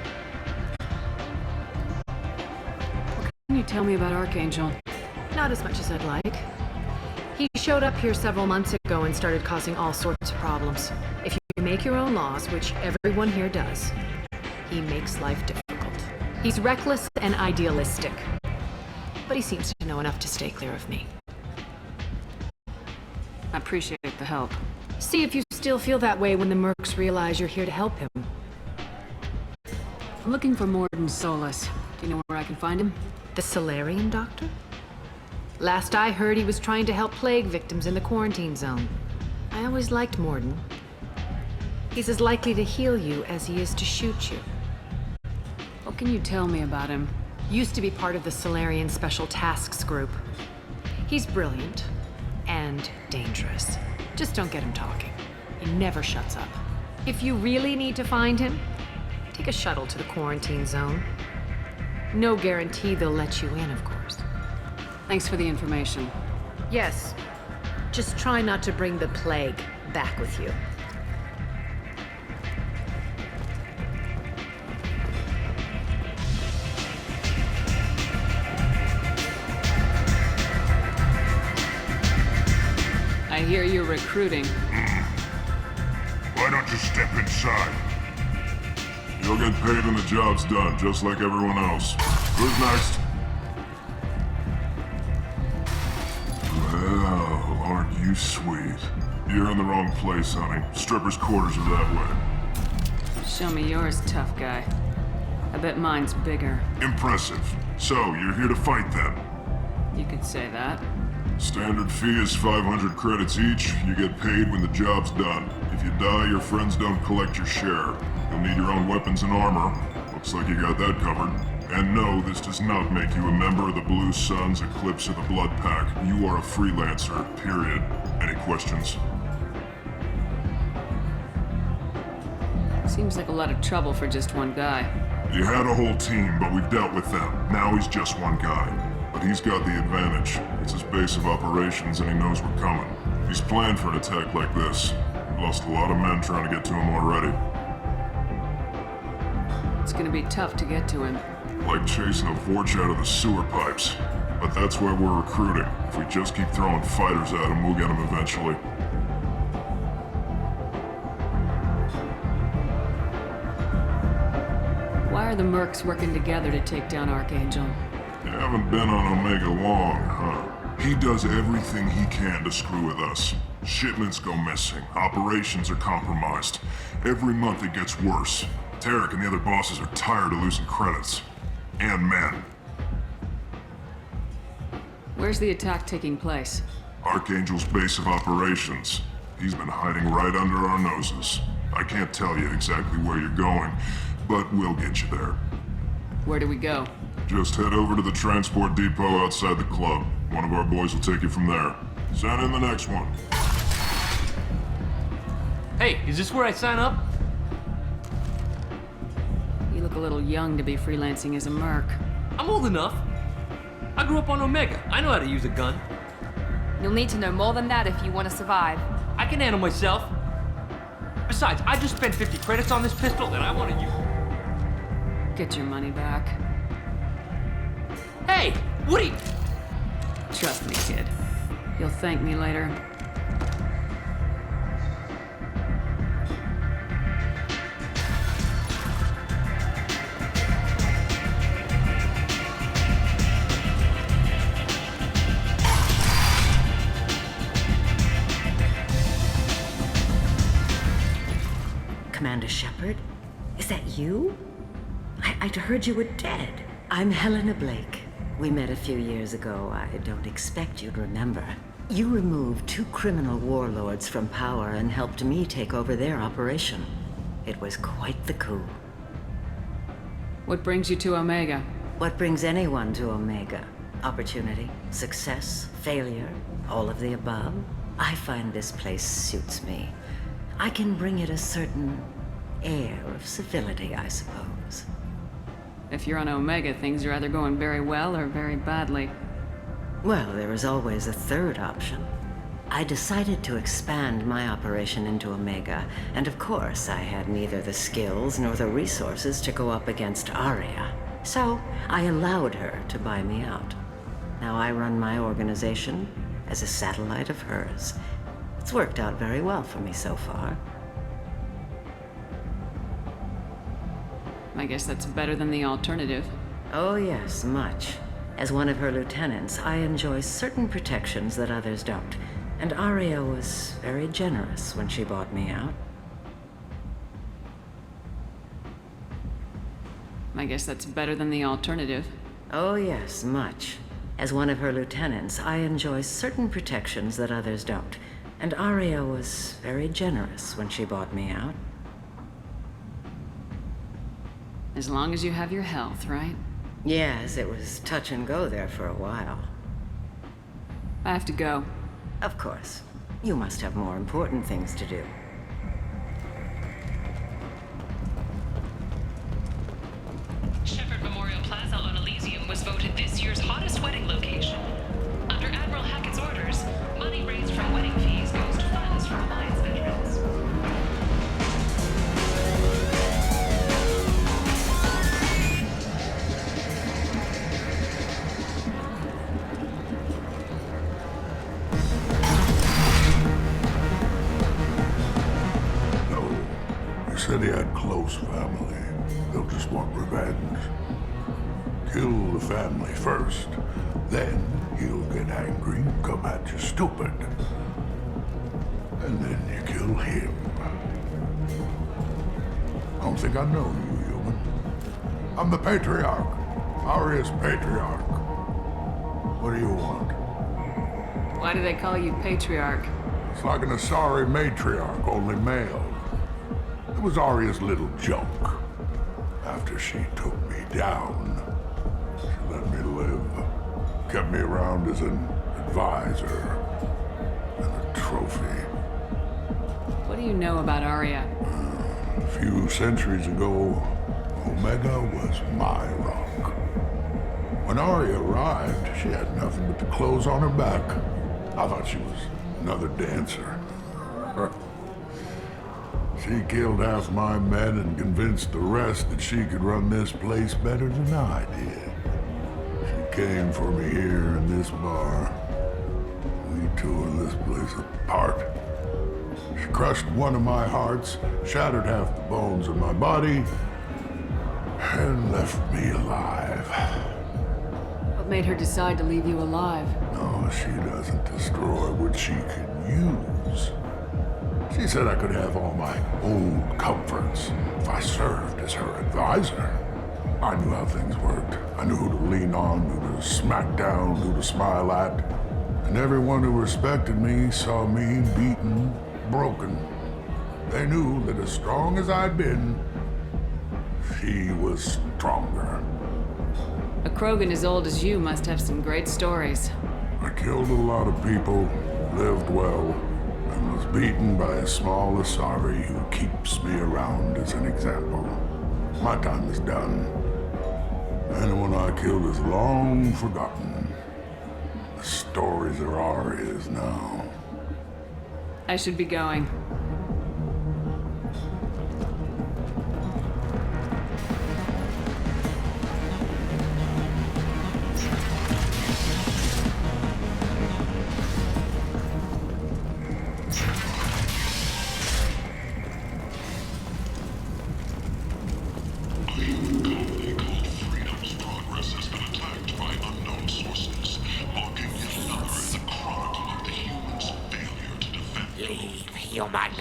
What can you tell me about Archangel? Not as much as I'd like. He showed up here several months ago and started causing all sorts of problems. If you make your own laws, which everyone here does, he makes life difficult. He's reckless and idealistic, but he seems to know enough to stay clear of me. I appreciate the help. See if you still feel that way when the mercs realize you're here to help him. I'm looking for Mordin Solus. Do you know where I can find him? The Solarian doctor? Last I heard, he was trying to help plague victims in the quarantine zone. I always liked Mordin. He's as likely to heal you as he is to shoot you. What can you tell me about him? Used to be part of the Solarian Special Tasks Group. He's brilliant and dangerous. Just don't get him talking. He never shuts up. If you really need to find him, take a shuttle to the quarantine zone. No guarantee they'll let you in, of course. Thanks for the information. Yes, just try not to bring the plague back with you. I hear you're recruiting. Why don't you step inside? You'll get paid when the job's done, just like everyone else. Who's next? Well, aren't you sweet? You're in the wrong place, honey. Strippers' quarters are that way. Show me yours, tough guy. I bet mine's bigger. Impressive. So, you're here to fight then? You could say that. Standard fee is 500 credits each. You get paid when the job's done. If you die, your friends don't collect your share. You'll need your own weapons and armor. Looks like you got that covered. And no, this does not make you a member of the Blue Suns, Eclipse, or the Blood Pack. You are a freelancer, period. Any questions? Seems like a lot of trouble for just one guy. You had a whole team, but we've dealt with them. Now he's just one guy. But he's got the advantage. It's his base of operations and he knows we're coming. He's planned for an attack like this. We've lost a lot of men trying to get to him already. It's gonna be tough to get to him. Like chasing a Vorch out of the sewer pipes. But that's why we're recruiting. If we just keep throwing fighters at him, we'll get him eventually. Why are the mercs working together to take down Archangel? You haven't been on Omega long, huh? He does everything he can to screw with us. Shipments go missing. Operations are compromised. Every month it gets worse. Tarek and the other bosses are tired of losing credits. And men. Where's the attack taking place? Archangel's base of operations. He's been hiding right under our noses. I can't tell you exactly where you're going, but we'll get you there. Where do we go? Just head over to the transport depot outside the club. One of our boys will take you from there. Send in the next one. Hey, is this where I sign up? You look a little young to be freelancing as a merc. I'm old enough. I grew up on Omega. I know how to use a gun. You'll need to know more than that if you want to survive. I can handle myself. Besides, I just spent 50 credits on this pistol and I want to use it. Get your money back. Hey, Woody! Trust me, kid. You'll thank me later. Commander Shepard? Is that you? I'd heard you were dead. I'm Helena Blake. We met a few years ago. I don't expect you'd remember. You removed 2 criminal warlords from power and helped me take over their operation. It was quite the coup. What brings you to Omega? What brings anyone to Omega? Opportunity, success, failure, all of the above. I find this place suits me. I can bring it a certain air of civility, I suppose. If you're on Omega, things are either going very well or very badly. Well, there is always a third option. I decided to expand my operation into Omega, and of course I had neither the skills nor the resources to go up against Aria. So I allowed her to buy me out. Now I run my organization as a satellite of hers. It's worked out very well for me so far. I guess that's better than the alternative. Oh yes, much. As one of her lieutenants, I enjoy certain protections that others don't. And Aria was very generous when she bought me out. I guess that's better than the alternative. Oh yes, much. As one of her lieutenants, I enjoy certain protections that others don't. And Aria was very generous when she bought me out. As long as you have your health, right? Yes, it was touch and go there for a while. I have to go. Of course. You must have more important things to do. year's hottest wedding location. Under Admiral Hackett's orders, money raised from wedding fees goes to funds for Alliance veterans. You said he had close family. They'll just want revenge. Kill the family first. Then he'll get angry and come at you stupid. And then you kill him. I don't think I know you, human. I'm the Patriarch. Aria's Patriarch. What do you want? Why do they call you Patriarch? It's like an Asari matriarch, only male. It was Aria's little joke. After she took me down, she let me live. Kept me around as an advisor and a trophy. What do you know about Aria? A few centuries ago, Omega was my rock. When Aria arrived, she had nothing but the clothes on her back. I thought she was another dancer. She killed half my men and convinced the rest that she could run this place better than I did. She came for me here in this bar. We tore this place apart. She crushed one of my hearts, shattered half the bones in my body, and left me alive. What made her decide to leave you alive? No, she doesn't destroy what she can use. She said I could have all my old comforts if I served as her advisor. I knew how things worked. I knew who to lean on, who to smack down, who to smile at. And everyone who respected me saw me beaten, broken. They knew that as strong as I'd been, she was stronger. A Krogan as old as you must have some great stories. I killed a lot of people, lived well, and was beaten by a small Asari who keeps me around as an example. My time is done. Anyone I killed is long forgotten. The stories are Aria's now. I should be going. Human,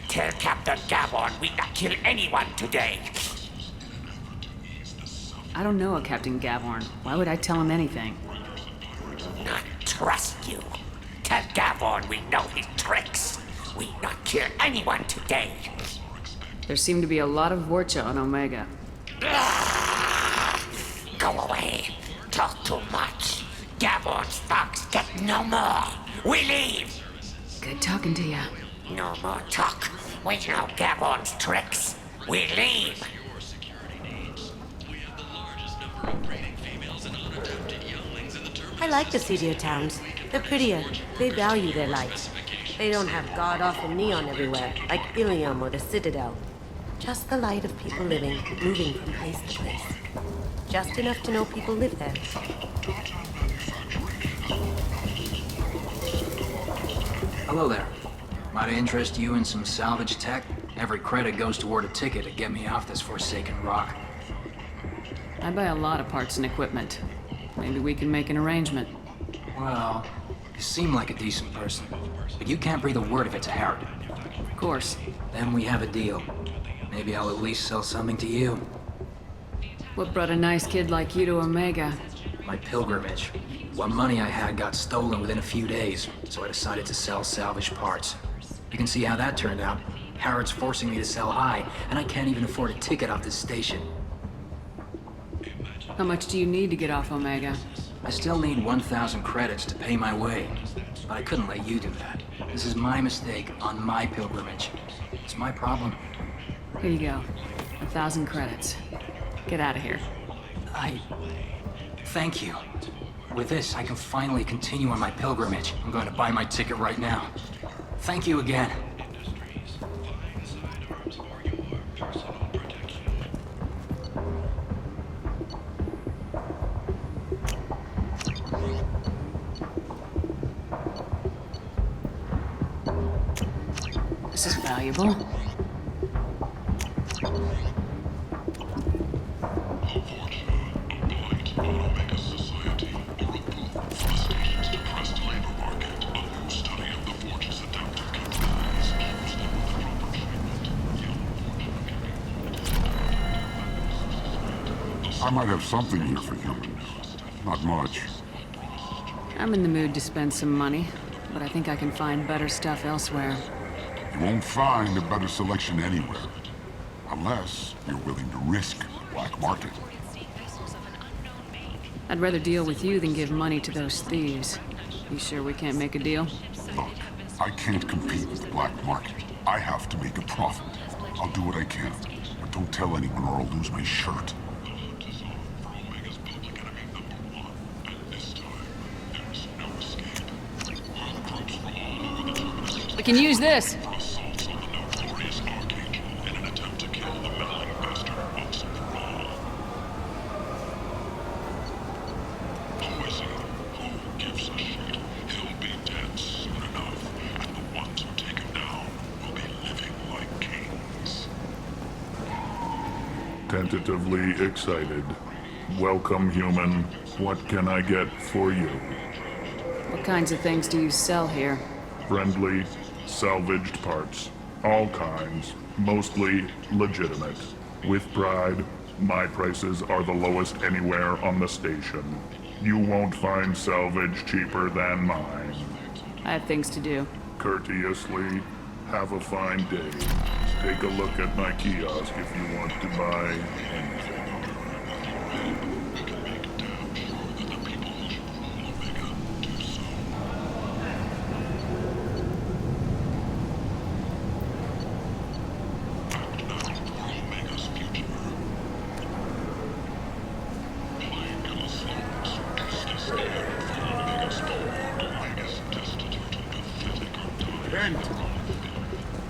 tell Captain Gavon we not kill anyone today. I don't know a Captain Gavorn. Why would I tell him anything? Not trust you. Tell Gavon we know his tricks. We not kill anyone today. There seem to be a lot of Vorcha on Omega. Go away. Talk too much. Gavon's thugs get no more. We leave. Good talking to you. No more talk. We know Gavon's tricks. We leave. I like the seedier towns. They're prettier. They value their life. They don't have god-awful neon everywhere, like Ilium or the Citadel. Just the light of people living, moving from place to place. Just enough to know people live there. Hello there. Might I interest you in some salvage tech? Every credit goes toward a ticket to get me off this forsaken rock. I buy a lot of parts and equipment. Maybe we can make an arrangement. Well, you seem like a decent person, but you can't breathe a word if it's a Harrod. Of course. Then we have a deal. Maybe I'll at least sell something to you. What brought a nice kid like you to Omega? My pilgrimage. What money I had got stolen within a few days, so I decided to sell salvaged parts. You can see how that turned out. Harrod's forcing me to sell high, and I can't even afford a ticket off this station. How much do you need to get off Omega? I still need 1,000 credits to pay my way, but I couldn't let you do that. This is my mistake on my pilgrimage. It's my problem. Here you go. 1,000 credits. Get out of here. Thank you. With this, I can finally continue on my pilgrimage. I'm going to buy my ticket right now. Thank you again. This is valuable. I might have something here for humans. Not much. I'm in the mood to spend some money, but I think I can find better stuff elsewhere. You won't find a better selection anywhere. Unless you're willing to risk the black market. I'd rather deal with you than give money to those thieves. You sure we can't make a deal? Look, I can't compete with the black market. I have to make a profit. I'll do what I can. But don't tell anyone or I'll lose my shirt. We can use this. Tentatively excited. Welcome, human. What can I get for you? What kinds of things do you sell here? Friendly, salvaged parts. All kinds. Mostly legitimate. With pride, my prices are the lowest anywhere on the station. You won't find salvage cheaper than mine. I have things to do. Courteously, have a fine day. Take a look at my kiosk if you want to buy anything.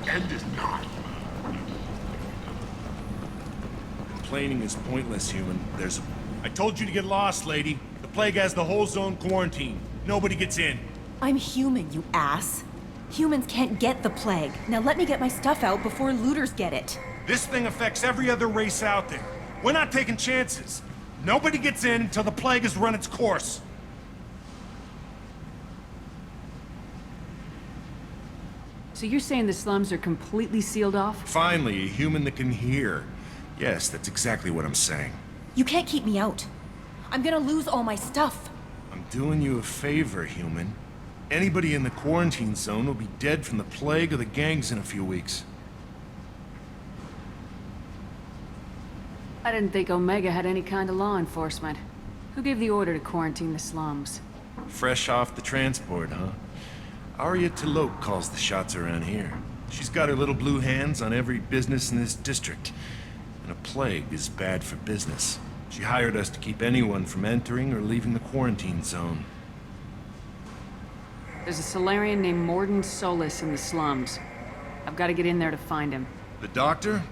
End is not. Complaining is pointless, human. I told you to get lost, lady. The plague has the whole zone quarantined. Nobody gets in. I'm human, you ass. Humans can't get the plague. Now let me get my stuff out before looters get it. This thing affects every other race out there. We're not taking chances. Nobody gets in until the plague has run its course. So you're saying the slums are completely sealed off? Finally, a human that can hear. Yes, that's exactly what I'm saying. You can't keep me out. I'm gonna lose all my stuff. I'm doing you a favor, human. Anybody in the quarantine zone will be dead from the plague or the gangs in a few weeks. I didn't think Omega had any kind of law enforcement. Who gave the order to quarantine the slums? Fresh off the transport, huh? Arya T'Loak calls the shots around here. She's got her little blue hands on every business in this district. And a plague is bad for business. She hired us to keep anyone from entering or leaving the quarantine zone. There's a Solarian named Mordin Solus in the slums. I've got to get in there to find him. The doctor?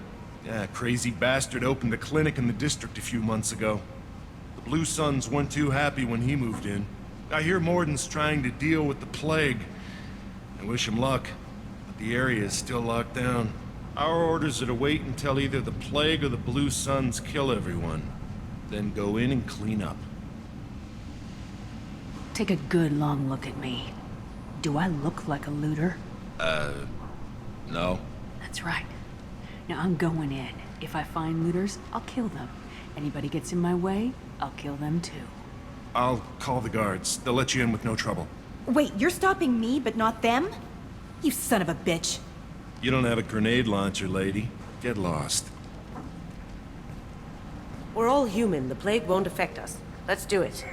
Yeah, crazy bastard opened a clinic in the district a few months ago. The Blue Suns weren't too happy when he moved in. I hear Mordin's trying to deal with the plague. I wish him luck, but the area is still locked down. Our orders are to wait until either the plague or the Blue Suns kill everyone. Then go in and clean up. Take a good long look at me. Do I look like a looter? No. That's right. Now I'm going in. If I find looters, I'll kill them. Anybody gets in my way, I'll kill them too. I'll call the guards. They'll let you in with no trouble. Wait, you're stopping me, but not them? You son of a bitch. You don't have a grenade launcher, lady. Get lost. We're all human. The plague won't affect us. Let's do it.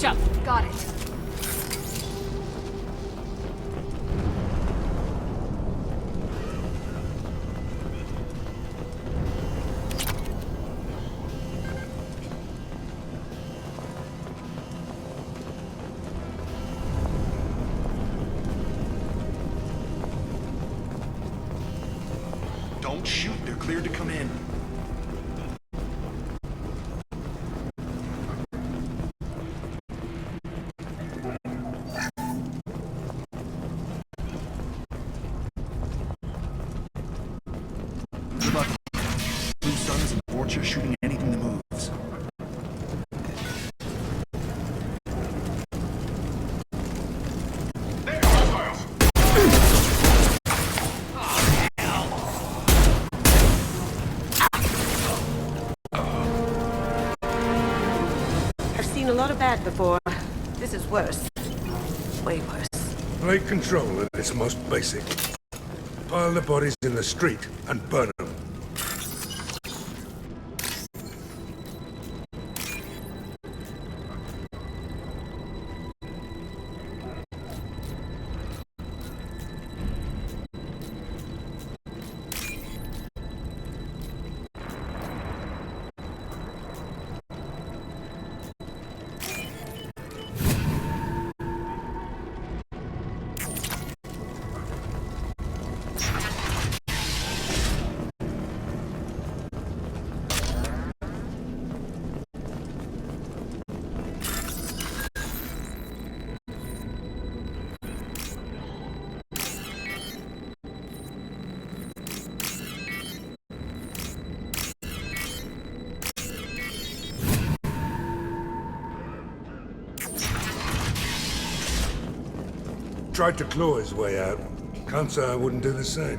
Switch up. Got it. Don't shoot. They're cleared to come in. Good luck. Blue Suns and Vorcha shooting anything that moves. I've seen a lot of bad before. This is worse. Way worse. Take control at its most basic. Pile the bodies in the street and burn them. Tried to claw his way out. Can't say I wouldn't do the same.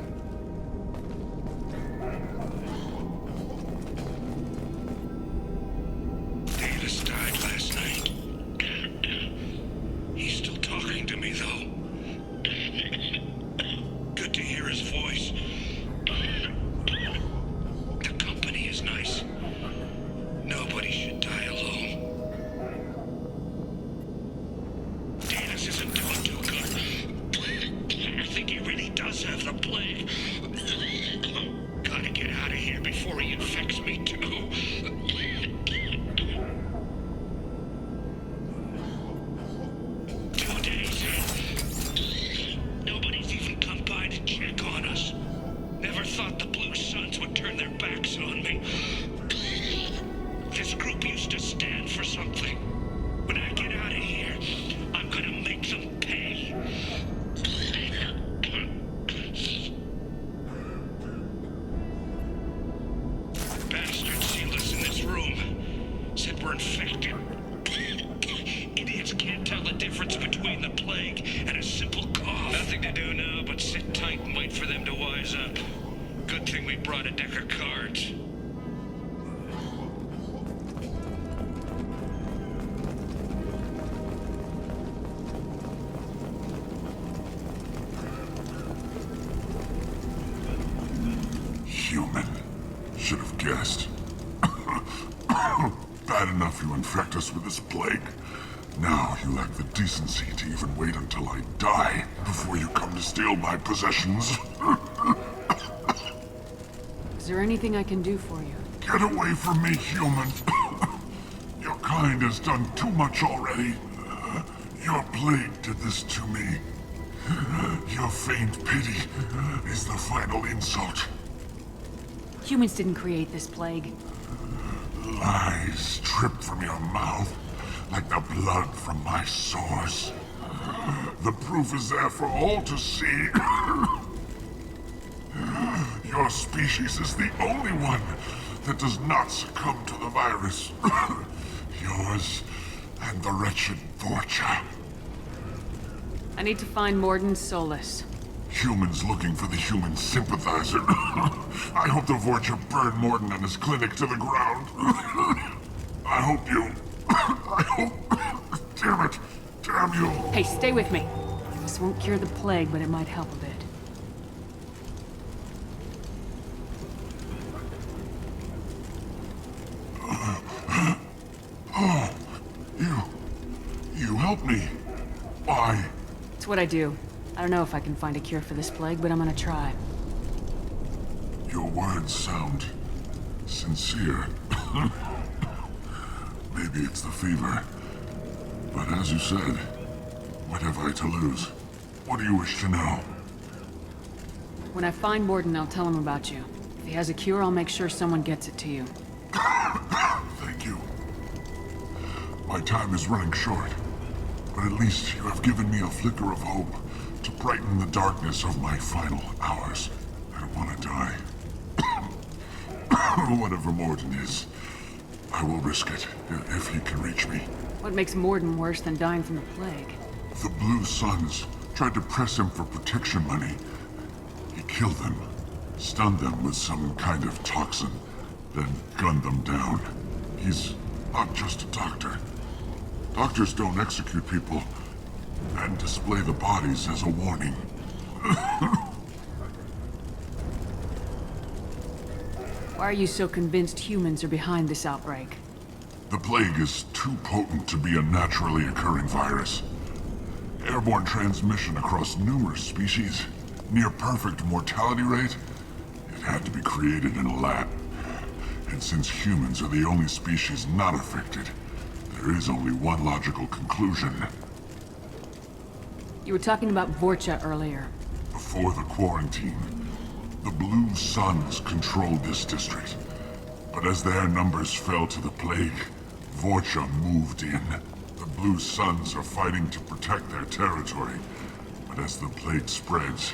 Davis died last night. He's still talking to me, though. Good to hear his voice. The company is nice. Nobody should die alone. Davis isn't doing too good. I think he really does have the plague. Gotta get out of here before he infects me, too. 2 days in. Nobody's even come by to check on us. Never thought the Blue Suns would turn their backs on me. This group used to stand for something. When I get out of here, I'm gonna make them pay. Bastards sealed us in this room. Said we're infected. Idiots can't tell the difference between the plague and a simple cough. Nothing to do now but sit tight and wait for them to wise up. Good thing we brought a deck of cards. Human. Should have guessed. Bad enough you infect us with this plague. Now you lack the decency to even wait until I die before you come to steal my possessions. Is there anything I can do for you? Get away from me, human. Your kind has done too much already. Your plague did this to me. Your faint pity is the final insult. Humans didn't create this plague. Lies drip from your mouth like the blood from my sores. The proof is there for all to see. Your species is the only one that does not succumb to the virus. Yours and the wretched Vorcha. I need to find Mordin Solus. Humans looking for the human sympathizer. I hope the Vorcha burn Mordin and his clinic to the ground. I hope you... I hope... Damn it. Damn you. Hey, stay with me. This won't cure the plague, but it might help a bit. Oh, you... Help me. Why? It's what I do. I don't know if I can find a cure for this plague, but I'm gonna try. Your words sound sincere. Maybe it's the fever. But as you said, what have I to lose? What do you wish to know? When I find Morden, I'll tell him about you. If he has a cure, I'll make sure someone gets it to you. Thank you. My time is running short, but at least you have given me a flicker of hope to brighten the darkness of my final hours. I don't want to die. Whatever Morden is, I will risk it if he can reach me. What makes Morden worse than dying from the plague? The Blue Suns tried to press him for protection money. He killed them, stunned them with some kind of toxin, then gunned them down. He's not just a doctor. Doctors don't execute people and display the bodies as a warning. Why are you so convinced humans are behind this outbreak? The plague is too potent to be a naturally occurring virus. Airborne transmission across numerous species, near perfect mortality rate. It had to be created in a lab. And since humans are the only species not affected, there is only one logical conclusion. You were talking about Vorcha earlier. Before the quarantine, the Blue Suns controlled this district. But as their numbers fell to the plague, Vorcha moved in. The Blue Suns are fighting to protect their territory. But as the plague spreads,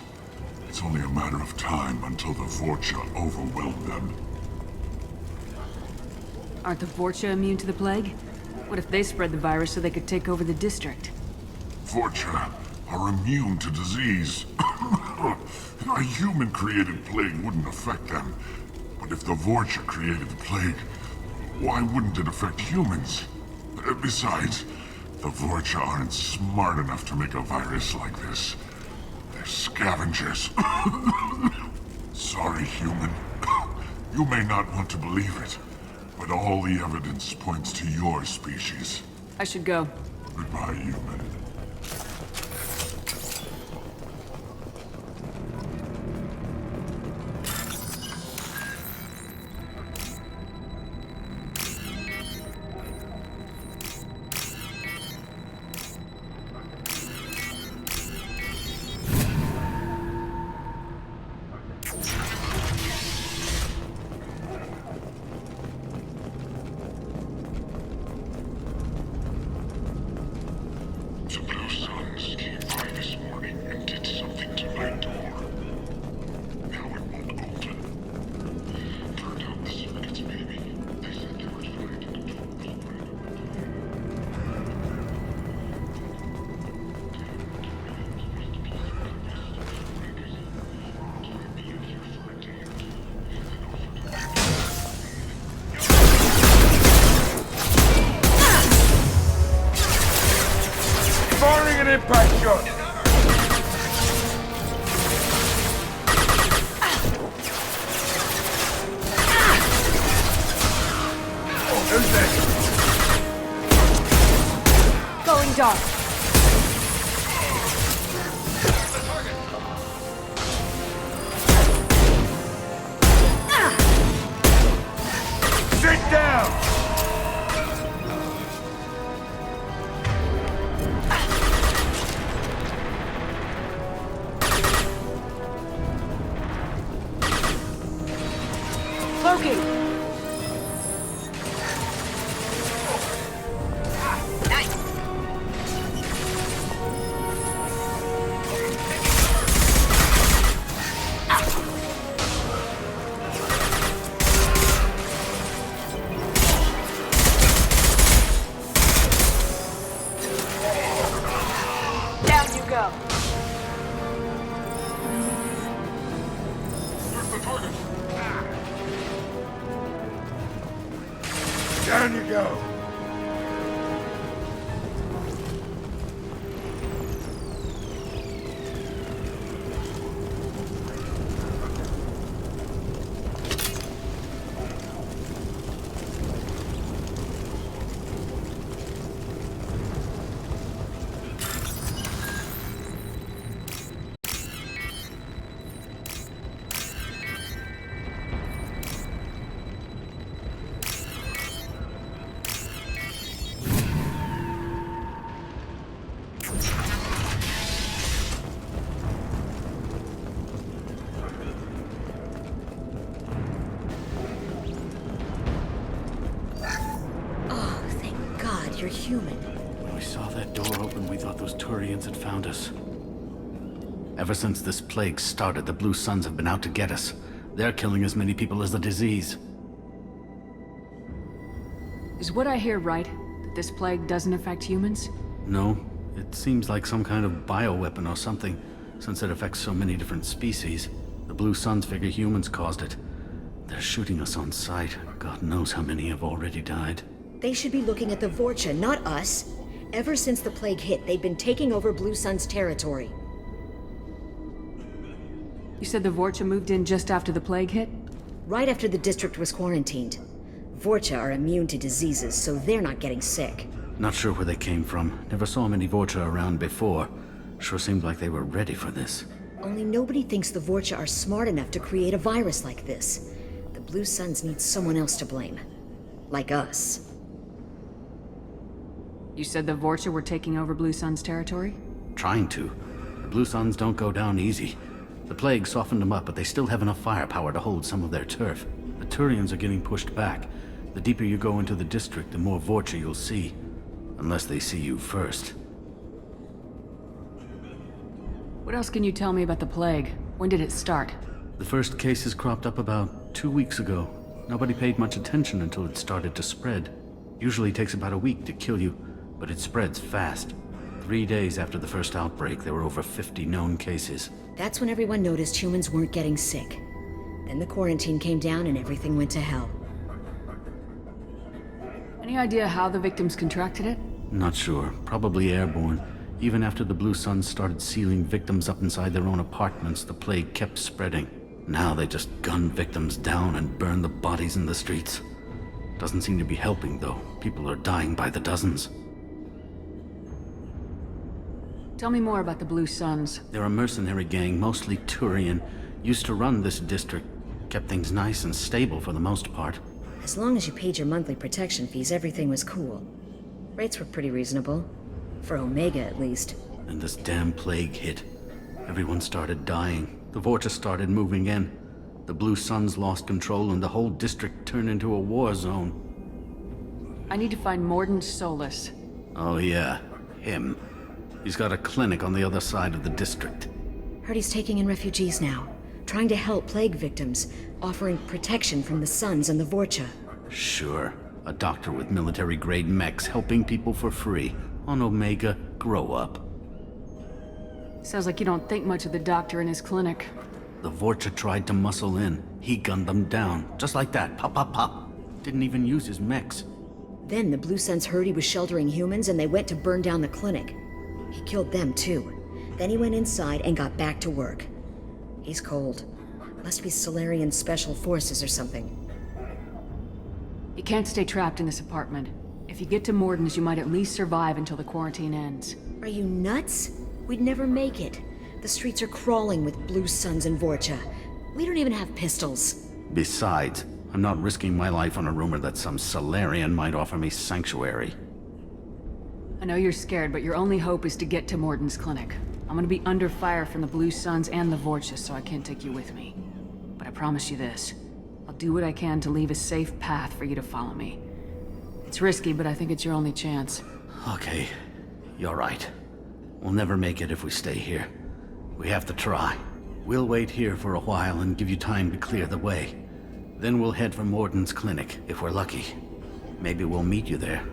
it's only a matter of time until the Vorcha overwhelm them. Aren't the Vorcha immune to the plague? What if they spread the virus so they could take over the district? Vorcha are immune to disease. A human-created plague wouldn't affect them. But if the Vorcha created the plague, why wouldn't it affect humans? Besides, the Vorcha aren't smart enough to make a virus like this. They're scavengers. Sorry, human. You may not want to believe it, but all the evidence points to your species. I should go. Goodbye, human. The Blue Suns came by this morning and did something to my door. Now it won't open. Turned out the circuits maybe. They said they were trying to control the spread of Firing an impact shot! Oh, who's next? Going dark. Sit down! Cloaking. Down you go. Where's the target? Down you go! you're human. When we saw that door open, we thought those Turians had found us. Ever since this plague started, the Blue Suns have been out to get us. They're killing as many people as the disease. Is what I hear right? That this plague doesn't affect humans? No, it seems like some kind of bioweapon or something, since it affects so many different species. The Blue Suns figure humans caused it. They're shooting us on sight. God knows how many have already died. They should be looking at the Vorcha, not us. Ever since the plague hit, they've been taking over Blue Sun's territory. You said the Vorcha moved in just after the plague hit? Right after the district was quarantined. Vorcha are immune to diseases, so they're not getting sick. Not sure where they came from. Never saw many Vorcha around before. Sure seemed like they were ready for this. Only nobody thinks the Vorcha are smart enough to create a virus like this. The Blue Suns need someone else to blame. Like us. You said the Vorcha were taking over Blue Sun's territory? Trying to. The Blue Suns don't go down easy. The plague softened them up, but they still have enough firepower to hold some of their turf. The Turians are getting pushed back. The deeper you go into the district, the more Vorcha you'll see. Unless they see you first. What else can you tell me about the plague? When did it start? The first cases cropped up about 2 weeks ago. Nobody paid much attention until it started to spread. Usually takes about a week to kill you, but it spreads fast. 3 days after the first outbreak, there were over 50 known cases. That's when everyone noticed humans weren't getting sick. Then the quarantine came down and everything went to hell. Any idea how the victims contracted it? Not sure. Probably airborne. Even after the Blue Suns started sealing victims up inside their own apartments, the plague kept spreading. Now they just gun victims down and burn the bodies in the streets. Doesn't seem to be helping, though. People are dying by the dozens. Tell me more about the Blue Suns. They're a mercenary gang, mostly Turian. Used to run this district. Kept things nice and stable for the most part. As long as you paid your monthly protection fees, everything was cool. Rates were pretty reasonable. For Omega, at least. And this damn plague hit. Everyone started dying. The Vorcha started moving in. The Blue Suns lost control and the whole district turned into a war zone. I need to find Mordin Solus. Oh yeah, him. He's got a clinic on the other side of the district. Heard he's taking in refugees now. Trying to help plague victims. Offering protection from the Suns and the Vorcha. Sure. A doctor with military-grade mechs helping people for free. On Omega, grow up. Sounds like you don't think much of the doctor in his clinic. The Vorcha tried to muscle in. He gunned them down. Just like that. Pop, pop, pop. Didn't even use his mechs. Then the Blue Suns heard he was sheltering humans and they went to burn down the clinic. He killed them too. Then he went inside and got back to work. He's cold. Must be Solarian Special Forces or something. You can't stay trapped in this apartment. If you get to Mordin's, you might at least survive until the quarantine ends. Are you nuts? We'd never make it. The streets are crawling with Blue Suns and Vorcha. We don't even have pistols. Besides, I'm not risking my life on a rumor that some Solarian might offer me sanctuary. I know you're scared, but your only hope is to get to Mordin's clinic. I'm gonna be under fire from the Blue Suns and the Vorcha, so I can't take you with me. But I promise you this. I'll do what I can to leave a safe path for you to follow me. It's risky, but I think it's your only chance. Okay, you're right. We'll never make it if we stay here. We have to try. We'll wait here for a while and give you time to clear the way. Then we'll head for Mordin's clinic, if we're lucky. Maybe we'll meet you there.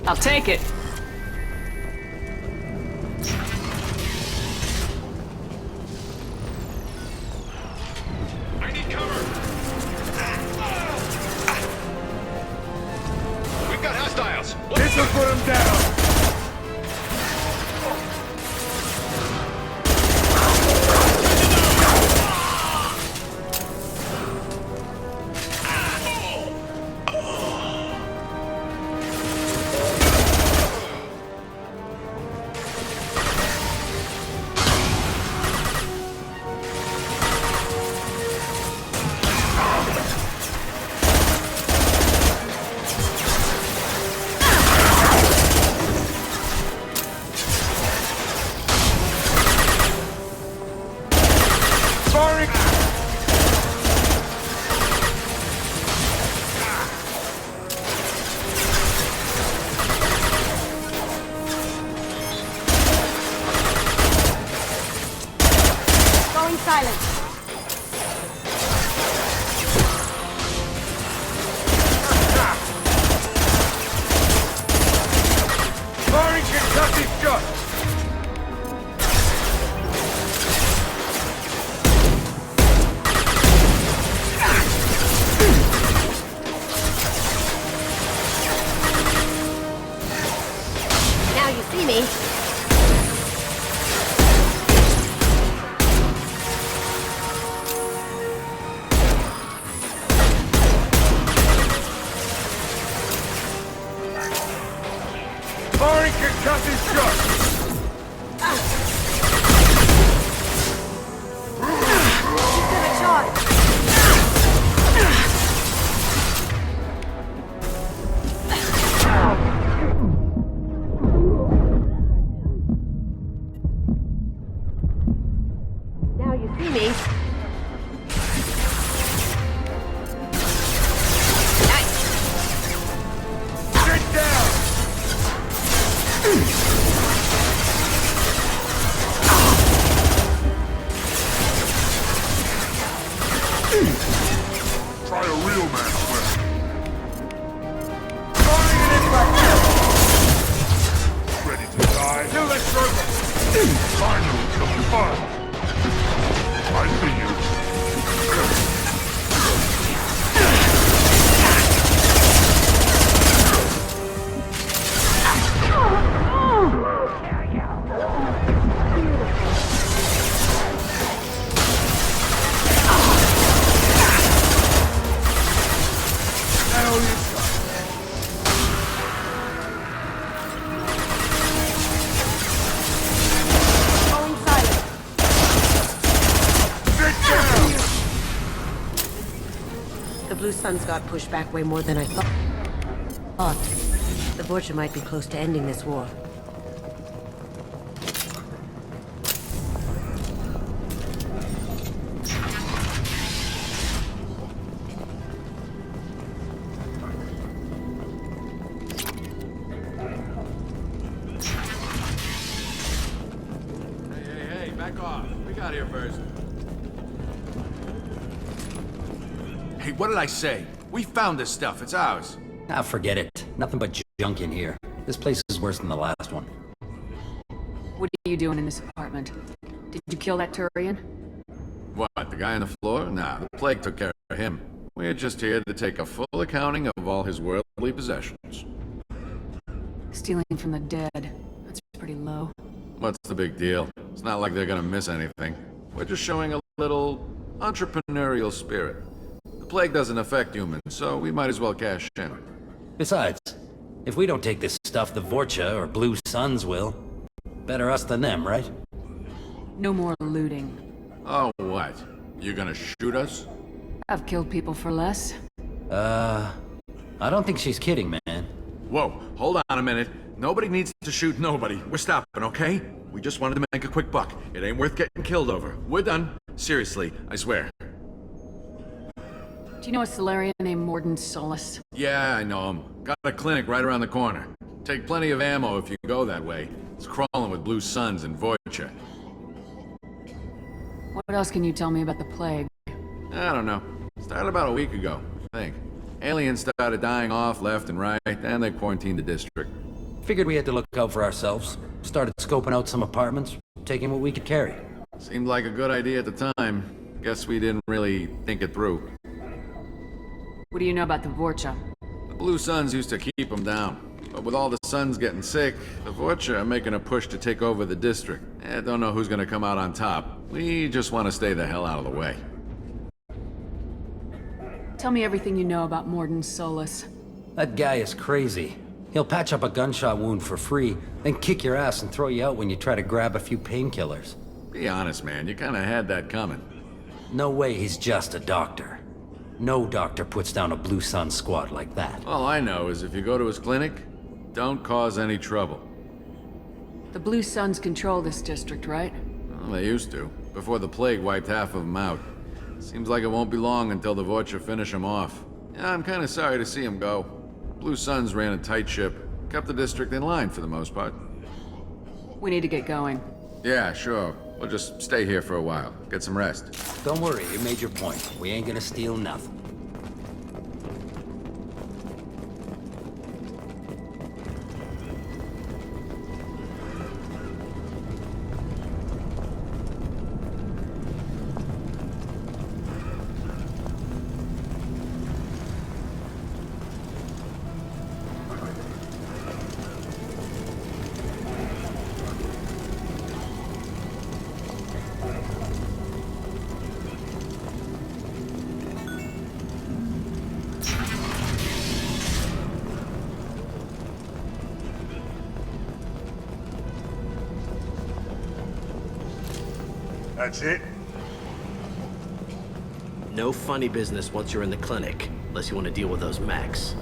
I'll take it. I need cover. We've got hostiles. This will put them down. Try a real man's weapon. Ready to die? Kill that circle! Finally, come on. I see you. The Blue Suns got pushed back way more than I thought. The Vorcha might be close to ending this war. Hey, back off. We got here first. Hey, what did I say? We found this stuff. It's ours. Ah, forget it. Nothing but junk in here. This place is worse than the last one. What are you doing in this apartment? Did you kill that Turian? What, the guy on the floor? Nah, the plague took care of him. We're just here to take a full accounting of all his worldly possessions. Stealing from the dead. That's pretty low. What's the big deal? It's not like they're gonna miss anything. We're just showing a little entrepreneurial spirit. The plague doesn't affect humans, so we might as well cash in. Besides, if we don't take this stuff, the Vorcha or Blue Suns will. Better us than them, right? No more looting. Oh, what? You gonna shoot us? I've killed people for less. I don't think she's kidding, man. Whoa, hold on a minute. Nobody needs to shoot nobody. We're stopping, okay? We just wanted to make a quick buck. It ain't worth getting killed over. We're done. Seriously, I swear. Do you know a Solarian named Mordin Solus? Yeah, I know him. Got a clinic right around the corner. Take plenty of ammo if you go that way. It's crawling with Blue Suns and Vorcha. What else can you tell me about the plague? I don't know. Started about a week ago, I think. Aliens started dying off left and right, and they quarantined the district. Figured we had to look out for ourselves. Started scoping out some apartments, taking what we could carry. Seemed like a good idea at the time. Guess we didn't really think it through. What do you know about the Vorcha? The Blue Suns used to keep them down. But with all the Suns getting sick, the Vorcha are making a push to take over the district. Don't know who's gonna come out on top. We just want to stay the hell out of the way. Tell me everything you know about Mordin Solus. That guy is crazy. He'll patch up a gunshot wound for free, then kick your ass and throw you out when you try to grab a few painkillers. Be honest, man. You kinda had that coming. No way he's just a doctor. No doctor puts down a Blue Sun squad like that. All I know is if you go to his clinic, don't cause any trouble. The Blue Suns control this district, right? Well, they used to, before the plague wiped half of them out. Seems like it won't be long until the Vorcha finish them off. Yeah, I'm kinda sorry to see them go. Blue Suns ran a tight ship, kept the district in line for the most part. We need to get going. Yeah, sure. We'll just stay here for a while. Get some rest. Don't worry, you made your point. We ain't gonna steal nothing. That's it? No funny business once you're in the clinic, unless you want to deal with those mechs.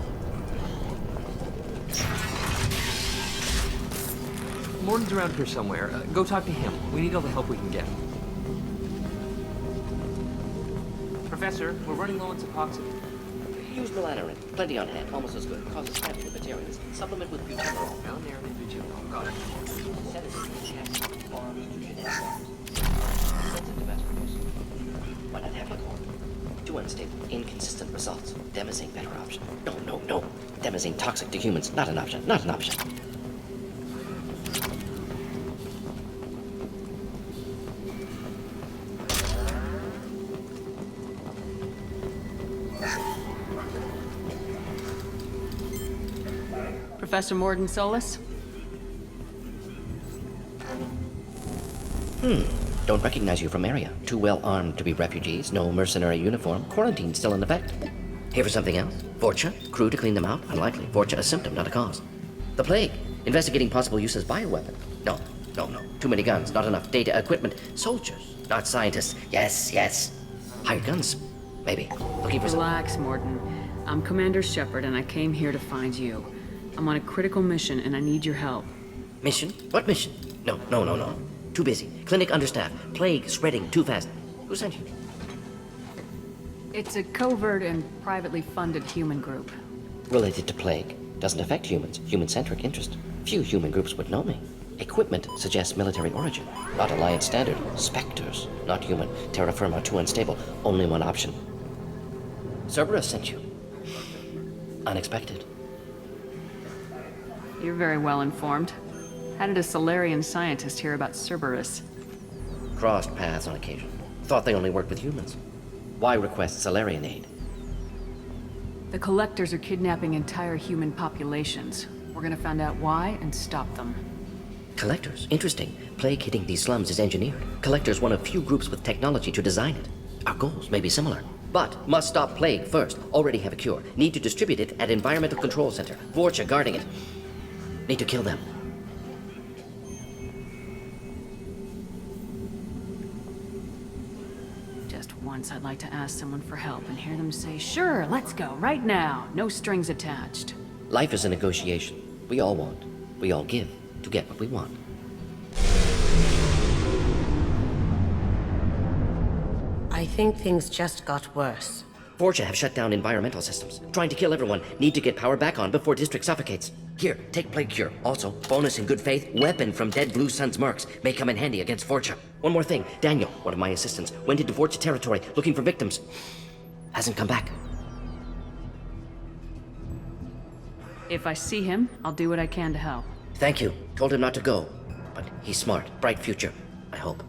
Morton's around here somewhere. Go talk to him. We need all the help we can get. Professor, we're running low on epoxy. Use melanorin. Plenty on hand. Almost as good. Causes capture materials. Supplement with butanol. Melanorin and butanol. Got it. Sedative. Yes. Forms to genetic. Sensitive mass produce. Why not have it all? unstable, inconsistent results. Demazine better option. No. Demazine toxic to humans. Not an option. Not an option. Professor Morden Solus? Don't recognize you from area. Too well armed to be refugees. No mercenary uniform. Quarantine still in effect. Here for something else? Vorcha? Crew to clean them out? Unlikely. Vorcha a symptom, not a cause. The plague? Investigating possible use as bioweapon? No. Too many guns, not enough data, equipment. Soldiers, not scientists. Yes. Hired guns? Maybe. Looking for some... Relax, Morden. I'm Commander Shepard, and I came here to find you. I'm on a critical mission, and I need your help. Mission? What mission? No. Too busy. Clinic understaffed. Plague spreading too fast. Who sent you? It's a covert and privately funded human group. Related to plague. Doesn't affect humans. Human-centric interest. Few human groups would know me. Equipment suggests military origin. Not Alliance standard. Spectres. Not human. Terra firma too unstable. Only one option. Cerberus sent you. Unexpected. You're very well informed. How did a Solarian scientist hear about Cerberus? Crossed paths on occasion. Thought they only worked with humans. Why request Solarian aid? The Collectors are kidnapping entire human populations. We're gonna find out why and stop them. Collectors? Interesting. Plague hitting these slums is engineered. Collectors one of few groups with technology to design it. Our goals may be similar. But must stop plague first. Already have a cure. Need to distribute it at Environmental Control Center. Vorcha guarding it. Need to kill them. Just once I'd like to ask someone for help and hear them say, sure, let's go, right now. No strings attached. Life is a negotiation. We all want. We all give to get what we want. I think things just got worse. Vorcha have shut down environmental systems. Trying to kill everyone. Need to get power back on before District suffocates. Here, take Plague Cure. Also, bonus in good faith, weapon from dead Blue Sun's mercs. May come in handy against Vorcha. One more thing. Daniel, one of my assistants, went into Vorcha territory looking for victims. Hasn't come back. If I see him, I'll do what I can to help. Thank you. Told him not to go. But he's smart. Bright future. I hope.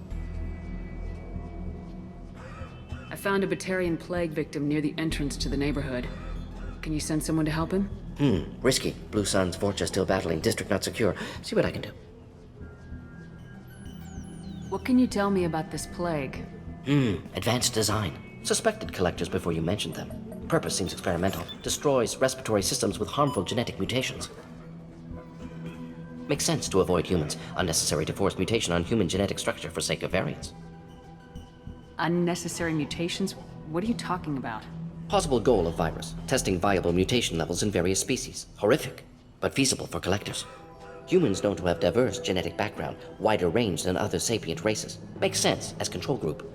I found a Batarian plague victim near the entrance to the neighborhood. Can you send someone to help him? Risky. Blue Sun's Vorcha still battling. District not secure. See what I can do. What can you tell me about this plague? Advanced design. Suspected Collectors before you mentioned them. Purpose seems experimental. Destroys respiratory systems with harmful genetic mutations. Makes sense to avoid humans. Unnecessary to force mutation on human genetic structure for sake of variants. Unnecessary mutations? What are you talking about? Possible goal of virus. Testing viable mutation levels in various species. Horrific, but feasible for Collectors. Humans known to have diverse genetic background, wider range than other sapient races. Makes sense as control group.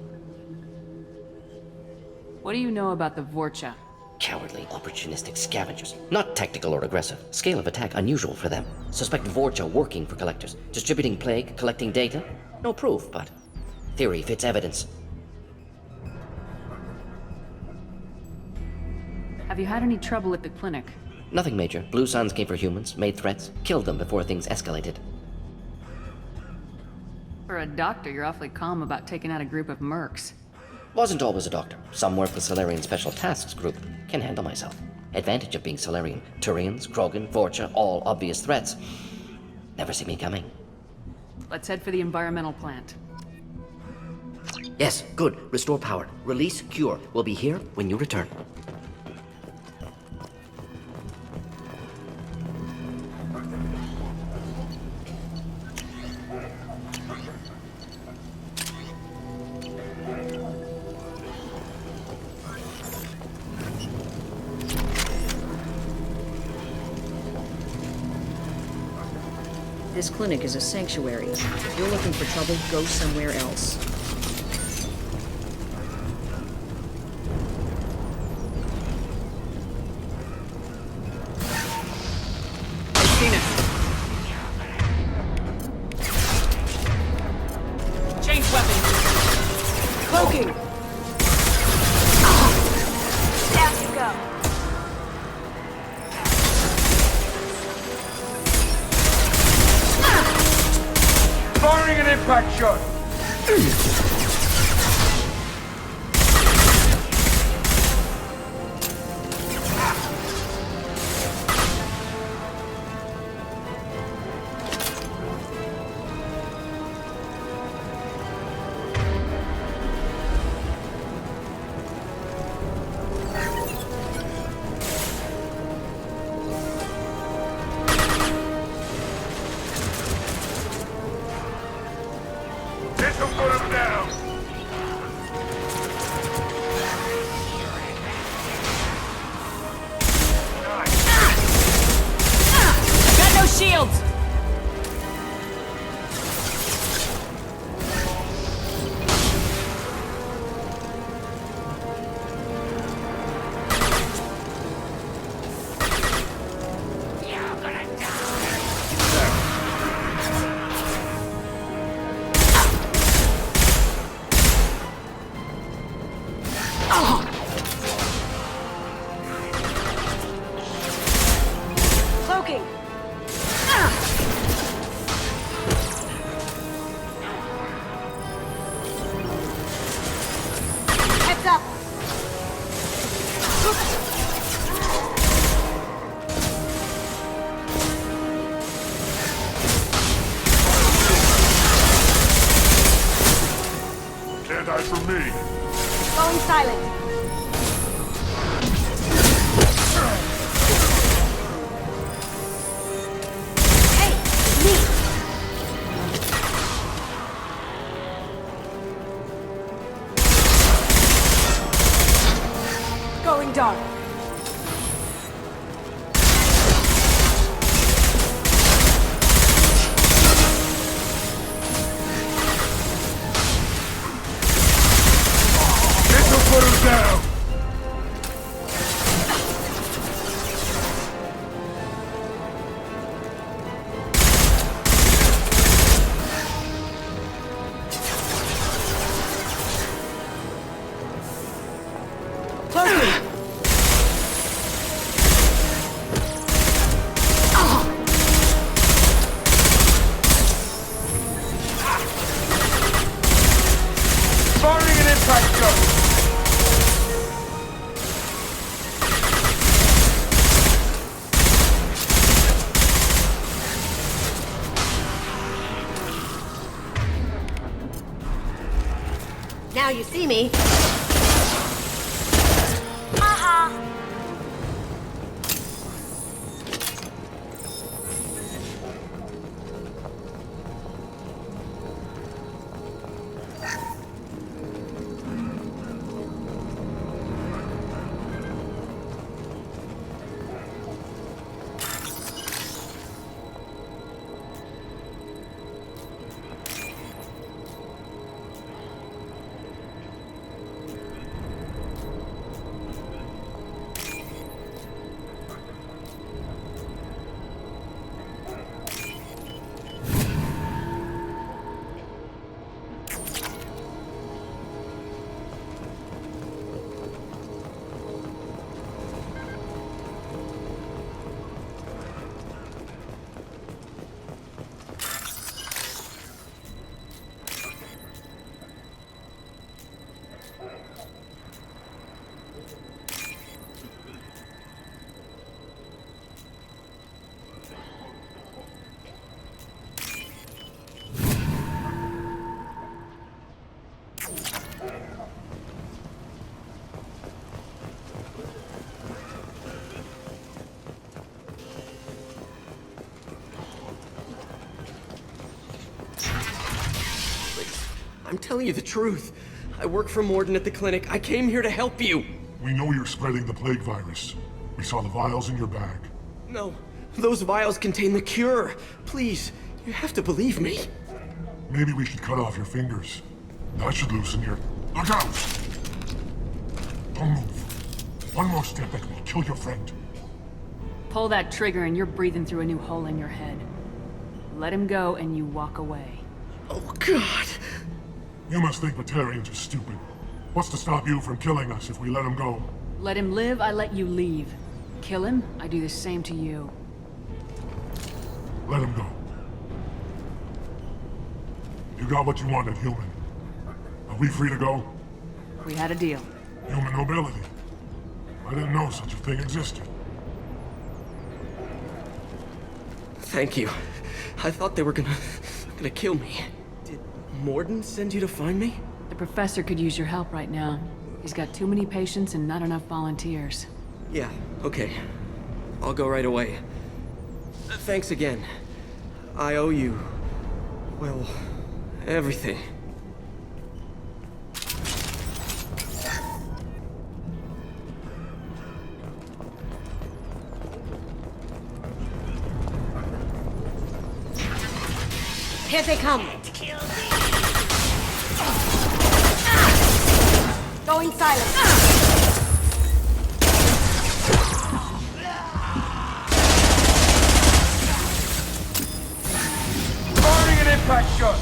What do you know about the Vorcha? Cowardly, opportunistic scavengers. Not tactical or aggressive. Scale of attack unusual for them. Suspect Vorcha working for Collectors. Distributing plague, collecting data. No proof, but theory fits evidence. Have you had any trouble at the clinic? Nothing major. Blue Suns came for humans, made threats, killed them before things escalated. For a doctor, you're awfully calm about taking out a group of mercs. Wasn't always a doctor. Some work with Solarian Special Tasks Group. Can handle myself. Advantage of being Solarian. Turians, Krogan, Vorcha, all obvious threats. Never see me coming. Let's head for the environmental plant. Yes, good. Restore power. Release cure. We'll be here when you return. This clinic is a sanctuary. If you're looking for trouble, go somewhere else. I've seen it. Change weapon. Cloaking. down. Firing an impact shot! This'll put him down! Got no shields! Cloaking! Heads up! Can't hide from me. Going silent. Going dark. This'll put him down! Cloaking! Firing an impact shot! Now you see me. I'm telling you the truth. I work for Morden at the clinic. I came here to help you. We know you're spreading the plague virus. We saw the vials in your bag. No, those vials contain the cure. Please, you have to believe me. Maybe we should cut off your fingers. That should loosen your... Look out! Don't move. One more step and we'll kill your friend. Pull that trigger and you're breathing through a new hole in your head. Let him go and you walk away. Oh, God. You must think Batarians are stupid. What's to stop you from killing us if we let him go? Let him live, I let you leave. Kill him, I do the same to you. Let him go. You got what you wanted, human. Are we free to go? We had a deal. Human nobility. I didn't know such a thing existed. Thank you. I thought they were gonna kill me. Did Morden send you to find me? The professor could use your help right now. He's got too many patients and not enough volunteers. Yeah, okay. I'll go right away. Thanks again. I owe you, well, everything. Here they come. Going silent. Firing an impact shot.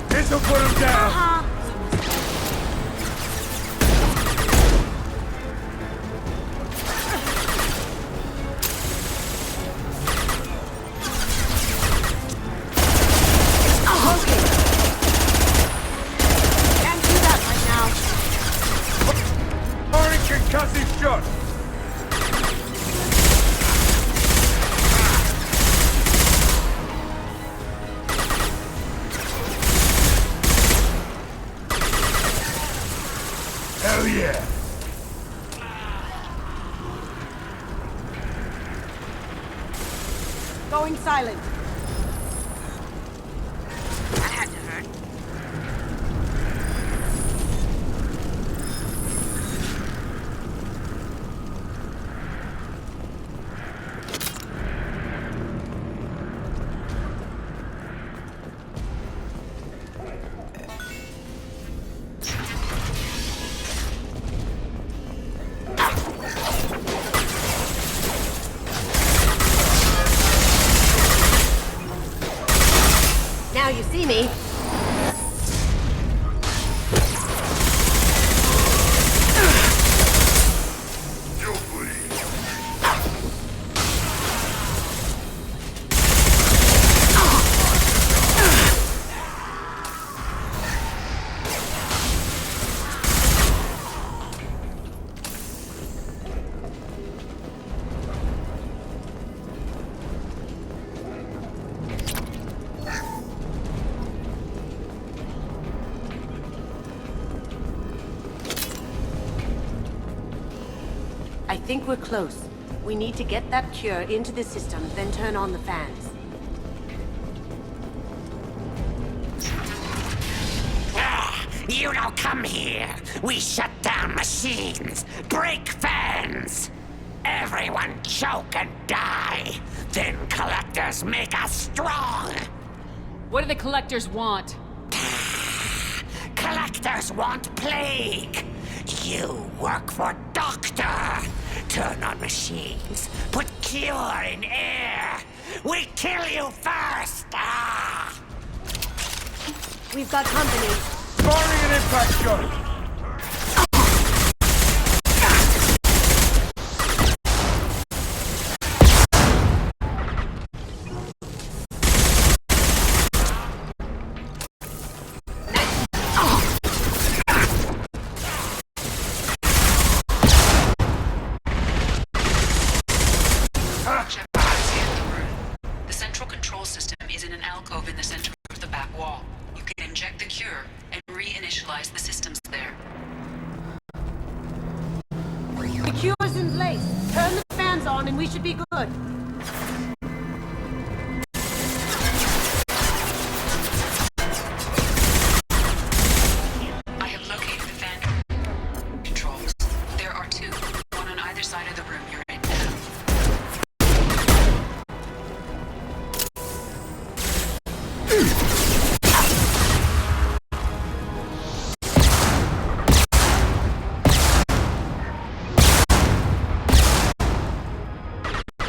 This'll put him down. Can't do that right now. Firing concussive shot. Hell yeah! Going silent. That had to hurt. Now you see me. I think we're close. We need to get that cure into the system, then turn on the fans. You don't come here. We shut down machines, break fans. Everyone choke and die. Then collectors make us strong. What do the collectors want? Collectors want plague. You work for Doctor. Turn on machines. Put cure in air. We kill you first. Ah! We've got company. Firing an impact shot. The central control system is in an alcove in the center of the back wall. You can inject the cure and reinitialize the systems there. cure's in place. Turn the fans on and we should be good. I have located the fan controls. There are two, one on either side of the room you're in now.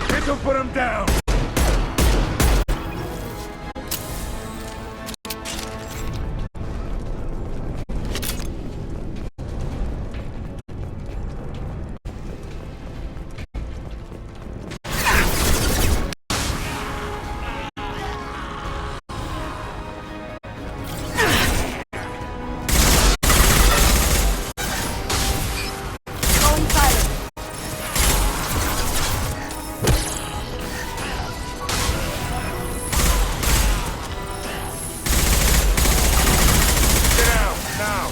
This'll put him down! Going silent. Get out, now!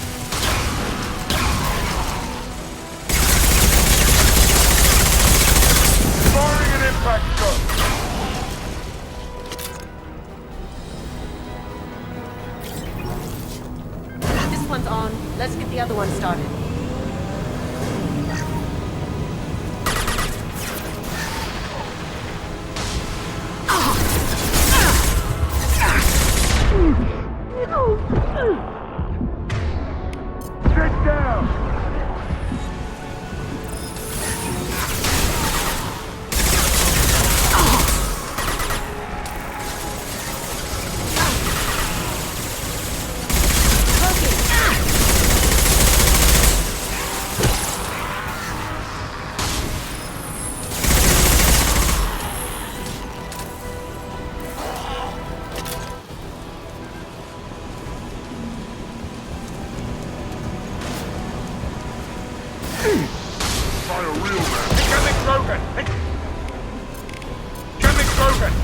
Firing an impact shot! This one's on. Let's get the other one started. Sit down! Try a real man. Incoming Krogan! Incoming Krogan!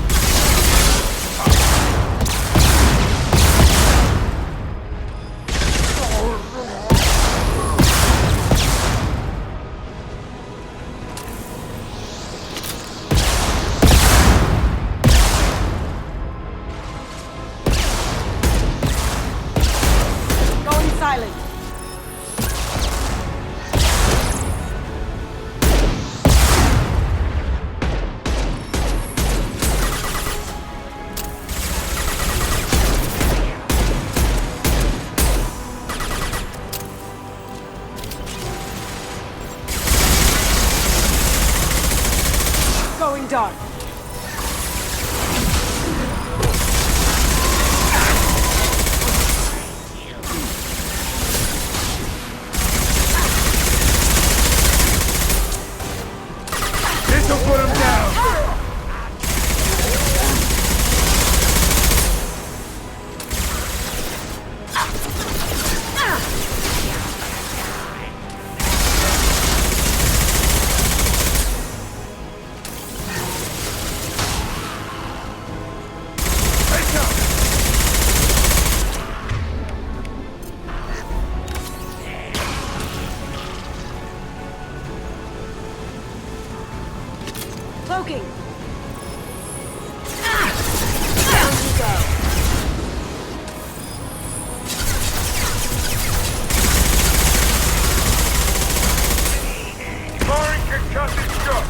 Going silent. Going dark. This'll put him down! Cloaking. Down you go. Firing concussive shot!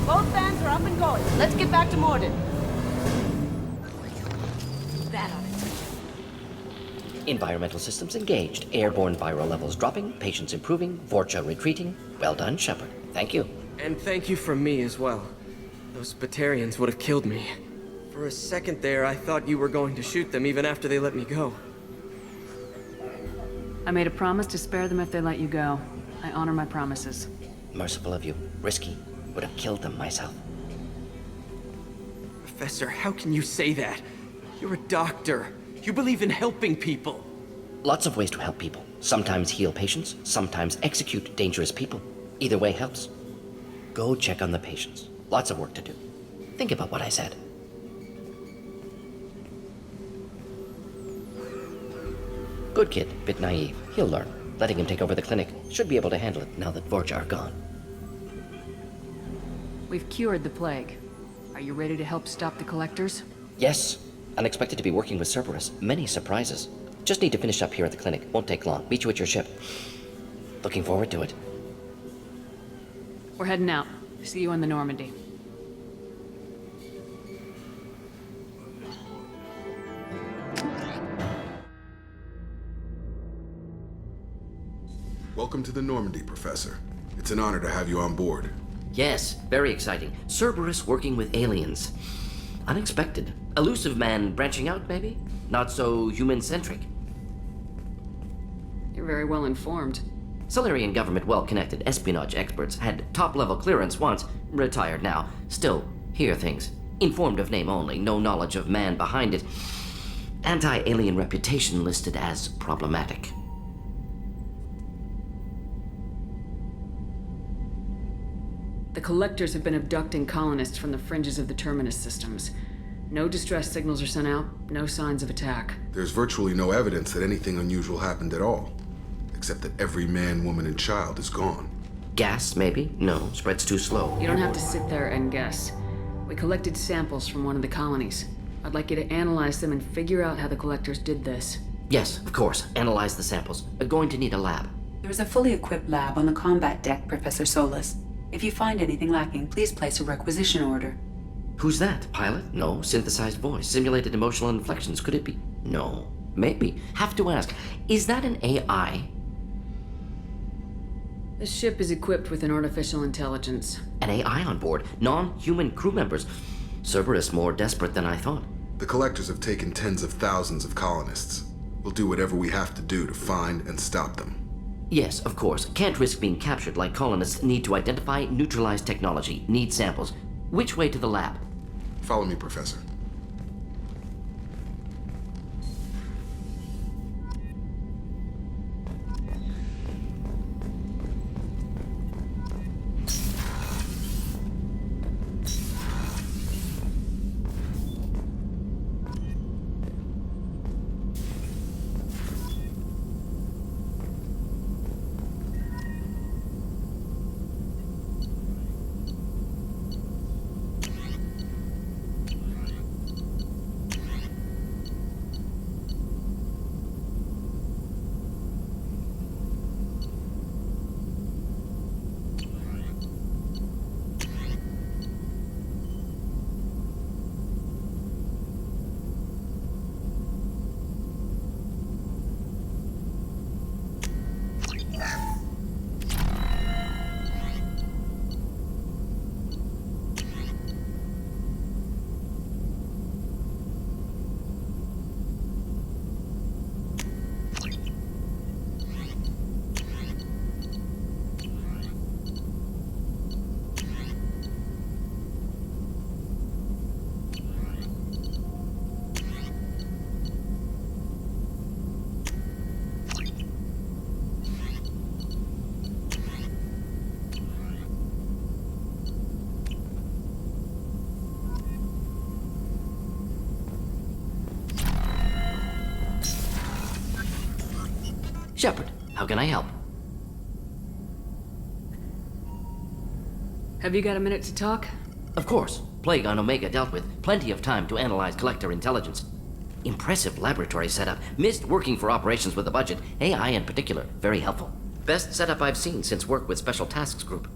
Both fans are up and going. Let's get back to Morden. That on it. Environmental systems engaged. Airborne viral levels dropping. Patients improving. Vorcha retreating. Well done, Shepard. Thank you. And thank you from me as well. Those Batarians would have killed me. For a second there, I thought you were going to shoot them even after they let me go. I made a promise to spare them if they let you go. I honor my promises. Merciful of you. Risky. Would have killed them myself. Professor, how can you say that? You're a doctor. You believe in helping people. Lots of ways to help people. Sometimes heal patients, sometimes execute dangerous people. Either way helps. Go check on the patients. Lots of work to do. Think about what I said. Good kid, bit naive. He'll learn. Letting him take over the clinic should be able to handle it now that Vorcha are gone. We've cured the plague. Are you ready to help stop the collectors? Yes. Unexpected to be working with Cerberus. Many surprises. Just need to finish up here at the clinic. Won't take long. Meet you at your ship. Looking forward to it. We're heading out. See you in the Normandy. Welcome to the Normandy, Professor. It's an honor to have you on board. Yes, very exciting. Cerberus working with aliens. Unexpected. Elusive man branching out, maybe? Not so human-centric. You're very well informed. Solarian government well-connected espionage experts had top-level clearance once, retired now. Still, hear things. Informed of name only, no knowledge of man behind it. Anti-alien reputation listed as problematic. The collectors have been abducting colonists from the fringes of the Terminus systems. No distress signals are sent out, no signs of attack. There's virtually no evidence that anything unusual happened at all. Except that every man, woman, and child is gone. Gas, maybe? No, spread's too slow. You don't have to sit there and guess. We collected samples from one of the colonies. I'd like you to analyze them and figure out how the collectors did this. Yes, of course. Analyze the samples. We're going to need a lab. There is a fully equipped lab on the combat deck, Professor Solis. If you find anything lacking, please place a requisition order. Who's that? Pilot? No. Synthesized voice. Simulated emotional inflections. Could it be? No. Maybe. Have to ask. Is that an AI? This ship is equipped with an artificial intelligence. An AI on board. Non-human crew members. Cerberus more desperate than I thought. The collectors have taken tens of thousands of colonists. We'll do whatever we have to do to find and stop them. Yes, of course. Can't risk being captured like colonists. Need to identify, neutralize technology. Need samples. Which way to the lab? Follow me, Professor. Shepard, how can I help? Have you got a minute to talk? Of course. Plague on Omega dealt with. Plenty of time to analyze collector intelligence. Impressive laboratory setup. Missed working for operations with a budget. AI in particular. Very helpful. Best setup I've seen since work with Special Tasks Group.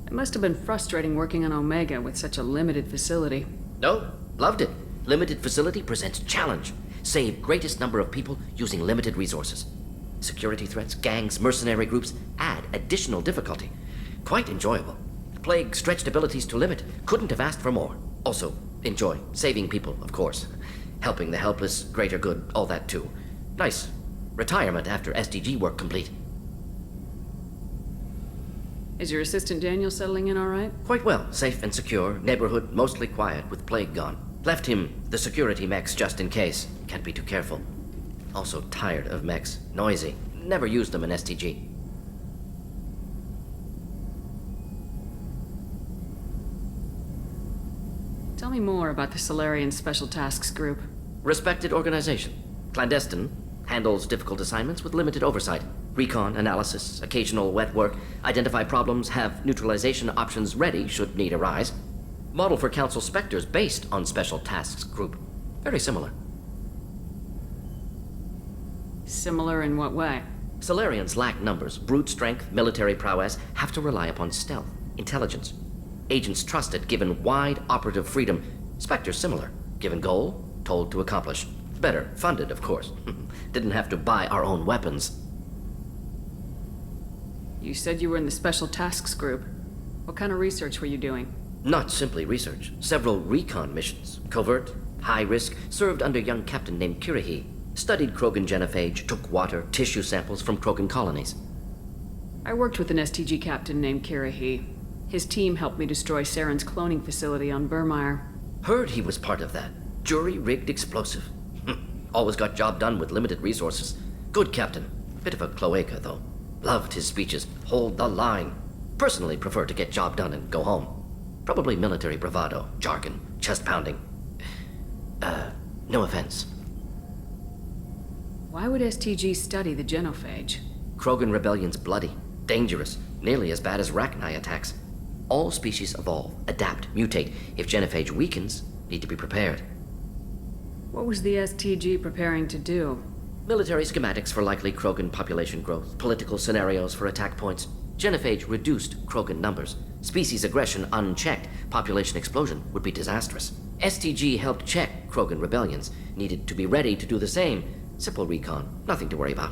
It must have been frustrating working on Omega with such a limited facility. No, loved it. Limited facility presents challenge. Save greatest number of people using limited resources. Security threats, gangs, mercenary groups add additional difficulty. Quite enjoyable. Plague stretched abilities to limit. Couldn't have asked for more. Also, enjoy. Saving people, of course. Helping the helpless, greater good, all that too. Nice. Retirement after SDG work complete. Is your assistant Daniel settling in all right? Quite well. Safe and secure. Neighborhood mostly quiet with Plague gone. Left him the security mechs just in case. Can't be too careful. Also tired of mechs. Noisy. Never used them in STG. Tell me more about the Solarian Special Tasks Group. Respected organization. Clandestine. Handles difficult assignments with limited oversight. Recon, analysis, occasional wet work. Identify problems, have neutralization options ready should need arise. Model for Council Spectres based on Special Tasks Group. Very similar. Similar in what way? Solarians lack numbers, brute strength, military prowess, have to rely upon stealth, intelligence. Agents trusted, given wide operative freedom. Spectres similar, given goal, told to accomplish. Better, funded, of course. Didn't have to buy our own weapons. You said you were in the Special Tasks Group. What kind of research were you doing? Not simply research. Several recon missions. Covert, high risk, served under a young captain named Kirahi. Studied Krogan genophage, took water, tissue samples from Krogan colonies. I worked with an STG captain named Kirahi. His team helped me destroy Saren's cloning facility on Burmire. Heard he was part of that. Jury-rigged explosive. Always got job done with limited resources. Good captain. Bit of a cloaca, though. Loved his speeches. Hold the line. Personally prefer to get job done and go home. Probably military bravado, jargon, chest pounding. No offense. Why would STG study the genophage? Krogan rebellion's bloody, dangerous, nearly as bad as Rachni attacks. All species evolve, adapt, mutate. If genophage weakens, need to be prepared. What was the STG preparing to do? Military schematics for likely Krogan population growth, political scenarios for attack points. Genophage reduced Krogan numbers. Species aggression unchecked, population explosion would be disastrous. STG helped check Krogan rebellions, needed to be ready to do the same. Simple recon, nothing to worry about.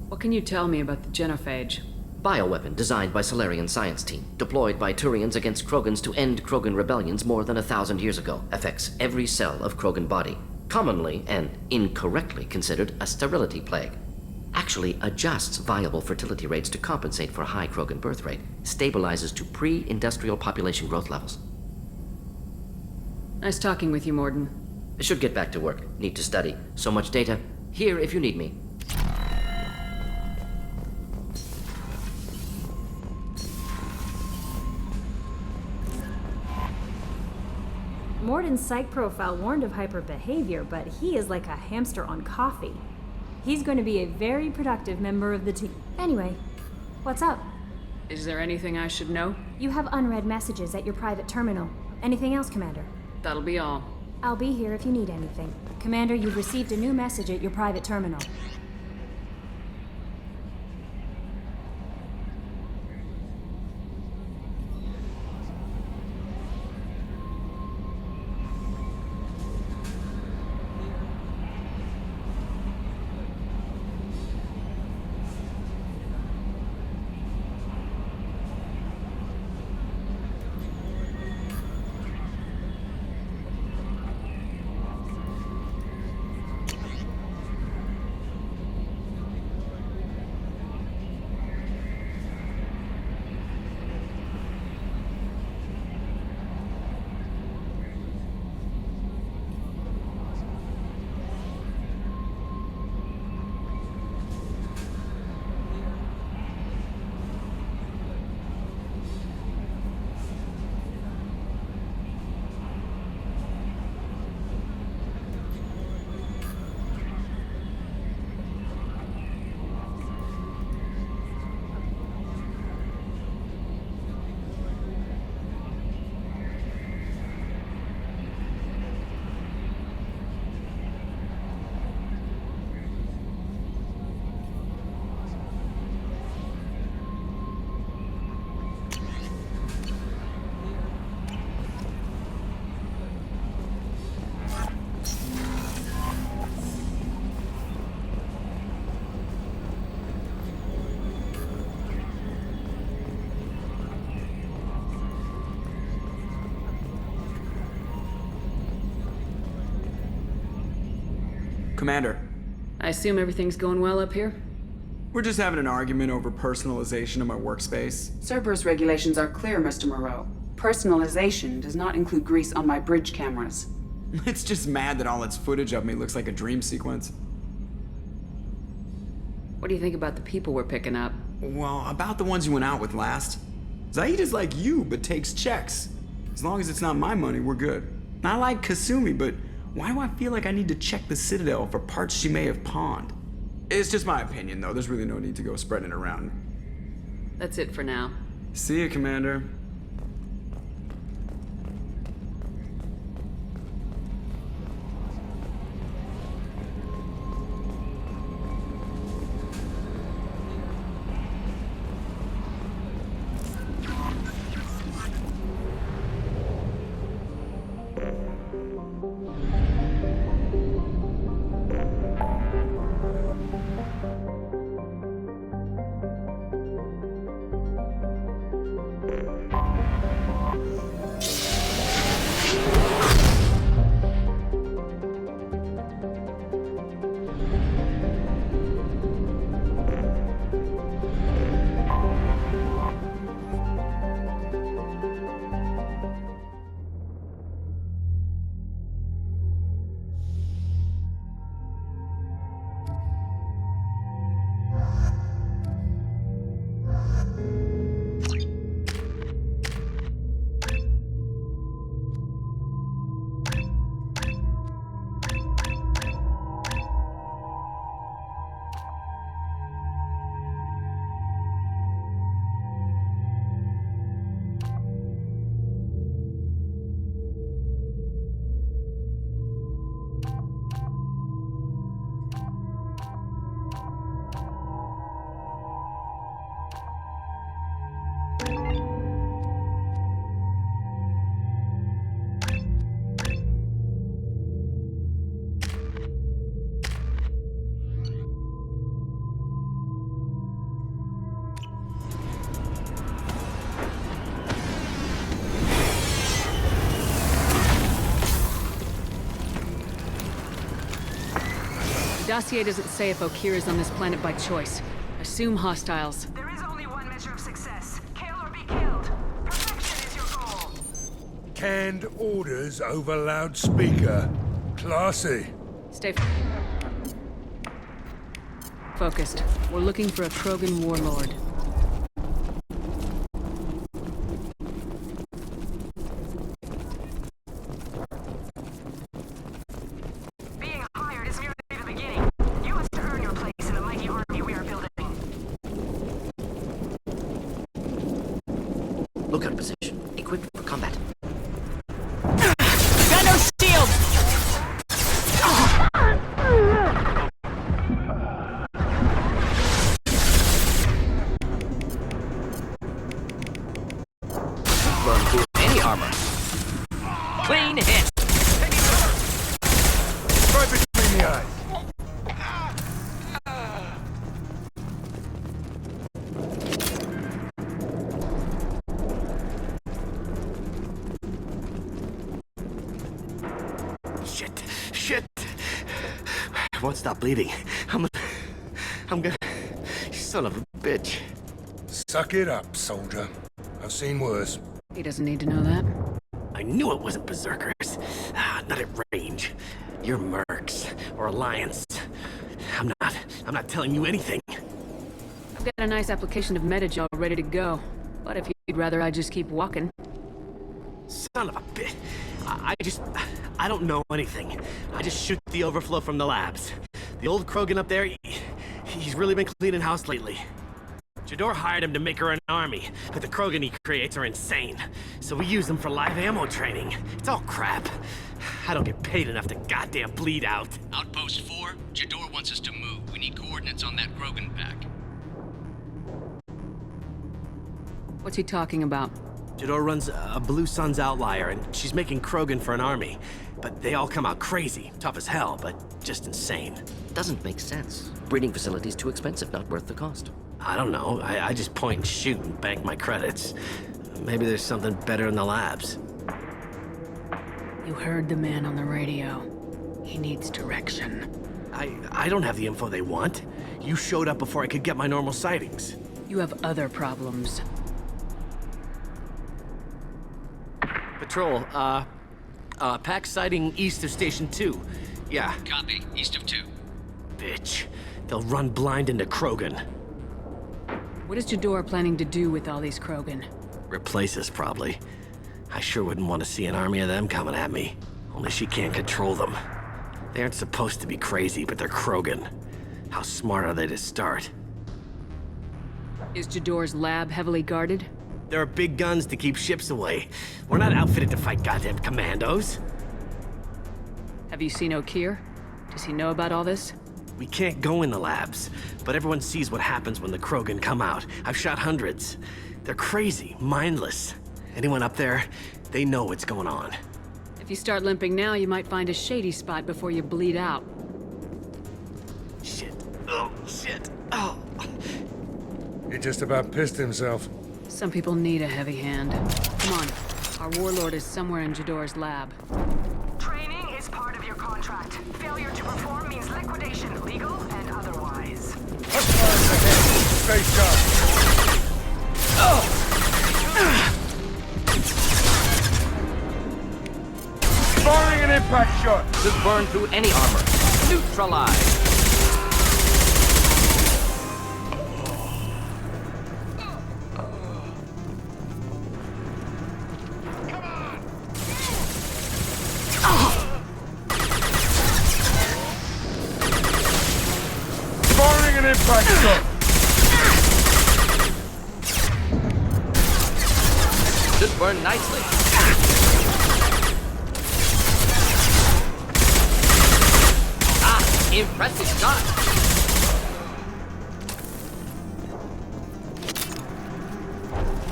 What can you tell me about the genophage? Bioweapon designed by Solarian science team, deployed by Turians against Krogans to end Krogan rebellions more than 1,000 years ago. Affects every cell of Krogan body. Commonly and incorrectly considered a sterility plague. Actually adjusts viable fertility rates to compensate for a high Krogan birth rate. Stabilizes to pre-industrial population growth levels. Nice talking with you, Mordin. Should get back to work. Need to study. So much data. Here if you need me. Mordin's psych profile warned of hyper behavior, but he is like a hamster on coffee. He's going to be a very productive member of the team. Anyway, what's up? Is there anything I should know? You have unread messages at your private terminal. Anything else, Commander? That'll be all. I'll be here if you need anything. Commander, you've received a new message at your private terminal. Commander. I assume everything's going well up here? We're just having an argument over personalization of my workspace. Cerberus regulations are clear, Mr. Moreau. Personalization does not include grease on my bridge cameras. It's just mad that all its footage of me looks like a dream sequence. What do you think about the people we're picking up? Well, about the ones you went out with last. Zaid is like you, but takes checks. As long as it's not my money, we're good. I like Kasumi, but why do I feel like I need to check the Citadel for parts she may have pawned? It's just my opinion, though. There's really no need to go spreading it around. That's it for now. See ya, Commander. The dossier doesn't say if Okira's on this planet by choice. Assume hostiles. There is only one measure of success. Kill or be killed. Perfection is your goal. Canned orders over loudspeaker. Classy. Stay focused. We're looking for a Krogan warlord. Being hired is merely the beginning. You must earn your place in the mighty army we are building. Lookout position. Equipped for combat. Got no shield! Run through any armor. Clean hit! Right between the eyes. Shit! I won't stop bleeding. I'm gonna... You son of a bitch. Suck it up, soldier. I've seen worse. He doesn't need to know that. I knew it wasn't Berserkers. Not at range. You're Mercs or Alliance. I'm not telling you anything. I've got a nice application of Metagel ready to go. But if you'd rather I just keep walking. Son of a bitch. I don't know anything. I just shoot the overflow from the labs. The old Krogan up there, he's really been cleaning house lately. Jador hired him to make her an army, but the Krogan he creates are insane. So we use them for live ammo training. It's all crap. I don't get paid enough to goddamn bleed out. Outpost 4, Jador wants us to move. We need coordinates on that Krogan pack. What's he talking about? Jador runs a Blue Suns outlier, and she's making Krogan for an army. But they all come out crazy, tough as hell, but just insane. Doesn't make sense. Breeding facilities too expensive, not worth the cost. I don't know. I just point and shoot and bank my credits. Maybe there's something better in the labs. You heard the man on the radio. He needs direction. I don't have the info they want. You showed up before I could get my normal sightings. You have other problems. Patrol, Pack sighting east of Station 2. Yeah. Copy. East of 2. Bitch. They'll run blind into Krogan. What is Jador planning to do with all these Krogan? Replace us, probably. I sure wouldn't want to see an army of them coming at me. Only she can't control them. They aren't supposed to be crazy, but they're Krogan. How smart are they to start? Is Jador's lab heavily guarded? There are big guns to keep ships away. We're not outfitted to fight goddamn commandos. Have you seen O'Keir? Does he know about all this? We can't go in the labs, but everyone sees what happens when the Krogan come out. I've shot hundreds. They're crazy, mindless. Anyone up there, they know what's going on. If you start limping now, you might find a shady spot before you bleed out. Shit. Oh, shit. Oh. He just about pissed himself. Some people need a heavy hand. Come on. Our warlord is somewhere in Jador's lab. Training is part of your contract. Failure to perform means liquidation, legal and otherwise. Stay sharp. Firing an impact shot. This burn through any armor. Neutralize. Firing an impact shot. This burned nicely. Impressive shot.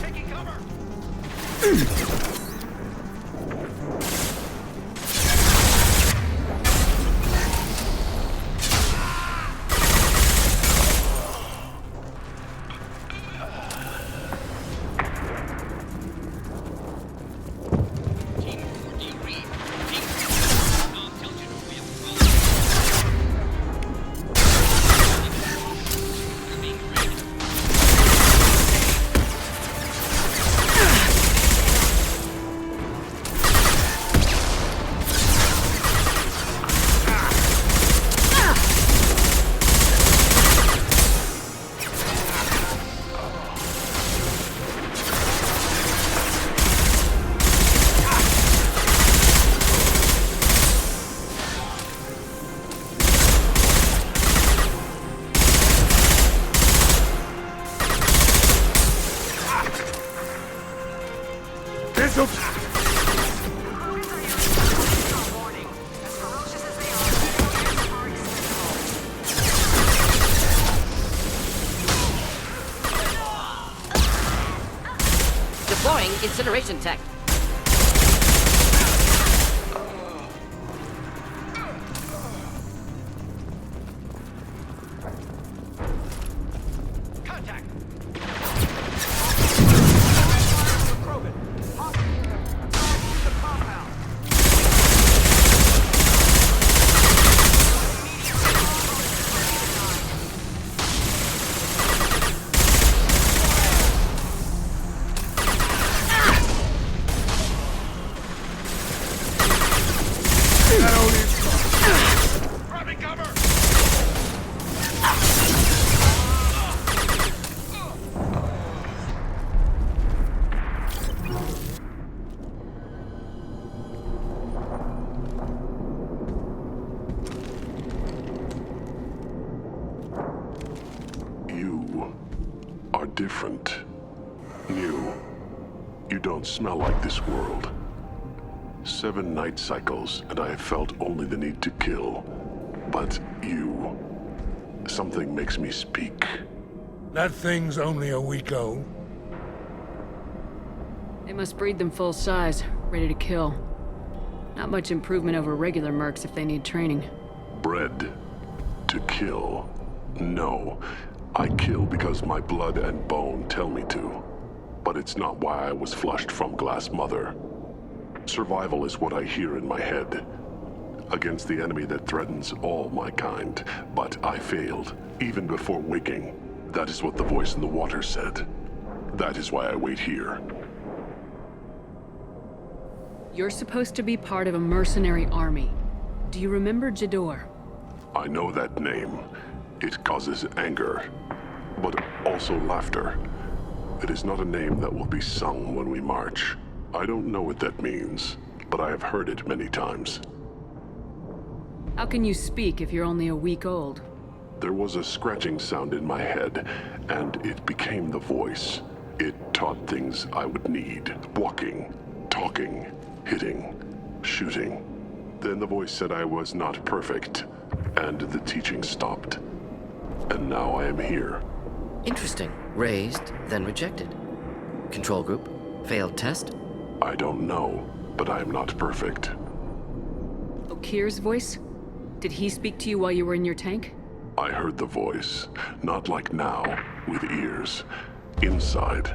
Taking cover. Deploying incineration tech. Different. New. You don't smell like this world. 7 night cycles, and I have felt only the need to kill. But you... something makes me speak. That thing's only a week old. They must breed them full size, ready to kill. Not much improvement over regular mercs if they need training. Bred to kill. No. I kill because my blood and bone tell me to. But it's not why I was flushed from Glass Mother. Survival is what I hear in my head. Against the enemy that threatens all my kind. But I failed, even before waking. That is what the voice in the water said. That is why I wait here. You're supposed to be part of a mercenary army. Do you remember Jador? I know that name. It causes anger, but also laughter. It is not a name that will be sung when we march. I don't know what that means, but I have heard it many times. How can you speak if you're only a week old? There was a scratching sound in my head, and it became the voice. It taught things I would need. Walking, talking, hitting, shooting. Then the voice said I was not perfect, and the teaching stopped. And now I am here. Interesting. Raised, then rejected. Control group? Failed test? I don't know, but I am not perfect. Okir's voice? Did he speak to you while you were in your tank? I heard the voice, not like now, with ears. Inside.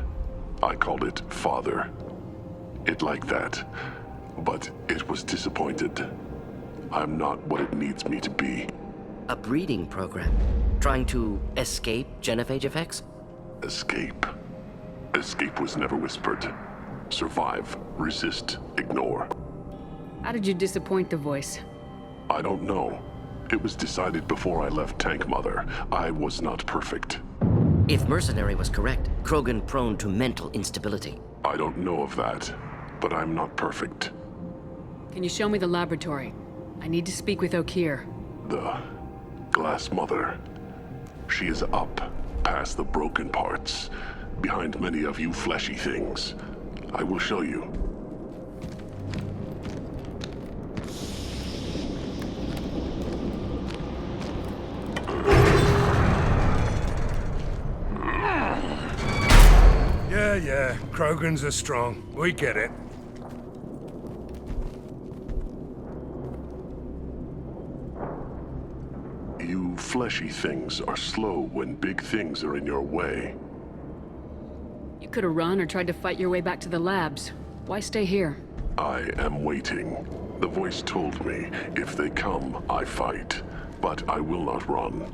I called it Father. It like that, but it was disappointed. I'm not what it needs me to be. A breeding program? Trying to escape genophage effects? Escape. Escape was never whispered. Survive, resist, ignore. How did you disappoint the voice? I don't know. It was decided before I left Tank Mother. I was not perfect. If Mercenary was correct, Krogan prone to mental instability. I don't know of that, but I'm not perfect. Can you show me the laboratory? I need to speak with Okir. The Glass Mother. She is up, past the broken parts, behind many of you fleshy things. I will show you. Yeah, Krogans are strong. We get it. You fleshy things are slow when big things are in your way. You could have run or tried to fight your way back to the labs. Why stay here? I am waiting. The voice told me, if they come, I fight. But I will not run,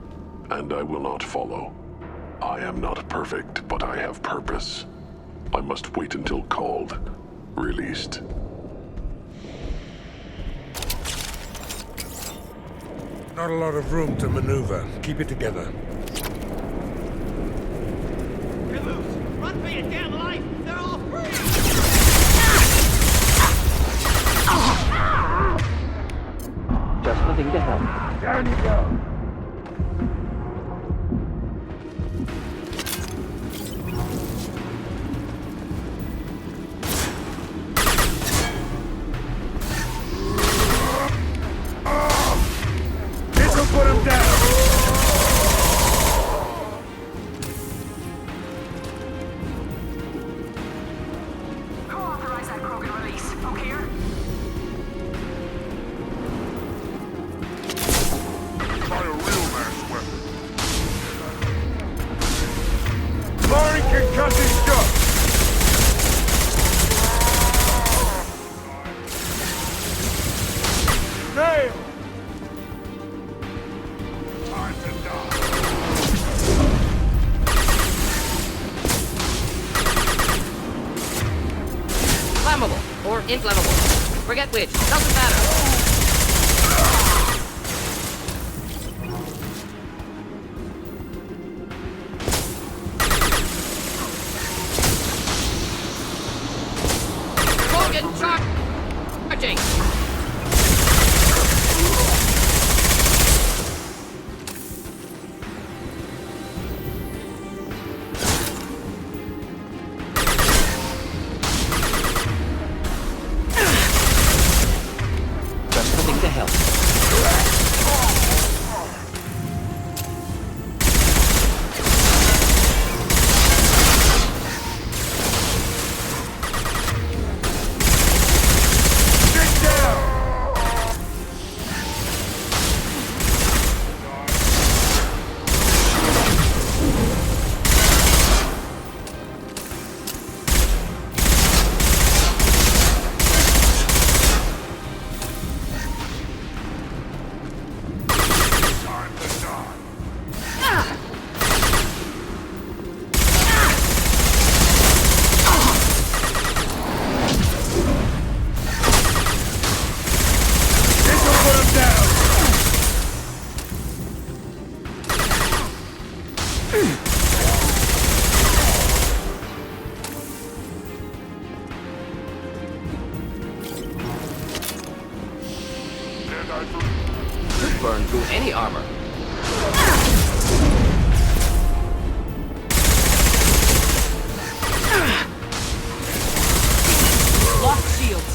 and I will not follow. I am not perfect, but I have purpose. I must wait until called, released. Not a lot of room to maneuver. Keep it together. You're loose! Run for your damn life! They're all free! Just looking to help. Down you go! Put him down! Who authorized that Krogan release? Okir? Try a real mass weapon. Firing concussive shot! Nail! Flammable or inflammable. Forget which. Doesn't matter. Krogan charging. Could burn through any armor. Lost shields.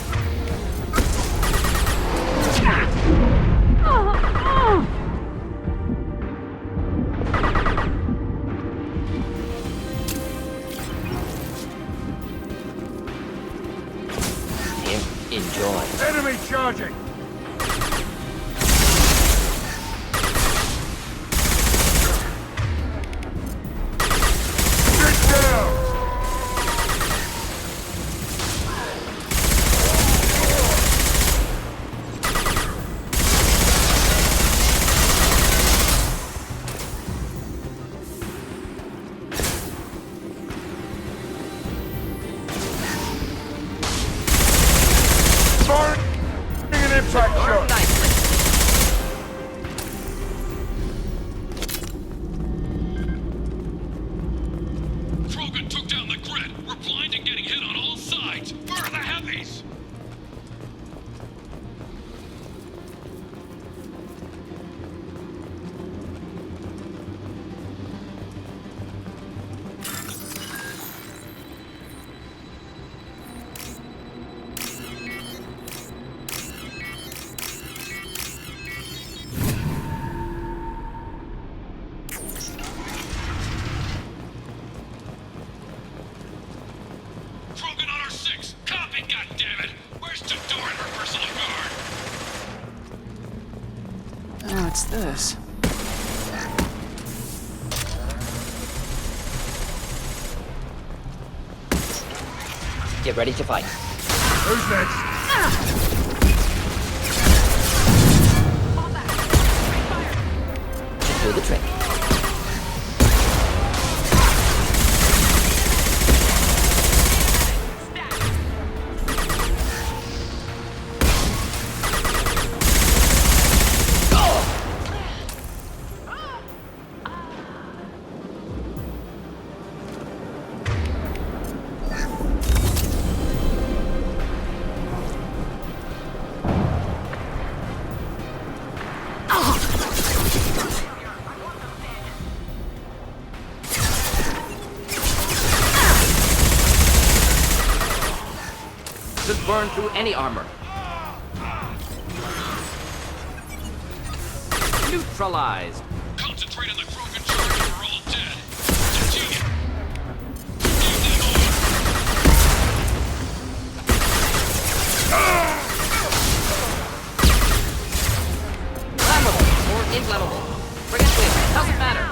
Enjoy. Enemy charging! Get down! Firing an impact shot! Krogan took down the grid. We're blind and getting hit on all sides. Where are the heavies? Krogan on our 6. Copy, goddammit! Where's Tador and her personal guard? Oh, it's this. Get ready to fight. Who's next? Just do the trick. Could burn through any armor. Neutralized. Concentrate on the Krogan charge or we're all dead. Continue. Flammable or inflammable. Bring it in. Doesn't matter.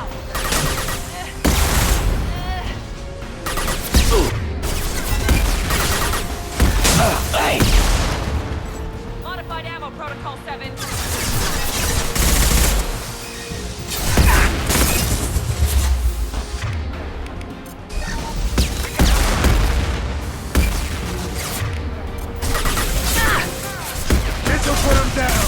Hey! Modified ammo protocol 7. This'll put him down!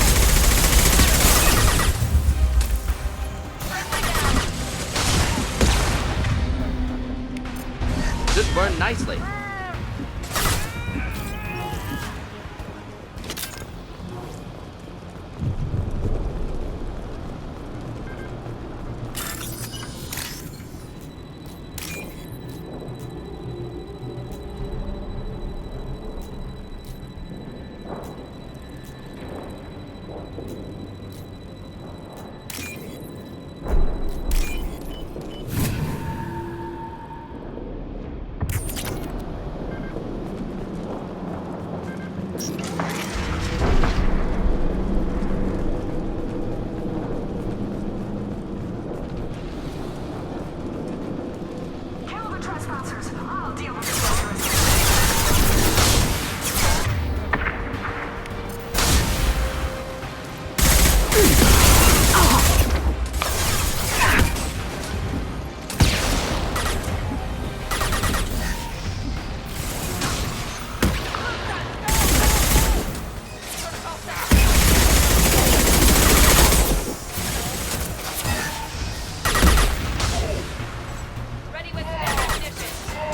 Should burn nicely.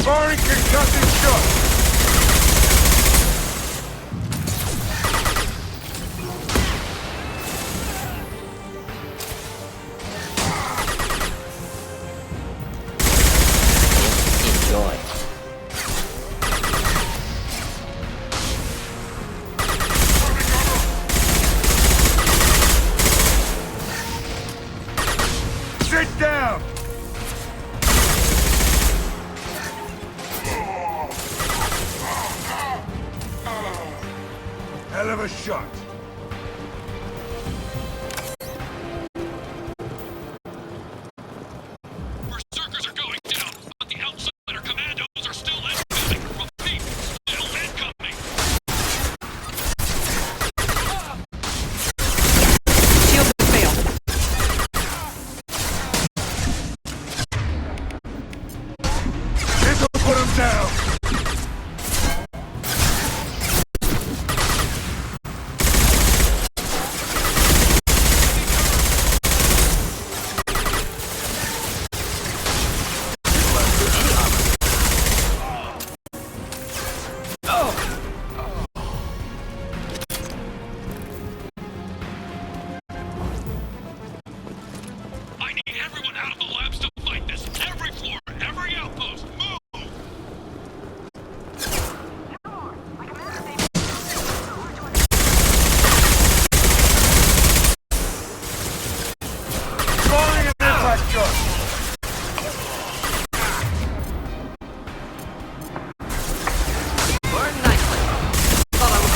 Firing concussive shot! Enjoy. Sit down! Hell of a shot. Berserkers are going down, but the outsider commandos are still incoming. Repeat, still incoming. Shield has failed. This'll put him down. I need everyone out of the labs to fight this. Every floor, every outpost, move! Firing an impact shot. Burn nicely. Thought I was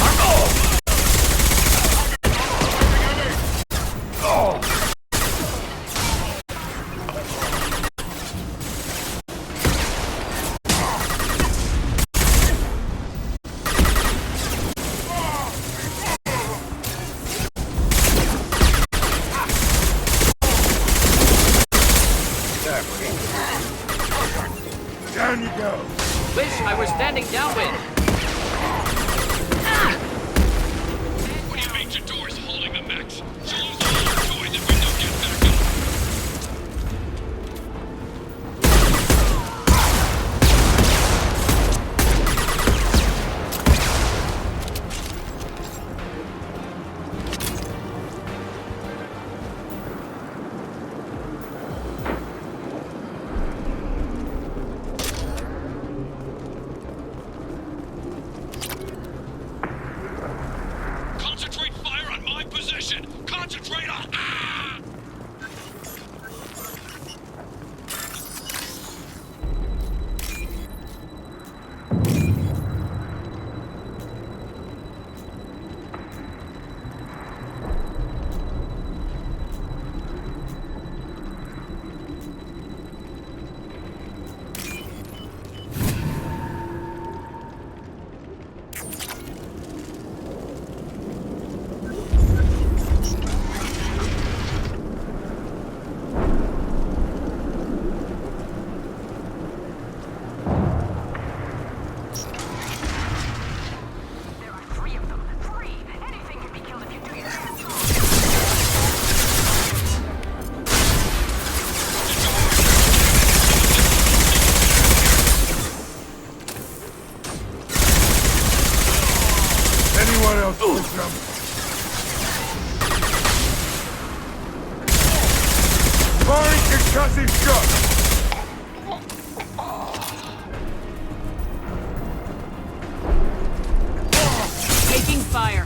Down you go. Wish I were standing downwind. What do you mean Jador's holding the mechs? She'll lose all her toys if we don't get back up. Concentrate fire on my position! Concentrate on... Ah! Anyone else will jump. Firing concussive shot. Taking fire.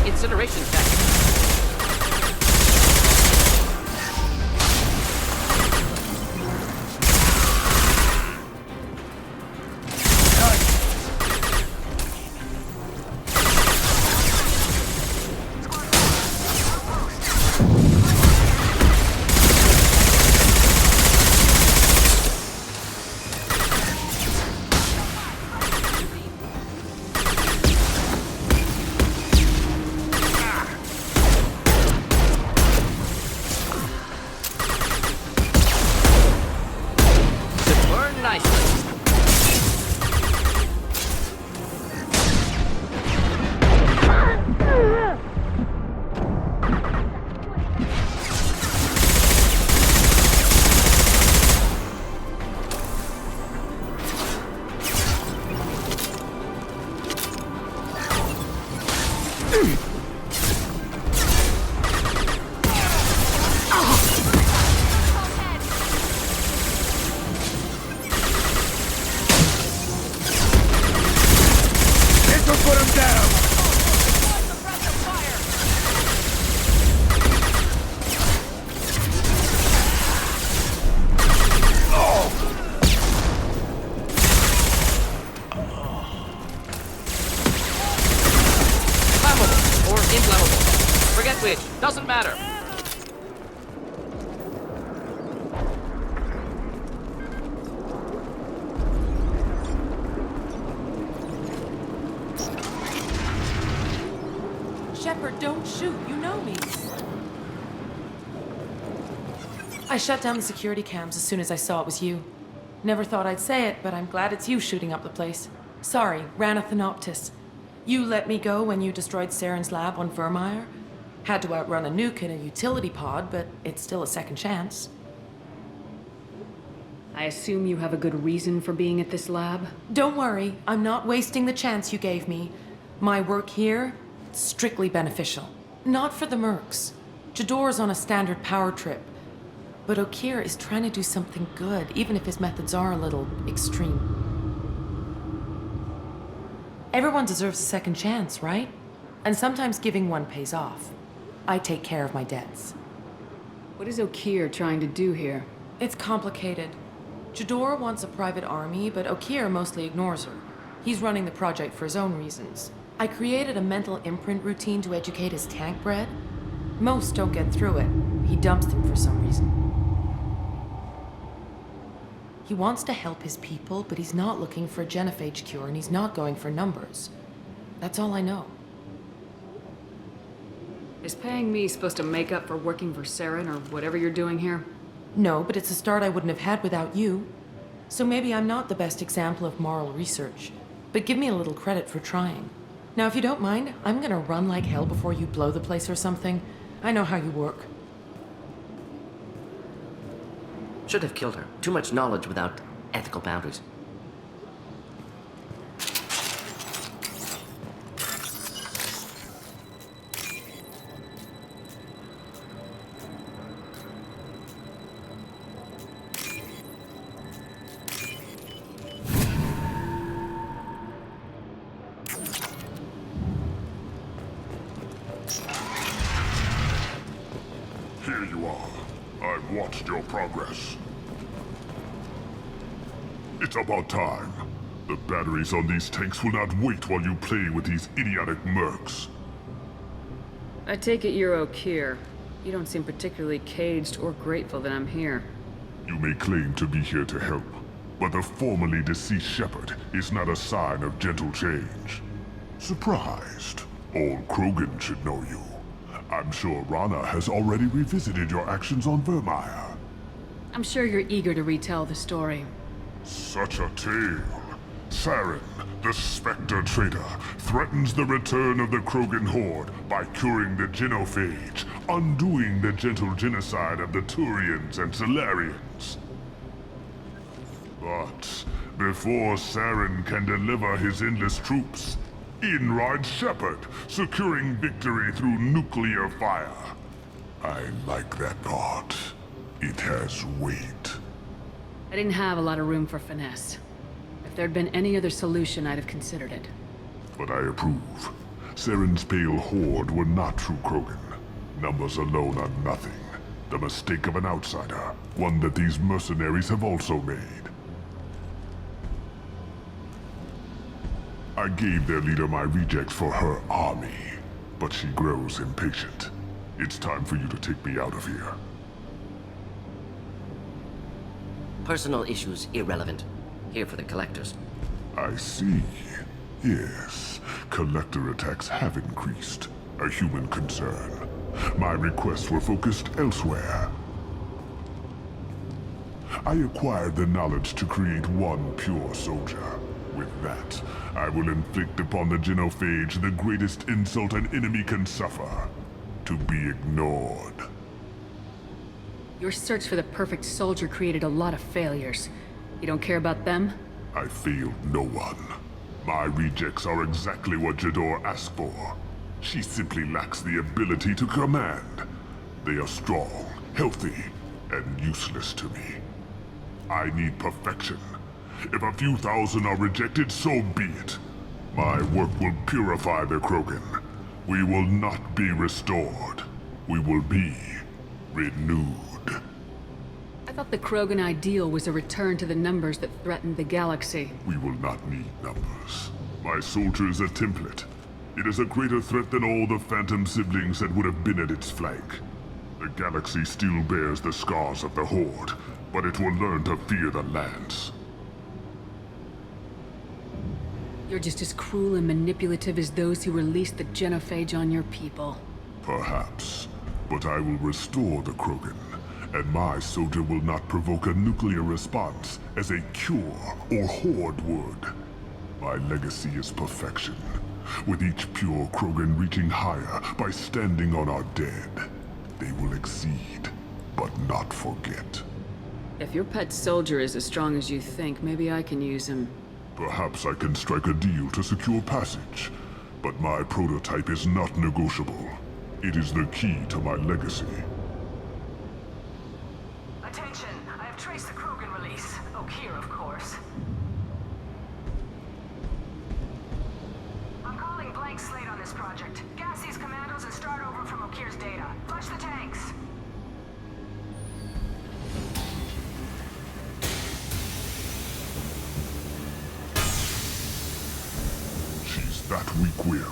incineration tech. Doesn't matter. Shepard, don't shoot. You know me. I shut down the security cams as soon as I saw it was you. Never thought I'd say it, but I'm glad it's you shooting up the place. Sorry, Ranna Thanoptis. You let me go when you destroyed Saren's lab on Vermeer. Had to outrun a nuke in a utility pod, but it's still a second chance. I assume you have a good reason for being at this lab? Don't worry, I'm not wasting the chance you gave me. My work here, strictly beneficial. Not for the mercs. Jador's on a standard power trip. But Okeer is trying to do something good, even if his methods are a little extreme. Everyone deserves a second chance, right? And sometimes giving one pays off. I take care of my debts. What is Okeer trying to do here? It's complicated. Jador wants a private army, but Okeer mostly ignores her. He's running the project for his own reasons. I created a mental imprint routine to educate his tank bred. Most don't get through it. He dumps them for some reason. He wants to help his people, but he's not looking for a genophage cure, and he's not going for numbers. That's all I know. Is paying me supposed to make up for working for Saren or whatever you're doing here? No, but it's a start I wouldn't have had without you. So maybe I'm not the best example of moral research, but give me a little credit for trying. Now, if you don't mind, I'm gonna run like hell before you blow the place or something. I know how you work. Should have killed her. Too much knowledge without ethical boundaries. Here you are. I've watched your progress. It's about time. The batteries on these tanks will not wait while you play with these idiotic mercs. I take it you're Okeer. You don't seem particularly caged or grateful that I'm here. You may claim to be here to help, but the formerly deceased Shepard is not a sign of gentle change. Surprised? Old Krogan should know you. I'm sure Ranna has already revisited your actions on Vermeer. I'm sure you're eager to retell the story. Such a tale. Saren, the Spectre traitor, threatens the return of the Krogan horde by curing the genophage, undoing the gentle genocide of the Turians and Salarians. But before Saren can deliver his endless troops, in rides Shepard, securing victory through nuclear fire. I like that thought. It has weight. I didn't have a lot of room for finesse. If there'd been any other solution, I'd have considered it. But I approve. Saren's pale horde were not true Krogan. Numbers alone are nothing. The mistake of an outsider, one that these mercenaries have also made. I gave their leader my rejects for her army, but she grows impatient. It's time for you to take me out of here. Personal issues irrelevant. Here for the collectors. I see. Yes, collector attacks have increased. A human concern. My requests were focused elsewhere. I acquired the knowledge to create one pure soldier. With that, I will inflict upon the genophage the greatest insult an enemy can suffer. To be ignored. Your search for the perfect soldier created a lot of failures. You don't care about them? I failed no one. My rejects are exactly what Jador asked for. She simply lacks the ability to command. They are strong, healthy, and useless to me. I need perfection. If a few thousand are rejected, so be it. My work will purify the Krogan. We will not be restored. We will be renewed. I thought the Krogan ideal was a return to the numbers that threatened the galaxy. We will not need numbers. My soldier is a template. It is a greater threat than all the Phantom siblings that would have been at its flank. The galaxy still bears the scars of the Horde, but it will learn to fear the Lance. You're just as cruel and manipulative as those who released the genophage on your people. Perhaps, but I will restore the Krogan, and my soldier will not provoke a nuclear response as a cure or Horde would. My legacy is perfection, with each pure Krogan reaching higher by standing on our dead. They will exceed, but not forget. If your pet soldier is as strong as you think, maybe I can use him. Perhaps I can strike a deal to secure passage, but my prototype is not negotiable. It is the key to my legacy. Attention, I have traced the Krogan release. Okeer, of course. I'm calling blank slate on this project. Gas these commandos and start over from Okeer's data. Flush the tanks. She's that weak-willed.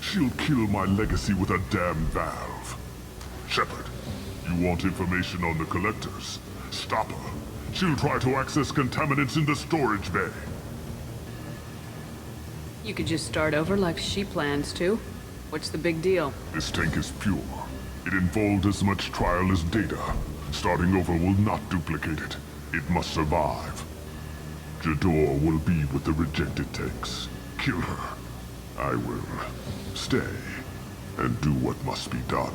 She'll kill my legacy with a damn valve. Shepard, you want information on the collectors? Stop her. She'll try to access contaminants in the storage bay. You could just start over like she plans to. What's the big deal? This tank is pure. It involved as much trial as data. Starting over will not duplicate it. It must survive. Jador will be with the rejected tanks. Kill her. I will stay and do what must be done.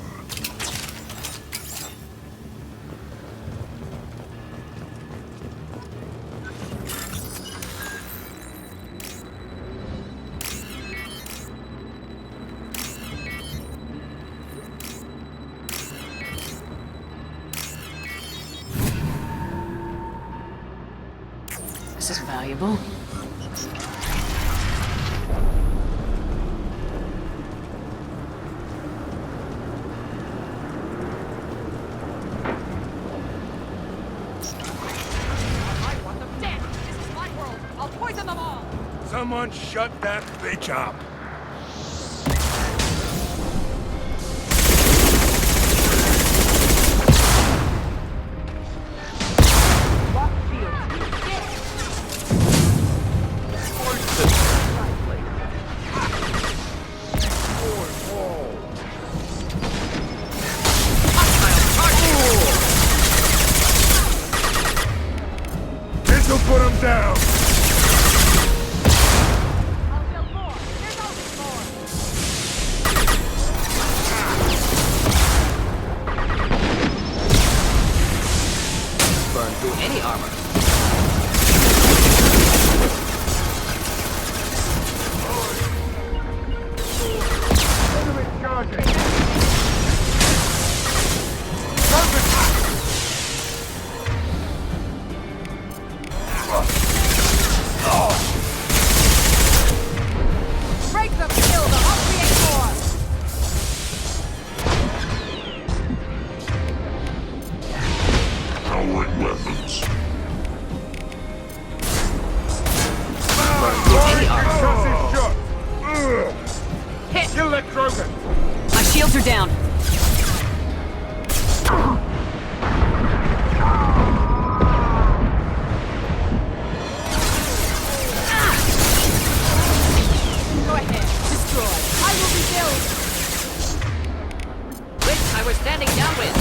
This is valuable. Someone shut that bitch up! This'll put him down! Burn through any armor. Enemy charging! Break them, kill them, I'll create You're down. Go ahead. Destroy. I will rebuild. Which I was standing down with.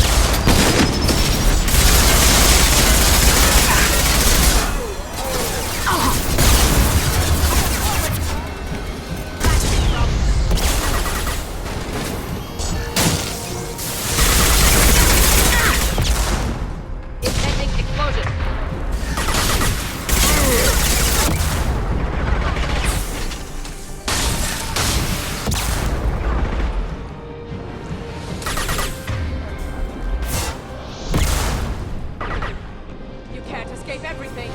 Impending explosion. You can't escape everything.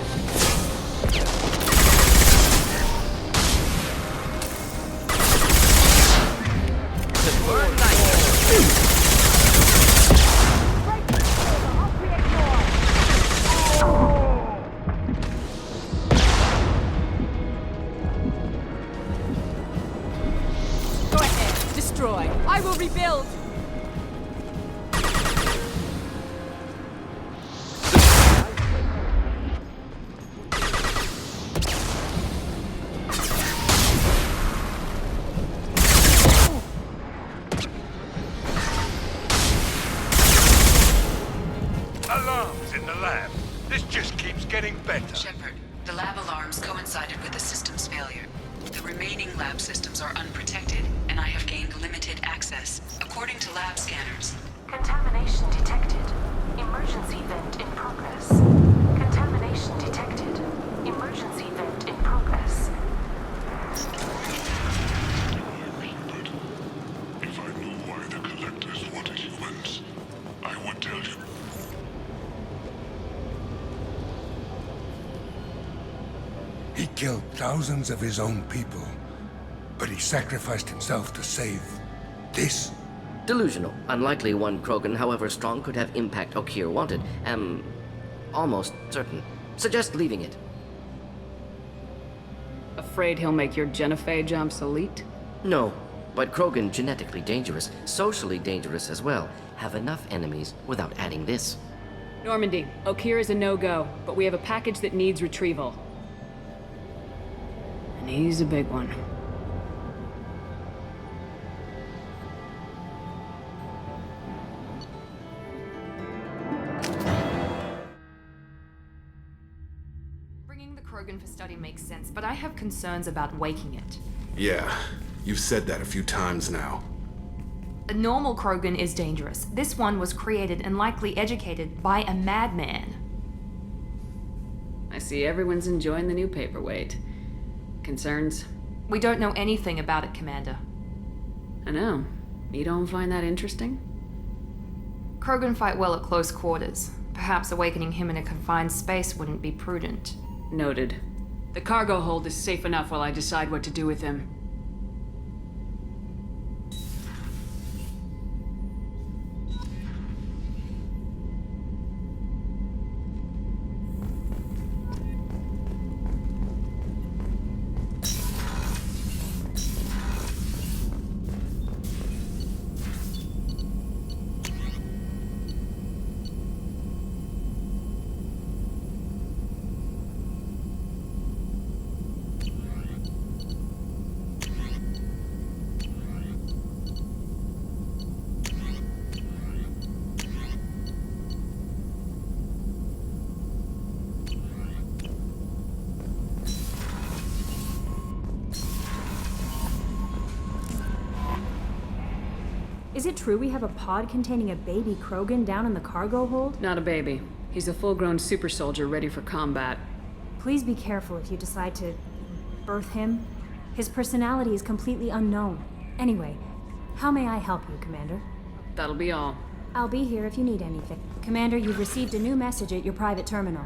Go ahead. Destroy. I will rebuild. Alarms in the lab. This just keeps getting better. Shepard, the lab alarms coincided with the system's failure. The remaining lab systems are unprotected, and I have gained limited access. According to lab scanners, Contamination detected. Emergency vent in progress. Contamination detected. Emergency vent in progress. If I knew why the Collectors wanted humans, I would tell you. He killed thousands of his own people, but he sacrificed himself to save this. Delusional. Unlikely one Krogan, however strong, could have impact Okeer wanted. Am almost certain. Suggest leaving it. Afraid he'll make your genophage obsolete? No, but Krogan genetically dangerous, socially dangerous as well. Have enough enemies without adding this. Normandy, Okeer is a no-go, but we have a package that needs retrieval. And he's a big one. Bringing the Krogan for study makes sense, but I have concerns about waking it. Yeah, you've said that a few times now. A normal Krogan is dangerous. This one was created and likely educated by a madman. I see everyone's enjoying the new paperweight. Concerns? We don't know anything about it, Commander. I know. You don't find that interesting? Krogan fight well at close quarters. Perhaps awakening him in a confined space wouldn't be prudent. Noted. The cargo hold is safe enough while I decide what to do with him. Is it true we have a pod containing a baby Krogan down in the cargo hold? Not a baby. He's a full-grown super soldier ready for combat. Please be careful if you decide to birth him. His personality is completely unknown. Anyway, how may I help you, Commander? That'll be all. I'll be here if you need anything. Commander, you've received a new message at your private terminal.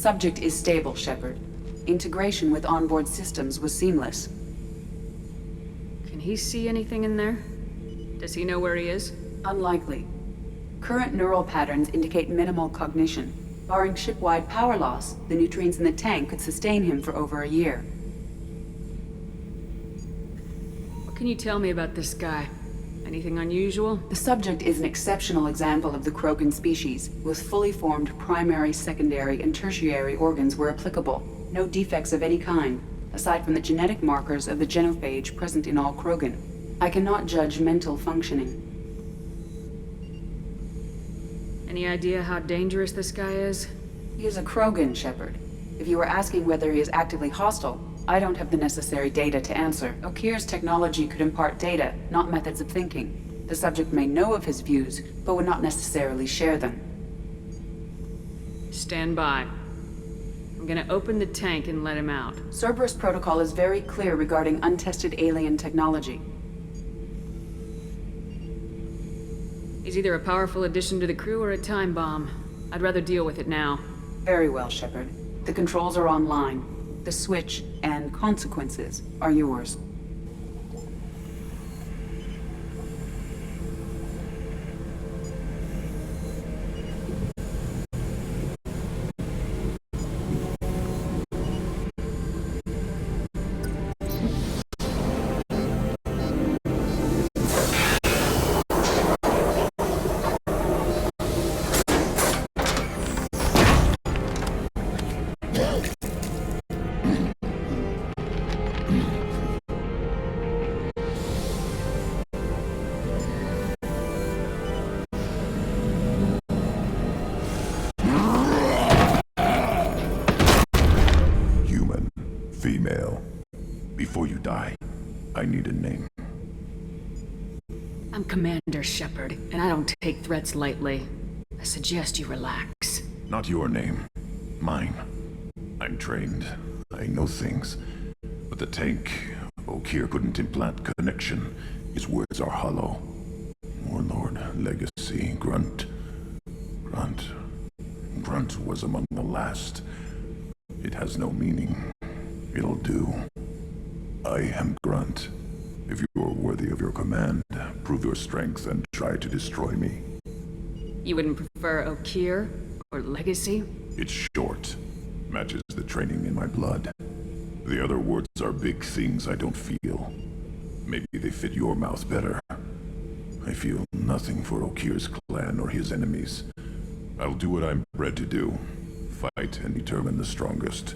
subject is stable, Shepard. Integration with onboard systems was seamless. Can he see anything in there? Does he know where he is? Unlikely. Current neural patterns indicate minimal cognition. Barring ship-wide power loss, the nutrients in the tank could sustain him for over a year. What can you tell me about this guy? Anything unusual? The subject is an exceptional example of the Krogan species, with fully formed primary, secondary, and tertiary organs where applicable. No defects of any kind, aside from the genetic markers of the genophage present in all Krogan. I cannot judge mental functioning. Any idea how dangerous this guy is? He is a Krogan, Shepard. If you were asking whether he is actively hostile, I don't have the necessary data to answer. Okeer's technology could impart data, not methods of thinking. The subject may know of his views, but would not necessarily share them. Stand by. I'm gonna open the tank and let him out. Cerberus protocol is very clear regarding untested alien technology. He's either a powerful addition to the crew or a time bomb. I'd rather deal with it now. Very well, Shepard. The controls are online. The switch and consequences are yours. Before you die, I need a name. I'm Commander Shepard, and I don't take threats lightly. I suggest you relax. Not your name. Mine. I'm trained. I know things. But the tank, Okeer couldn't implant connection. His words are hollow. Warlord, Legacy, Grunt. Grunt was among the last. It has no meaning. It'll do. I am Grunt. If you are worthy of your command, prove your strength and try to destroy me. You wouldn't prefer Okeer or Legacy? It's short. Matches the training in my blood. The other words are big things I don't feel. Maybe they fit your mouth better. I feel nothing for Okeer's clan or his enemies. I'll do what I'm bred to do. Fight and determine the strongest.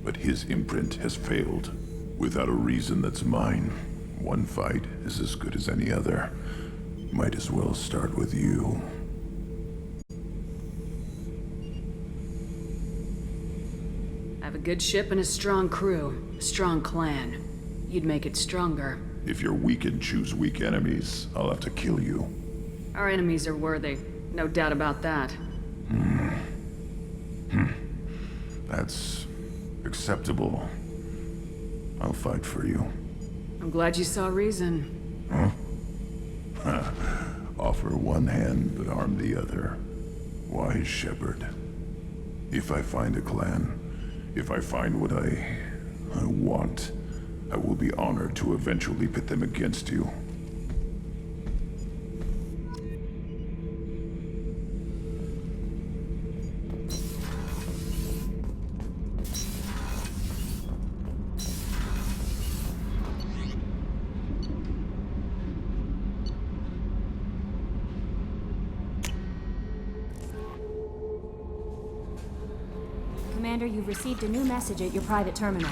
But his imprint has failed. Without a reason that's mine. One fight is as good as any other. Might as well start with you. I have a good ship and a strong crew. A strong clan. You'd make it stronger. If you're weak and choose weak enemies, I'll have to kill you. Our enemies are worthy. No doubt about that. That's acceptable. I'll fight for you. I'm glad you saw reason. Huh? Offer one hand, but arm the other. Wise Shepard. If I find a clan, if I find what I want, I will be honored to eventually pit them against you. Commander, you've received a new message at your private terminal.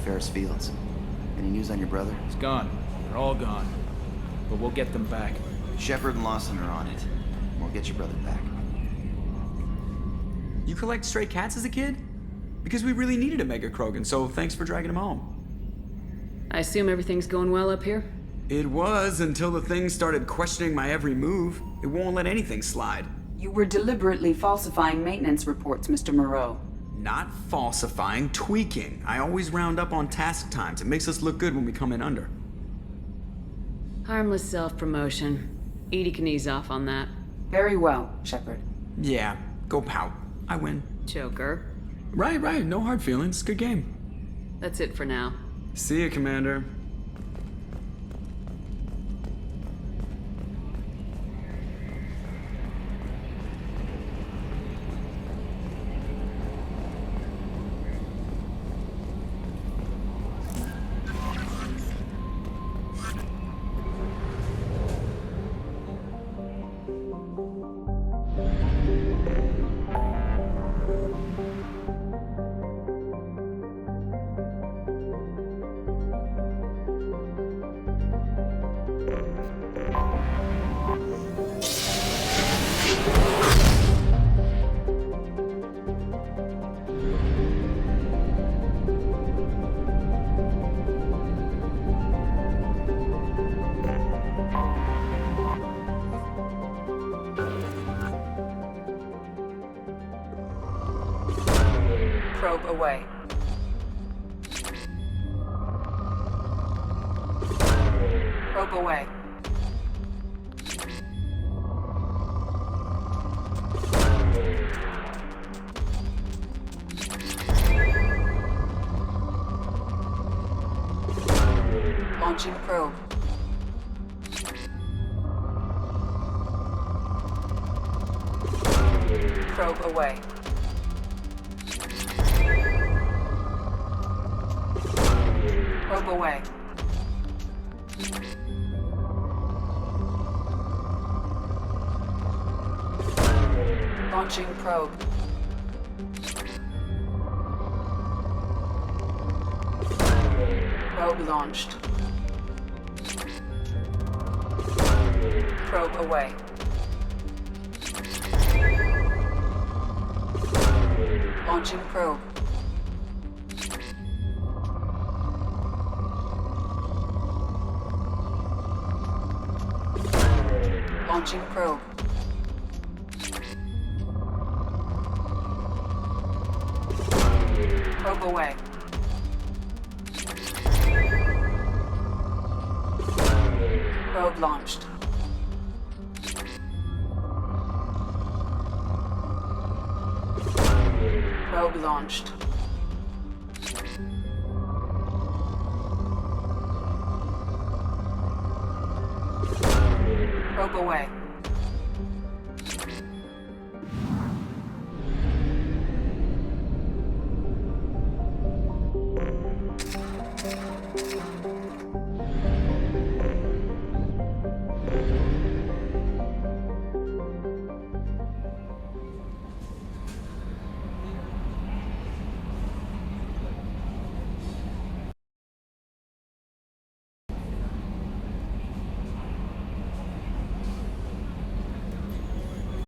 Ferris Fields. Any news on your brother? He's gone. They're all gone. But we'll get them back. Shepard and Lawson are on it. We'll get your brother back. You collect stray cats as a kid? Because we really needed a Mega Krogan, so thanks for dragging him home. I assume everything's going well up here? It was until the thing started questioning my every move. It won't let anything slide. You were deliberately falsifying maintenance reports, Mr. Moreau. Not falsifying, tweaking. I always round up on task times. It makes us look good when we come in under. Harmless self-promotion. EDI can ease off on that. Very well, Shepard. Yeah, go pout. I win. Joker. Right. No hard feelings. Good game. That's it for now. See ya, Commander. Probe away. Probe away. Launching probe. Probe away. Probe away. Launching probe. Probe launched. Probe away. Launching probe. Launching probe. Probe away. Probe launched. Probe launched. Probe away.